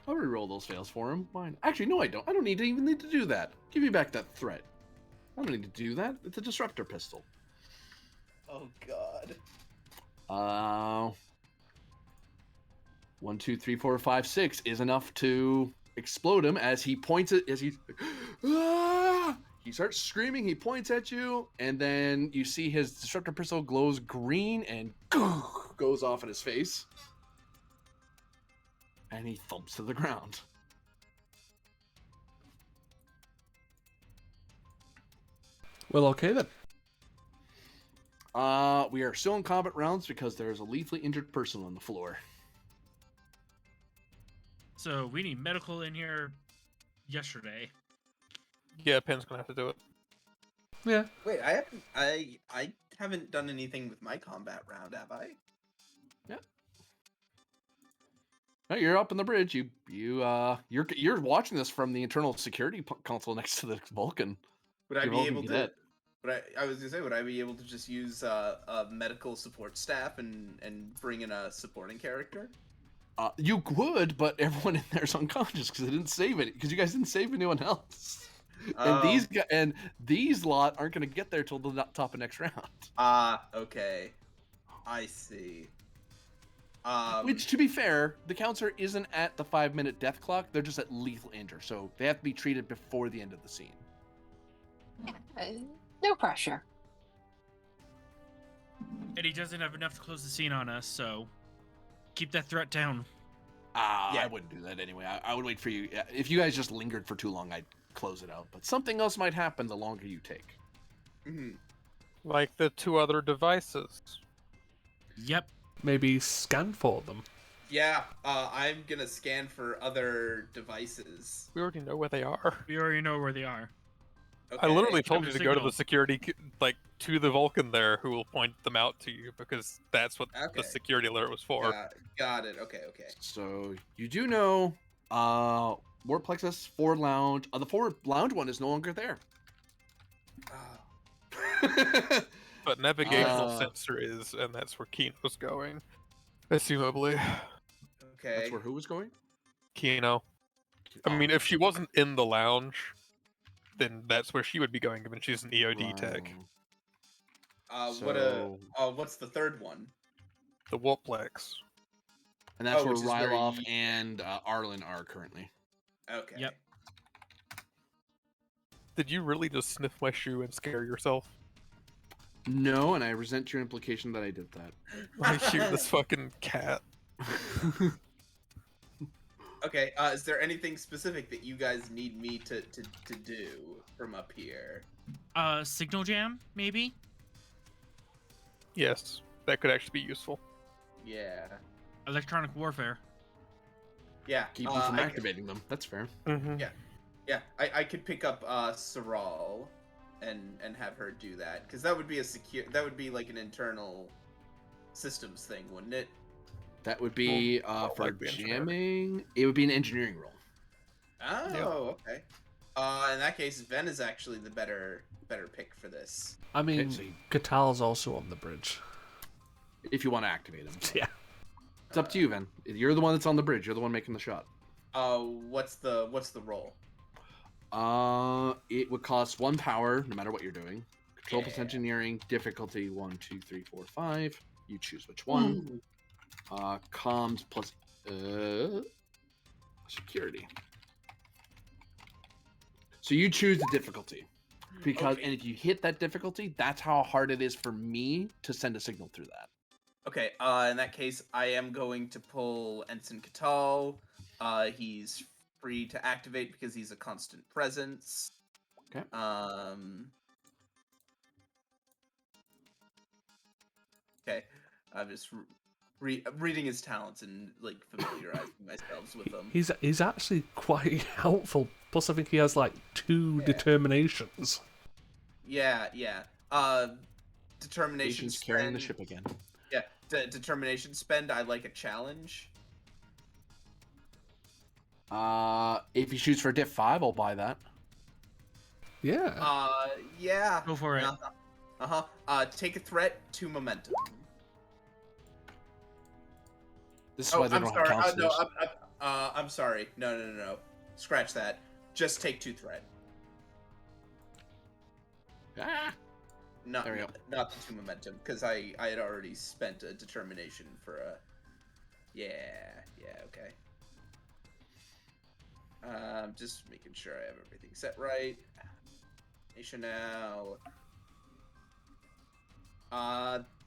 I'll reroll those fails for him. Fine. Actually, no, I don't. I don't even need to do that. Give me back that threat. I don't need to do that. It's a disruptor pistol. Oh God. 1, 2, 3, 4, 5, 6 is enough to explode him as he points it as he's ah! He starts screaming, he points at you, and then you see his disruptor pistol glows green and goes off in his face. And he thumps to the ground. Well, okay then. We are still in combat rounds because there's a lethally injured person on the floor. So we need medical in here yesterday. Yeah, Pen's gonna have to do it. Yeah. Wait, I haven't done anything with my combat round, have I? No, you're up in the bridge. You're watching this from the internal security console next to the Vulcan. Would I Your be Vulcan able to? cadet. I was gonna say, would I be able to just use a medical support staff and bring in a supporting character? You could, but everyone in there's unconscious because they didn't save it. Because you guys didn't save anyone else. Oh. And these lot aren't going to get there till the top of next round. Okay. I see. Which, to be fair, the counselor isn't at the 5-minute death clock. They're just at lethal injury, so they have to be treated before the end of the scene. No pressure. And he doesn't have enough to close the scene on us, so keep that threat down. I wouldn't do that anyway. I would wait for you. If you guys just lingered for too long, I'd close it out. But something else might happen the longer you take. Mhm. Like the 2 other devices. Yep. Maybe scan for them. Yeah, I'm gonna scan for other devices. We already know where they are. We already know where they are. I literally Give told it you a to go to signal. the security, to the Vulcan there, who will point them out to you, because that's what Okay. the security alert was for. Got it. Okay. So you do know, Warp Plexus, Forward Lounge. The Forward Lounge one is no longer there. Oh. But navigational sensor is, and that's where Kino's going. Assumably. Okay. That's where who was going? Kino. I mean, if she wasn't in the lounge, then that's where she would be going, given she's an EOD tech. What's the third one? The Warplex. And that's where which is where Ryloff you- and Arlen are currently. Okay. Yep. Did you really just sniff my shoe and scare yourself? No, and I resent your implication that I did that. I hear this fucking cat. Okay. Is there anything specific that you guys need me to do from up here? Signal jam, maybe? Yes, that could actually be useful. Yeah. Electronic warfare. Yeah. Keep you from activating them. That's fair. Mm-hmm. Yeah. I could pick up Saral and have her do that, because that would be that would be like an internal systems thing, wouldn't it? That would be for jamming. It would be an engineering role. Oh, okay. In that case, Ven is actually the better pick for this. I mean, Okay, so Katal's also on the bridge. if you want to activate him. Yeah. It's up to you, Ven. You're the one that's on the bridge. You're the one making the shot. What's the role? It would cost 1 power, no matter what you're doing. Control plus Yeah. engineering, difficulty 1, 2, 3, 4, 5. You choose which one. Comms plus security. So you choose the difficulty. Because and if you hit that difficulty, that's how hard it is for me to send a signal through that. Okay, in that case, I am going to pull Ensign Catal. He's free to activate because he's a constant presence. Okay. Okay, I'm just reading his talents and like familiarizing myself with them. He's actually quite helpful. Plus, I think he has like 2 determinations. Yeah. Determination Nation's carrying the spend. ship again. Yeah, determination spend. I like a challenge. If he shoots for diff 5, I'll buy that. Yeah. Yeah. Go for it. Take a threat to momentum. This is why they I'm don't sorry. have counselors. I'm sorry. No. Scratch that. Just take 2 threat. Ah! Not There we go. not the 2 momentum, because I had already spent a determination for a. Yeah, okay. Just making sure I have everything set right. Nation now.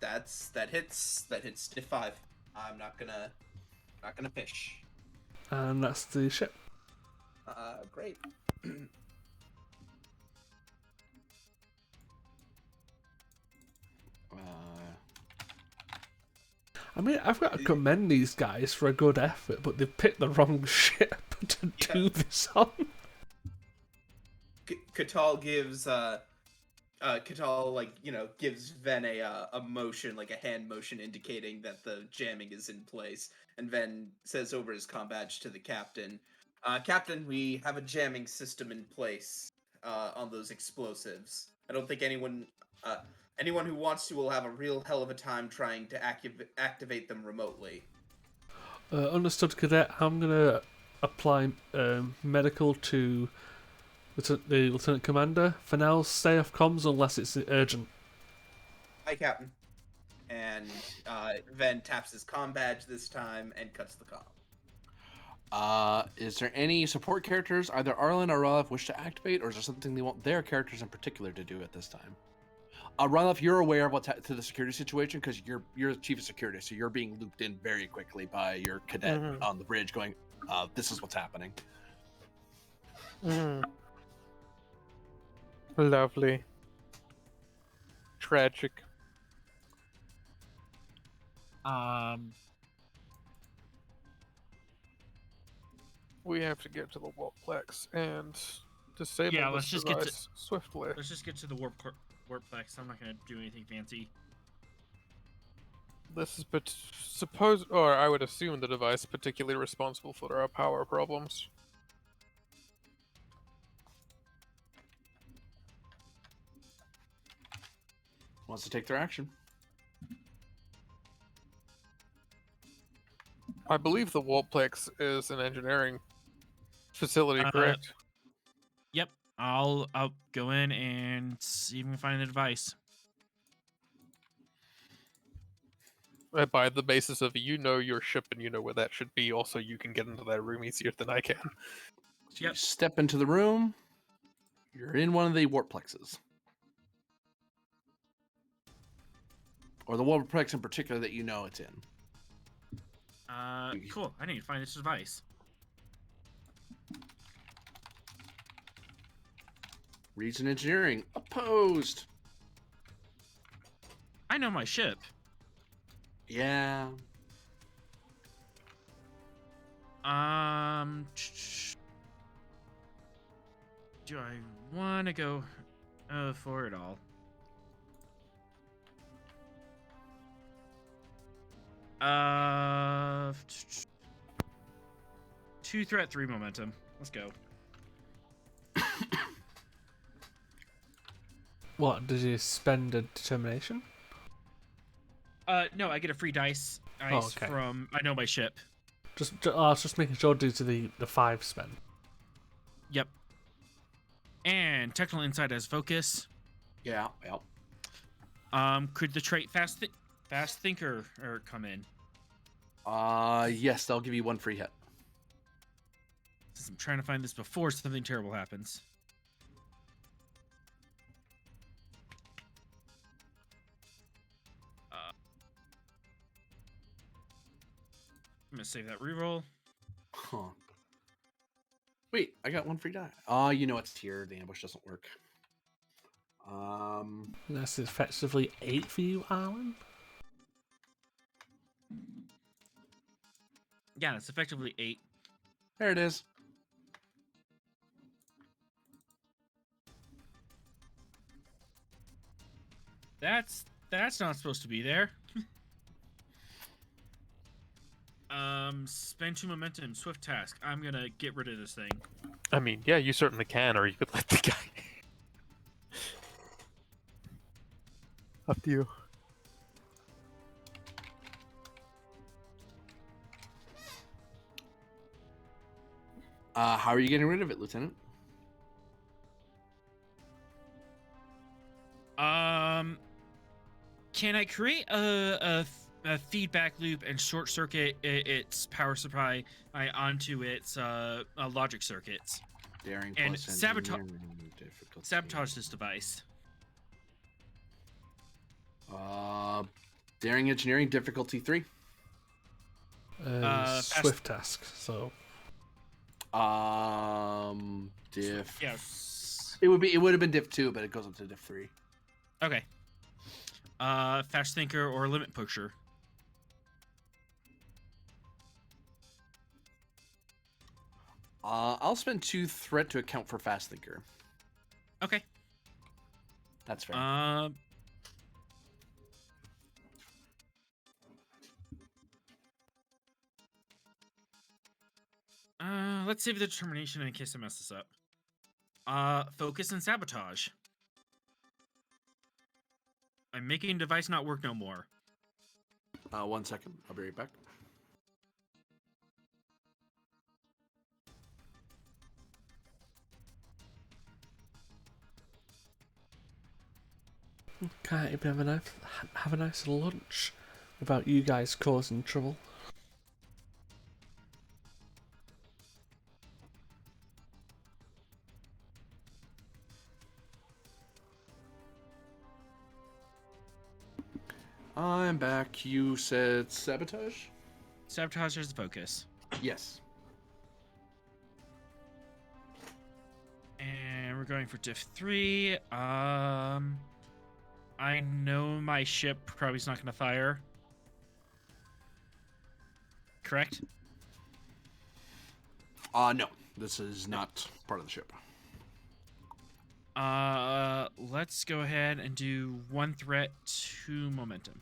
That hits stiff 5. I'm not gonna fish. And that's the ship. Great. I mean, I've got to commend these guys for a good effort, but they've picked the wrong ship to do this on. Katal gives Katal, like, gives Ven a motion, like a hand motion indicating that the jamming is in place, and Ven says over his comm badge to the captain, Captain, we have a jamming system in place on those explosives. I don't think anyone who wants to will have a real hell of a time trying to activate them remotely. Understood, Cadet. I'm going to apply medical to the Lieutenant Commander. For now, stay off comms unless it's urgent. Hi, Captain. And Ven taps his comm badge this time and cuts the comm. Is there any support characters either Arlen or Rylef wish to activate, or is there something they want their characters in particular to do at this time? Rylef, you're aware of what's to the security situation because you're the chief of security, so you're being looped in very quickly by your cadet on the bridge, going, "This is what's happening." Lovely. Tragic. We have to get to the Warplex and disable Yeah, this let's just get to- device swiftly. Let's just get to the warplex. I'm not gonna do anything fancy. This is or I would assume the device particularly responsible for our power problems. Wants to take their action. I believe the Warplex is an engineering facility, correct? Yep. I'll go in and see if we can find the device. By the basis of your ship and you know where that should be, also you can get into that room easier than I can. So you step into the room. You're in one of the warplexes. Or the warplex in particular that you know it's in. Cool. I need to find this device. Region Engineering. Opposed. I know my ship. Yeah. Do I want to go for it all? Two threat, 3 momentum. Let's go. What, did you spend a determination? No, I get a free dice from I know my ship. Just making sure due to the 5 spend. Yep. And technical insight as focus. Yeah. Could the trait fast thinker come in? Yes, they'll give you 1 free hit. Since I'm trying to find this before something terrible happens. I'm gonna save that reroll. Huh. Wait, I got 1 free die. You know it's here. The ambush doesn't work. That's effectively 8 for you, Alan? Yeah, it's effectively 8. There it is. That's not supposed to be there. Spend 2 momentum, swift task. I'm gonna get rid of this thing. I mean, yeah, you certainly can, or you could let the guy. Up to you. How are you getting rid of it, Lieutenant? Can I create a feedback loop and short circuit its power supply onto its logic circuits Daring and plus engineering difficulty. sabotage this device? Daring engineering difficulty 3. Swift task. So Diff. Yes. It would have been diff 2, but it goes up to diff 3. Okay. Fast thinker or limit pusher. I'll spend 2 threat to account for fast thinker. Okay. That's fair. Let's save the determination in case I mess this up. Focus and sabotage. I'm making device not work no more. 1 second. I'll be right back. can't even have a nice lunch without you guys causing trouble. I'm back. You said sabotage? Sabotage is the focus. Yes. And we're going for diff 3. I know my ship probably is not going to fire. Correct? No. This is not part of the ship. Let's go ahead and do 1 threat, 2 momentum.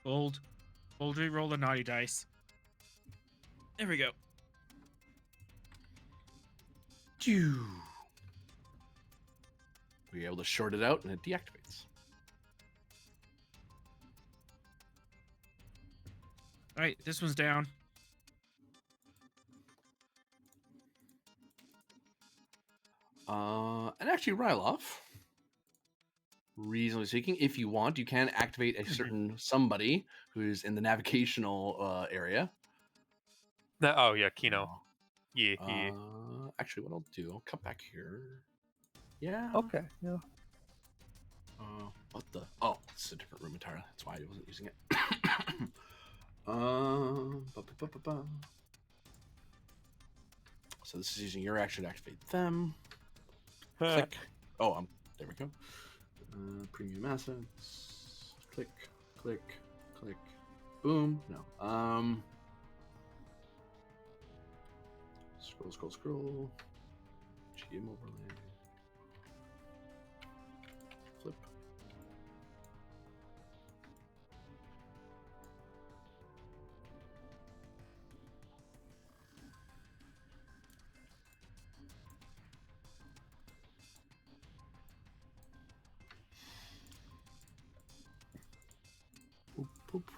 Bold re-roll the naughty dice. There we go. We're able to short it out and it deactivates. All right, this one's down. And actually, Ryloff, reasonably speaking, if you want, you can activate a certain somebody who's in the navigational area. Oh yeah, Kino. Yeah. Actually, what I'll do, I'll come back here. Yeah. Okay. Yeah. What the? Oh, it's a different room entirely. That's why I wasn't using it. So this is using your action to activate them. Click. Oh, there we go. Premium assets. Click, click, click. Boom. No. Scroll. GM overlay. Flip. Boop, boop.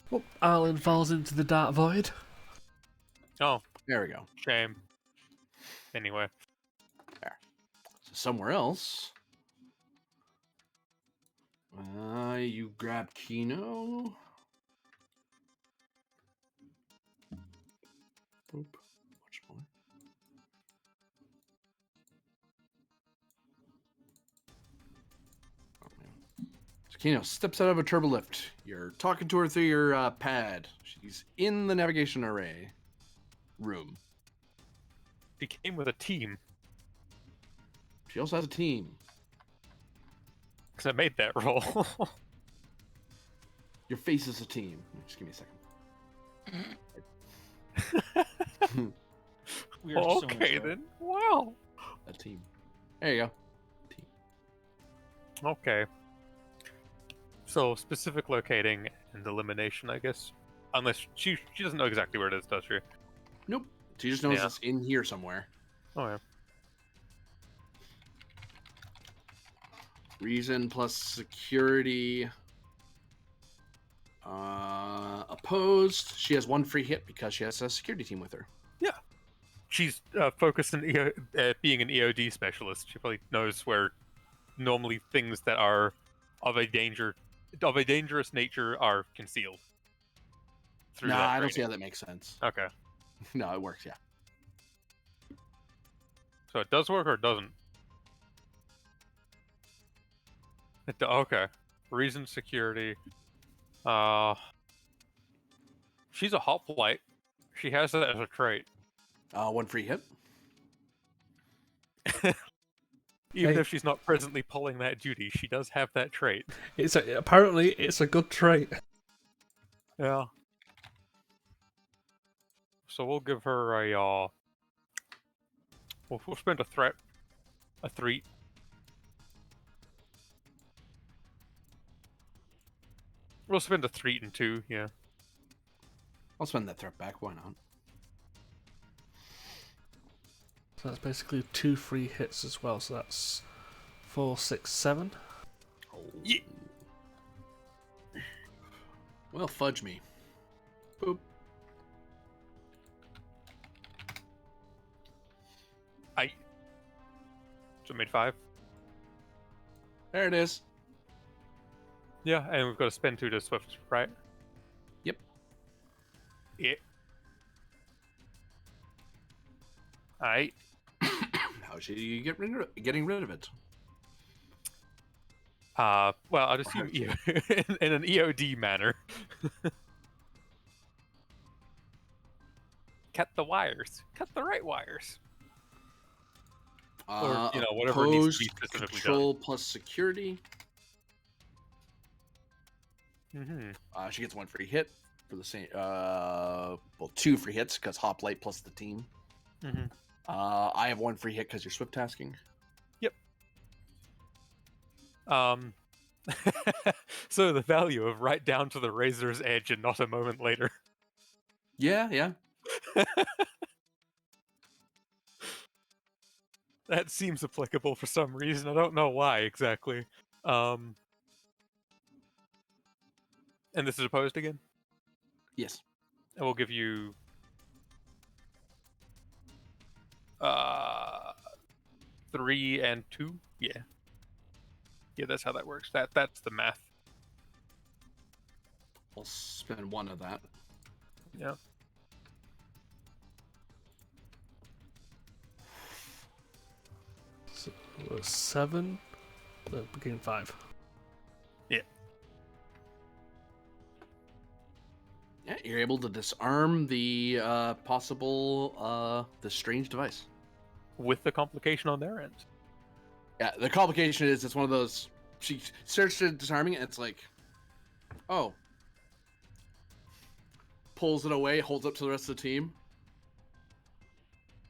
Oh, Arlen falls into the dark void. Oh, There we go. shame. Anyway. So somewhere else. You grab Kino. Boop. Much more. Oh, man. So Kino steps out of a turbo lift. You're talking to her through your pad. She's in the navigation array room. He came with a team. She also has a team. Because I made that roll. Your face is a team. Just give me a second. We are so Okay much then. Wow. A team. There you go. Okay. So specific locating and elimination, I guess. Unless she doesn't know exactly where it is, does she? Nope. She just knows Yeah. it's in here somewhere. Oh yeah. Reason plus security. Opposed. She has 1 free hit because she has a security team with her. Yeah. She's focused on being an EOD specialist. She probably knows where normally things that are of a dangerous nature are concealed through Nah, that I don't see training. how that makes sense. Okay. No, it works, yeah. So it does work or it doesn't? Okay. Reason security. She's a hoplite. She has that as a trait. 1 free hit. Even Hey. if she's not presently pulling that duty, she does have that trait. Apparently it's a good trait. Yeah. So we'll give her a we'll spend a 3. We'll spend a 3 and 2, yeah. I'll spend that threat back. Why not? So that's basically 2 free hits as well. So that's 4, 6, 7. Oh. Yeah. Well, fudge me. Boop. So made 5. There it is. Yeah, and we've got to spend 2 to swift, right? Yep. Yeah. Alright. How should you getting rid of it? Well, I'd assume in an EOD manner. Cut the wires. Cut the right wires. Or, whatever needs to be Opposed, specifically control plus security. done. She gets 1 free hit for the same. Well, 2 free hits because hoplite plus the team. I have 1 free hit because you're swift tasking. Yep. So the value of right down to the razor's edge and not a moment later. Yeah. That seems applicable for some reason. I don't know why exactly. And this is opposed again? Yes. And we'll give you 3 and 2. Yeah. Yeah, that's how that works. That's the math. I'll spend 1 of that. Yeah. So 7. Beginning 5. Yeah. Yeah, you're able to disarm the the strange device. With the complication on their end. Yeah, the complication is it's one of those. She starts to disarming it, and it's like, oh, pulls it away, holds up to the rest of the team.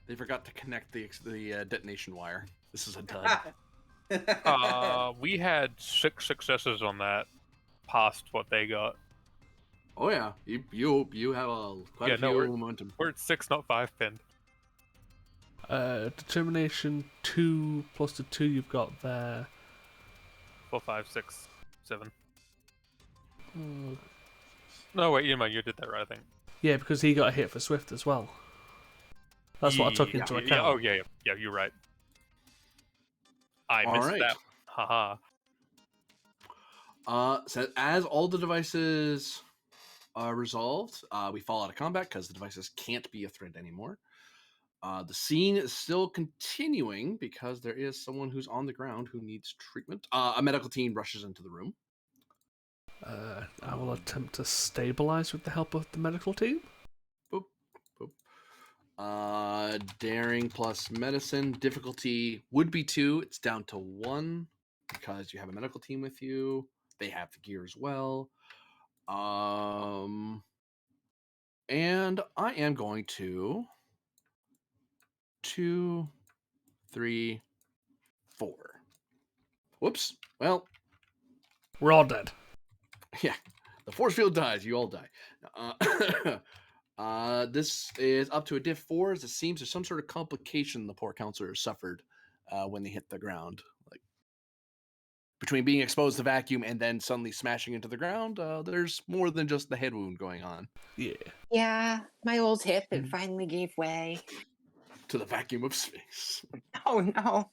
They forgot to connect the detonation wire. This is a dud. We had 6 successes on that, past what they got. Oh yeah, you have quite a few momentum. We're at 6, not 5 pinned. Determination 2 plus the 2 you've got there. 4, 5, 6, 7. No, wait, you did that right, I think. Yeah, because he got a hit for Swift as well. That's what I took into account. Yeah, you're right. I missed that. Haha. So as all the devices are resolved, we fall out of combat because the devices can't be a threat anymore. The scene is still continuing because there is someone who's on the ground who needs treatment. A medical team rushes into the room. I will attempt to stabilize with the help of the medical team. Boop, boop. Daring plus medicine. Difficulty would be 2. It's down to 1 because you have a medical team with you. They have the gear as well. And I am going to 2, 3, 4. Whoops. Well, We're all dead. yeah. The force field dies. You all die. This is up to a diff 4, as it seems there's some sort of complication the poor counselor suffered when they hit the ground. Like, between being exposed to vacuum and then suddenly smashing into the ground, there's more than just the head wound going on. Yeah. Yeah, my old hip, it finally gave way. To the vacuum of space. Oh no.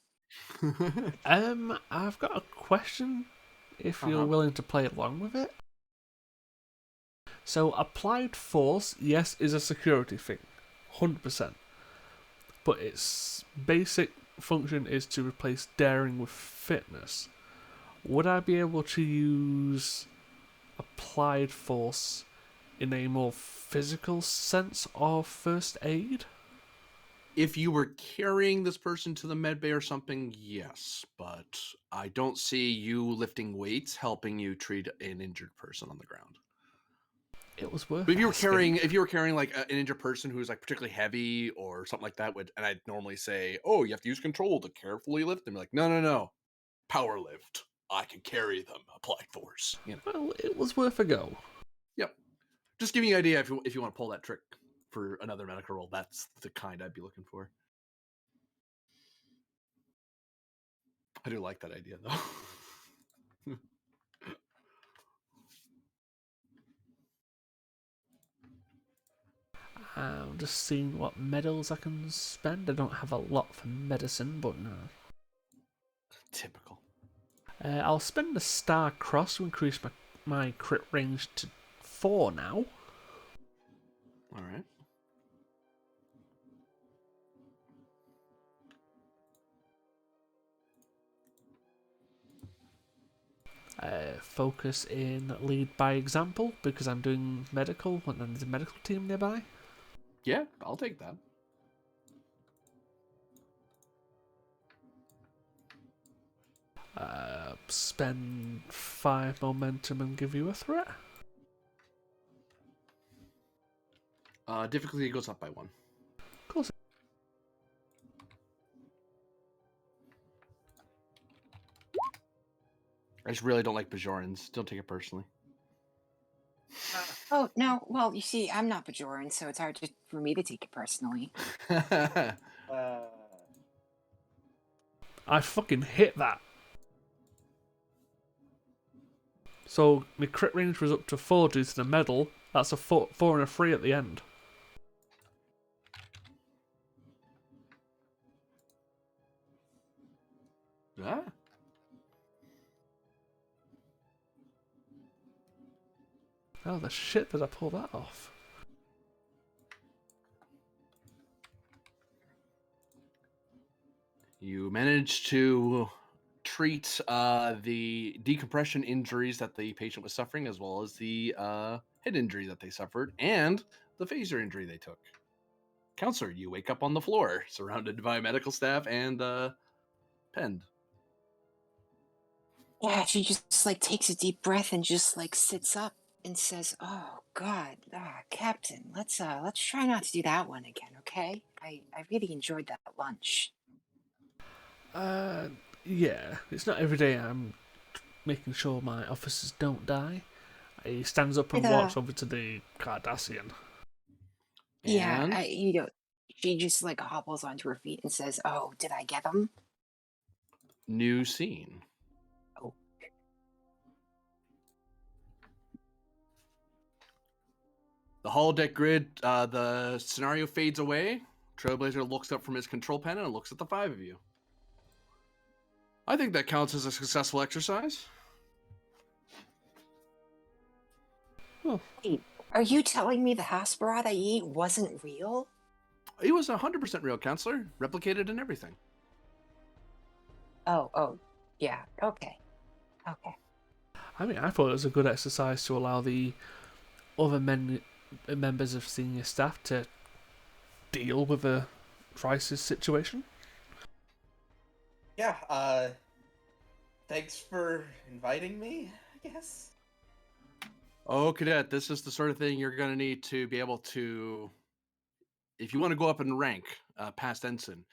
I've got a question, if you're willing to play along with it. So, applied force, yes, is a security thing, 100%. But its basic function is to replace daring with fitness. Would I be able to use applied force in a more physical sense of first aid? If you were carrying this person to the med bay or something, yes, but I don't see you lifting weights helping you treat an injured person on the ground. It was worth. But if you were carrying like an injured person who's like particularly heavy or something like that, and I'd normally say, "Oh, you have to use control to carefully lift them." Like, no, power lift. I can carry them. Applied force. You know. Well, it was worth a go. Yep. Just giving you an idea if you want to pull that trick for another medical role. That's the kind I'd be looking for. I do like that idea though. I'm just seeing what medals I can spend. I don't have a lot for medicine, but no. Typical. I'll spend the Star Cross to increase my crit range to 4 now. All right. Focus in lead by example because I'm doing medical and then there's a medical team nearby. Yeah, I'll take that. Spend 5 momentum and give you a threat. Difficulty goes up by 1. Of course. I just really don't like Bajorans. Don't take it personally. Oh no. Well, you see, I'm not Bajoran, so it's hard for me to take it personally. I fucking hit that. So my crit range was up to 4 due to the medal. That's a 4 and a 3 at the end. Ah. Oh, the shit did I pull that off? You managed to treat the decompression injuries that the patient was suffering, as well as the head injury that they suffered, and the phaser injury they took. Counselor, you wake up on the floor, surrounded by medical staff and penned. Yeah, she just like takes a deep breath and just like sits up and says, "Oh God, Captain, let's try not to do that one again, okay? I really enjoyed that lunch." Yeah. It's not every day I'm making sure my officers don't die. He stands up and walks over to the Cardassian. Yeah, And she just like hobbles onto her feet and says, "Oh, did I get them?" new scene. Oh. The holodeck grid, the scenario fades away. Trailblazer looks up from his control panel and looks at the 5 of you. I think that counts as a successful exercise. Oh. Wait, are you telling me the Hasperat I ate wasn't real? It was 100% real, Counselor. Replicated and everything. Oh, yeah, okay. I mean, I thought it was a good exercise to allow the other members of senior staff to deal with a crisis situation. Yeah, thanks for inviting me, I guess. Oh, Cadet, this is the sort of thing you're going to need to be able to, if you want to go up in rank past Ensign,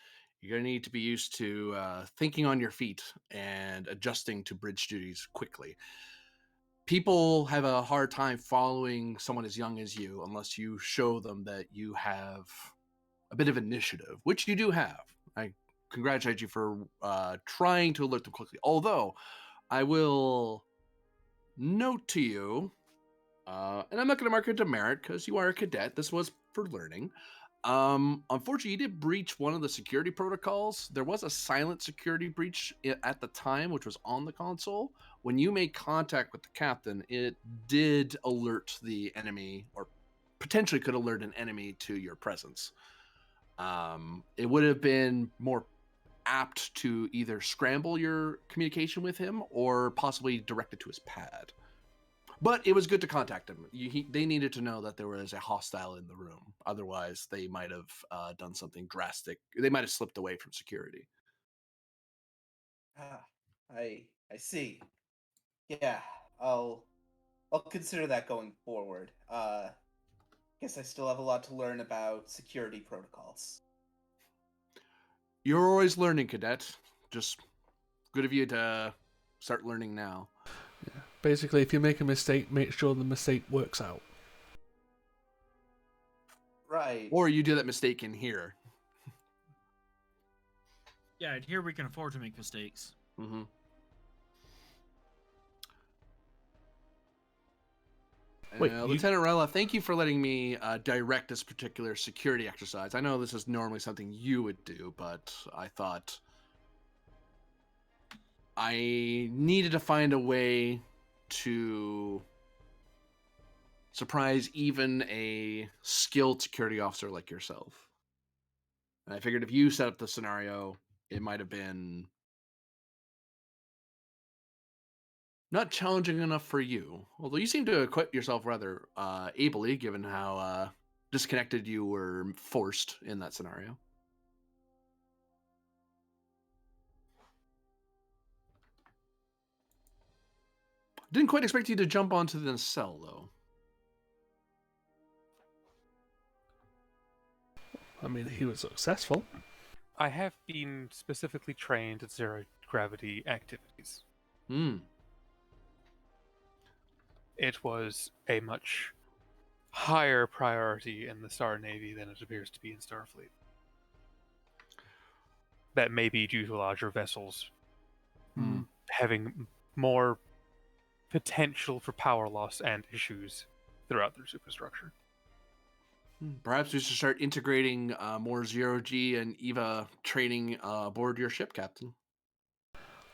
You're going to need to be used to thinking on your feet and adjusting to bridge duties quickly. People have a hard time following someone as young as you unless you show them that you have a bit of initiative, which you do have. I congratulate you for trying to alert them quickly. Although, I will note to you, and I'm not going to mark it to merit because you are a cadet. This was for learning. Unfortunately, you did breach one of the security protocols. There was a silent security breach at the time, which was on the console. When you made contact with the captain, it did alert the enemy, or potentially could alert an enemy to your presence. It would have been more apt to either scramble your communication with him or possibly direct it to his pad. But it was good to contact him. They needed to know that there was a hostile in the room. Otherwise, they might have done something drastic. They might have slipped away from security. Ah, I see. Yeah, I'll consider that going forward. Guess I still have a lot to learn about security protocols. You're always learning, cadet. Just good of you to start learning now. Yeah. Basically, if you make a mistake, make sure the mistake works out. Right. Or you do that mistake in here. Yeah, and here we can afford to make mistakes. Mm-hmm. Wait, Lieutenant Rella, thank you for letting me direct this particular security exercise. I know this is normally something you would do, but I thought I needed to find a way to surprise even a skilled security officer like yourself. And I figured if you set up the scenario, it might have been not challenging enough for you. Although you seem to acquit yourself rather ably, given how disconnected you were forced in that scenario. Didn't quite expect you to jump onto the cell, though. I mean, he was successful. I have been specifically trained at zero gravity activities. Hmm. It was a much higher priority in the Star Navy than it appears to be in Starfleet. That may be due to larger vessels having more potential for power loss and issues throughout their superstructure. Perhaps we should start integrating more zero-G and EVA training aboard your ship, Captain.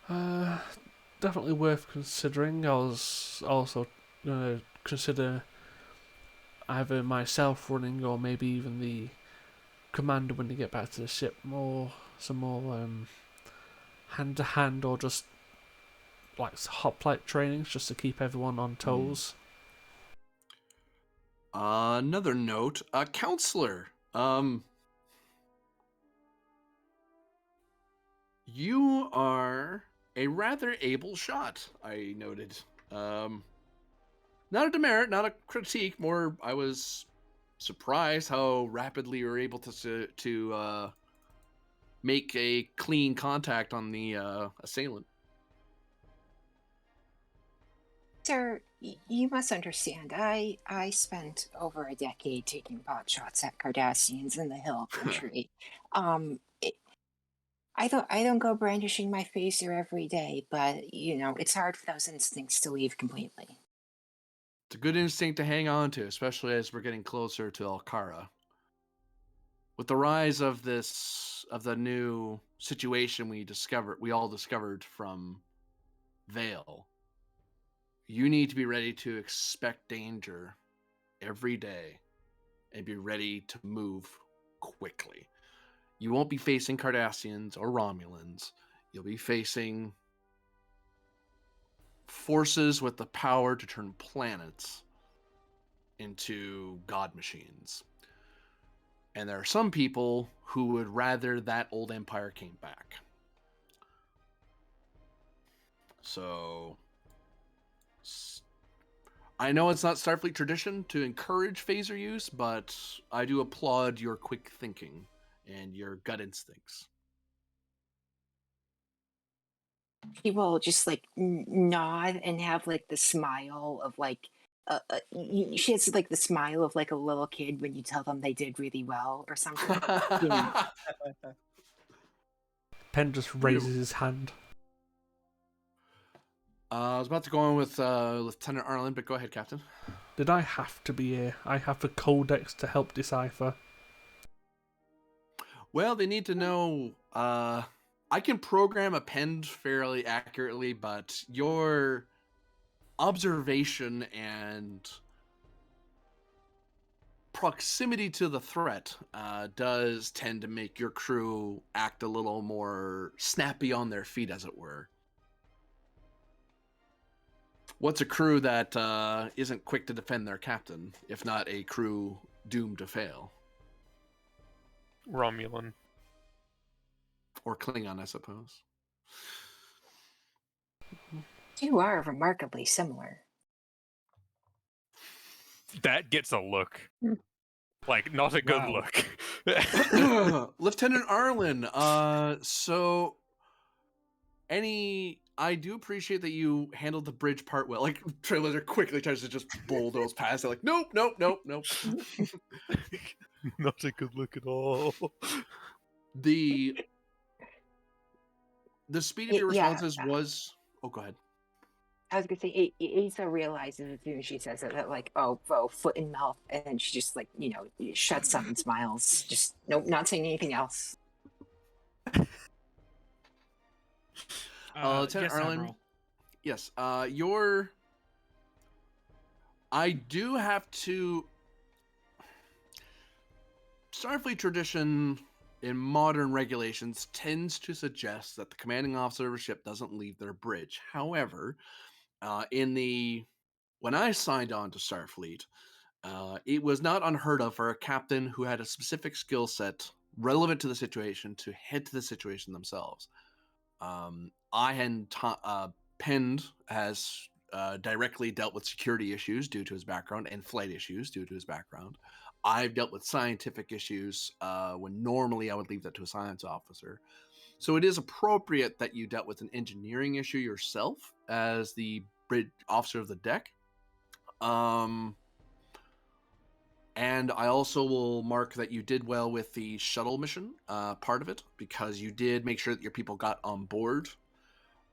Definitely worth considering. I was also going to consider either myself running or maybe even the commander when they get back to the ship. Some more hand-to-hand or just like hoplite trainings just to keep everyone on toes. Another note, counselor. You are a rather able shot, I noted. Not a demerit, not a critique. More, I was surprised how rapidly you were able to make a clean contact on the assailant. Sir, you must understand. I spent over a decade taking pot shots at Cardassians in the hill country. I don't go brandishing my phaser every day, but it's hard for those instincts to leave completely. It's a good instinct to hang on to, especially as we're getting closer to Alcara. With the rise of the new situation we all discovered from Vale, you need to be ready to expect danger every day and be ready to move quickly. You won't be facing Cardassians or Romulans. You'll be facing forces with the power to turn planets into god machines. And there are some people who would rather that old empire came back. So I know it's not Starfleet tradition to encourage phaser use, but I do applaud your quick thinking and your gut instincts. He will just like nod and have like the smile of like she has like the smile of like a little kid when you tell them they did really well or something. You know. Penn just raises his hand. I was about to go on with Lieutenant Arlen, but go ahead, Captain. Did I have to be here? I have a codex to help decipher. Well, they need to know. I can program append fairly accurately, but your observation and proximity to the threat does tend to make your crew act a little more snappy on their feet, as it were. What's a crew that isn't quick to defend their captain, if not a crew doomed to fail? Romulan. Or Klingon, I suppose. You are remarkably similar. That gets a look. Like, not a good Wow. look. Lieutenant Arlen, so I do appreciate that you handled the bridge part well. Like, Trailblazer quickly tries to just bulldoze past it, like, nope. Not a good look at all. The speed of your Yeah, responses was... Oh, go ahead. I was gonna say Asa realizes as soon as she says it that like oh foot in mouth, and then she just like shuts up and smiles. Just nope, not saying anything else. Lieutenant Yes, Arlen, Admiral. yes, I do have to... Starfleet tradition in modern regulations tends to suggest that the commanding officer of a ship doesn't leave their bridge. However, when I signed on to Starfleet, it was not unheard of for a captain who had a specific skill set relevant to the situation to head to the situation themselves. I had Pend has directly dealt with security issues due to his background and flight issues due to his background. I've dealt with scientific issues when normally I would leave that to a science officer. So it is appropriate that you dealt with an engineering issue yourself as the bridge officer of the deck. And I also will mark that you did well with the shuttle mission part of it, because you did make sure that your people got on board.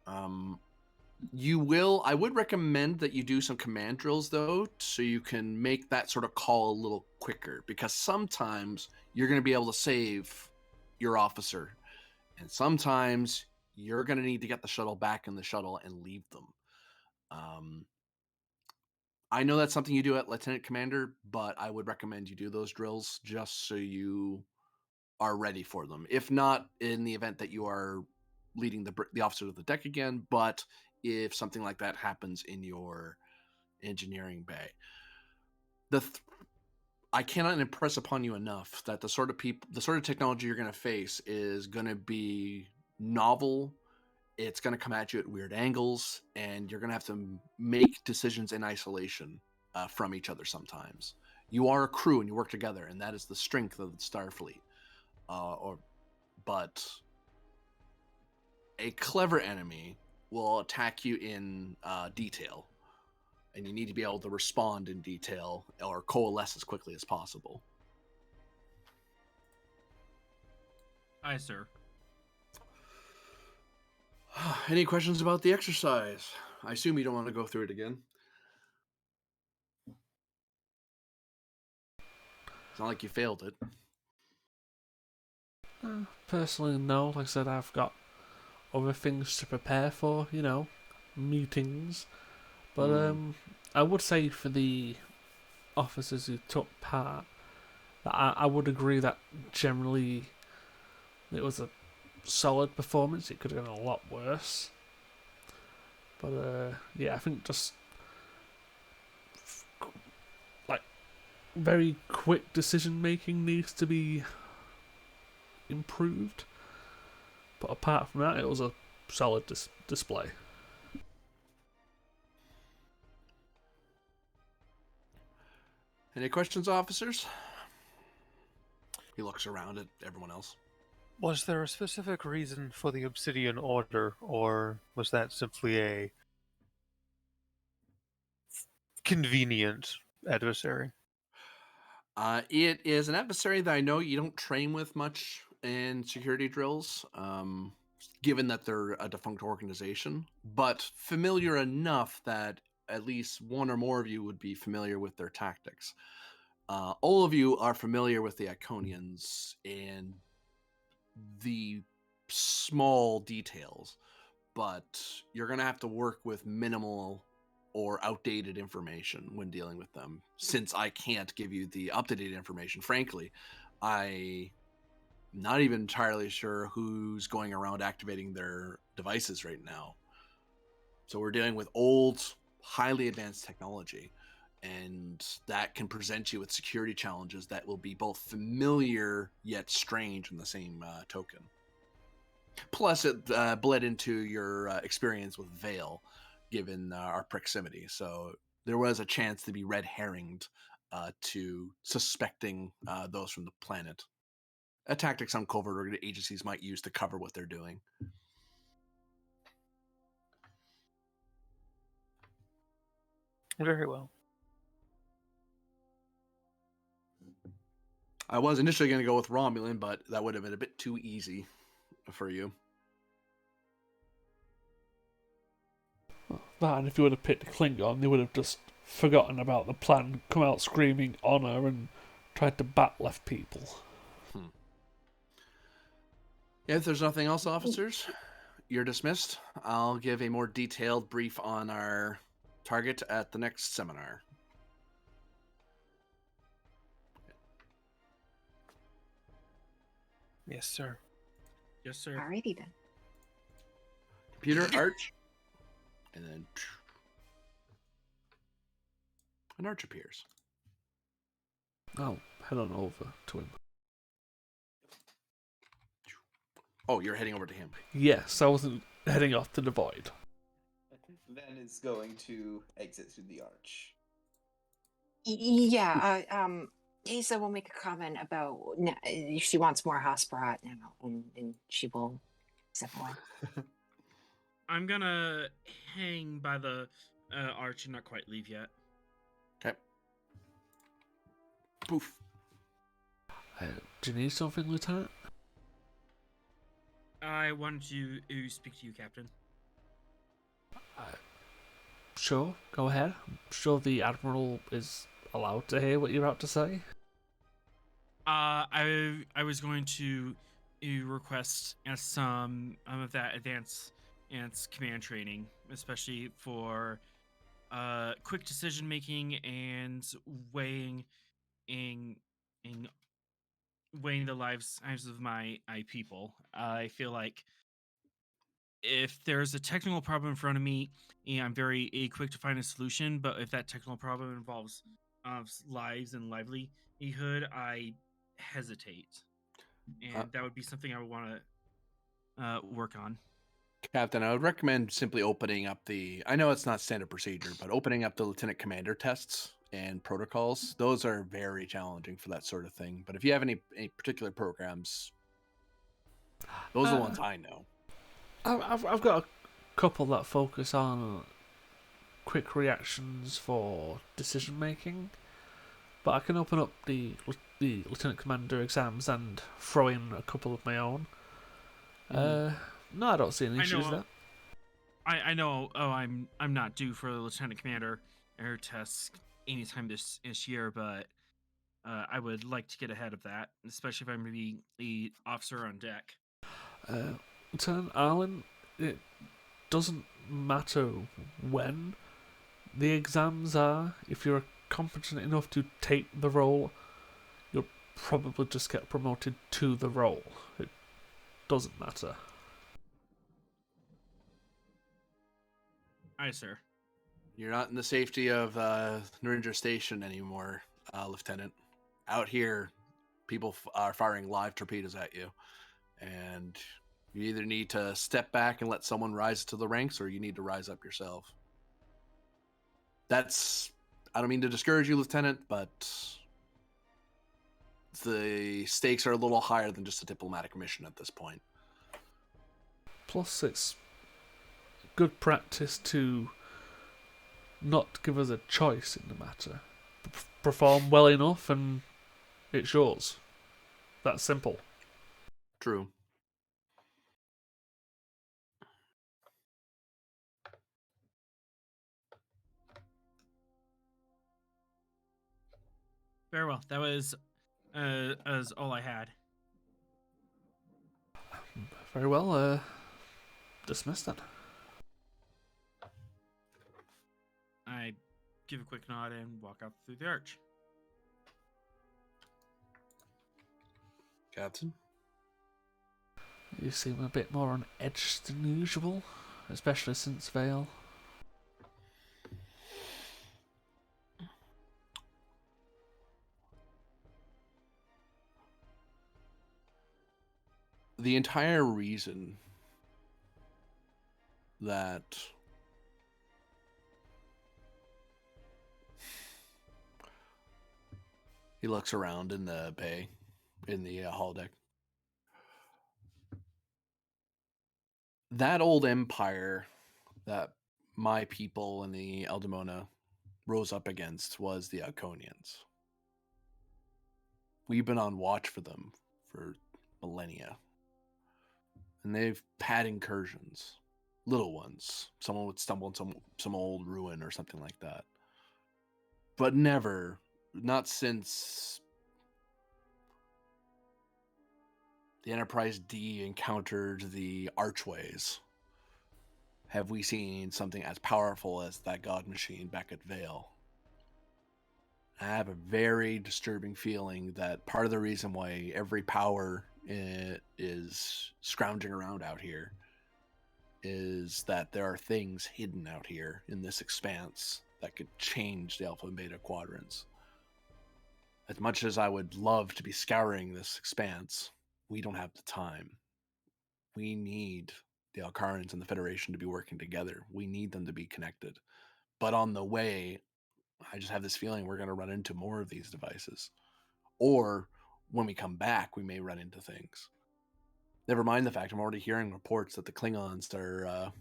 I would recommend that you do some command drills, though, so you can make that sort of call a little quicker, because sometimes you're going to be able to save your officer, and sometimes you're going to need to get the shuttle back in the shuttle and leave them. I know that's something you do at Lieutenant Commander, but I would recommend you do those drills just so you are ready for them. If not, in the event that you are leading the officer of the deck again, but if something like that happens in your engineering bay. I cannot impress upon you enough that the sort of technology you're going to face is going to be novel. It's going to come at you at weird angles, and you're going to have to make decisions in isolation from each other sometimes. You are a crew and you work together, and that is the strength of the Starfleet. But a clever enemy will attack you in detail, and you need to be able to respond in detail or coalesce as quickly as possible. Aye, sir. Any questions about the exercise? I assume you don't want to go through it again. It's not like you failed it. Personally, no. Like I said, I've got other things to prepare for, meetings. But I would say for the officers who took part, that I would agree that generally it was a solid performance. It could have been a lot worse. But yeah, I think just like very quick decision making needs to be improved. But apart from that, it was a solid display. Any questions, officers? He looks around at everyone else. Was there a specific reason for the Obsidian Order, or was that simply a convenient adversary? It is an adversary that I know you don't train with much in security drills, given that they're a defunct organization, but familiar enough that at least one or more of you would be familiar with their tactics. All of you are familiar with the Iconians and the small details, but you're going to have to work with minimal or outdated information when dealing with them. Since I can't give you the up-to-date information, frankly, I'm not even entirely sure who's going around activating their devices right now. So we're dealing with old, highly advanced technology, and that can present you with security challenges that will be both familiar yet strange in the same token. Plus, it bled into your experience with Vale, given our proximity. So there was a chance to be red herringed to suspecting those from the planet. A tactic some covert agencies might use to cover what they're doing. Very well. I was initially going to go with Romulan, but that would have been a bit too easy for you. That, and if you would have picked Klingon, they would have just forgotten about the plan, come out screaming honor, and tried to bat left people. If there's nothing else, officers, you're dismissed. I'll give a more detailed brief on our target at the next seminar. Yes, sir. Yes, sir. Alrighty then. Computer, Arch, and then an Arch appears. I'll head on over to him. Oh, you're heading over to him. Yes, I wasn't heading off to the void. Ven is going to exit through the arch. Yeah, Asa will make a comment about she wants more Hasperat now, and she will step away. I'm gonna hang by the arch and not quite leave yet. Okay. Poof. Do you need something, Lieutenant? I wanted to speak to you, Captain. Sure, go ahead. I'm sure the Admiral is allowed to hear what you're about to say. I was going to request some of that advanced command training, especially for quick decision making and weighing in weighing the lives of my people. I feel like if there's a technical problem in front of me, I'm very quick to find a solution. But if that technical problem involves lives and livelihood, I hesitate, and that would be something I would want to work on. Captain, I would recommend simply opening up I know it's not standard procedure, but opening up the Lieutenant Commander tests and protocols. Those are very challenging for that sort of thing. But if you have any particular programs, those are the ones I know. I've got a couple that focus on quick reactions for decision making, but I can open up the Lieutenant Commander exams and throw in a couple of my own. No, I don't see any issues there. I know. Oh, I'm not due for the Lieutenant Commander air test anytime this year, but I would like to get ahead of that, especially if I'm going to be the officer on deck. Lieutenant Arlen, it doesn't matter when the exams are. If you're competent enough to take the role, you'll probably just get promoted to the role. It doesn't matter. Aye, sir. You're not in the safety of Narendra Station anymore, Lieutenant. Out here, people are firing live torpedoes at you, and you either need to step back and let someone rise to the ranks, or you need to rise up yourself. I don't mean to discourage you, Lieutenant, but the stakes are a little higher than just a diplomatic mission at this point. Plus, it's good practice to not give us a choice in the matter. Perform well enough and it's yours. That's simple. True. Very well. That was all I had. Very well, dismissed then. I give a quick nod and walk out through the arch. Captain? You seem a bit more on edge than usual, especially since Vale. The entire reason that he looks around in the bay, in the holodeck. That old empire that my people in the Eldemona rose up against was the Iconians. We've been on watch for them for millennia. And they've had incursions. Little ones. Someone would stumble on some old ruin or something like that. But never, not since the Enterprise D encountered the archways, have we seen something as powerful as that god machine back at Vale. I have a very disturbing feeling that part of the reason why every power is scrounging around out here is that there are things hidden out here in this expanse that could change the Alpha and Beta quadrants. As much as I would love to be scouring this expanse, we don't have the time. We need the Alcarans and the Federation to be working together. We need them to be connected. But on the way, I just have this feeling we're going to run into more of these devices. Or when we come back, we may run into things. Never mind the fact I'm already hearing reports that the Klingons are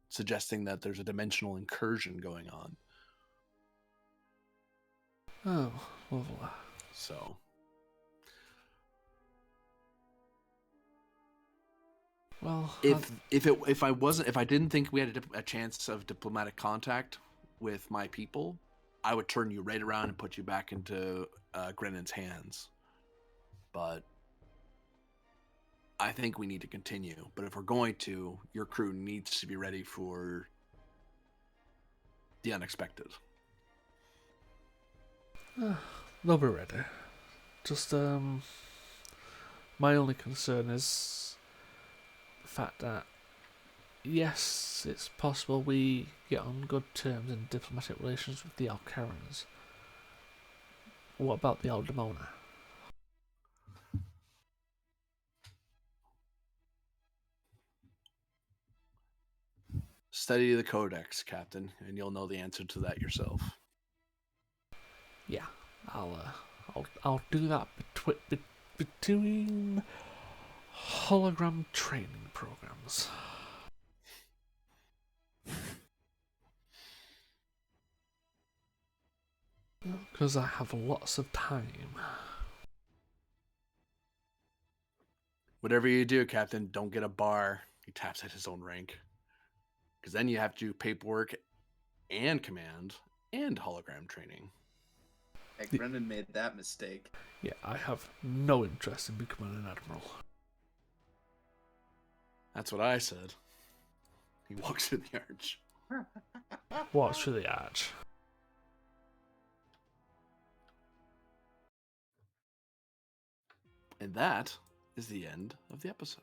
suggesting that there's a dimensional incursion going on. Oh, well. So, Well, if I didn't think we had a chance of diplomatic contact with my people, I would turn you right around and put you back into Grennan's hands. But I think we need to continue. But if we're going to, your crew needs to be ready for the unexpected. they'll be ready. Just, my only concern is the fact that, yes, it's possible we get on good terms in diplomatic relations with the Alcarans. What about the Aldemona? Study the Codex, Captain, and you'll know the answer to that yourself. Yeah, I'll do that between hologram training programs. Because I have lots of time. Whatever you do, Captain, don't get a bar. He taps at his own rank. Because then you have to do paperwork and command and hologram training. Hey, Brendan made that mistake. Yeah, I have no interest in becoming an admiral. That's what I said. He walks through the arch. Walks through the arch. And that is the end of the episode.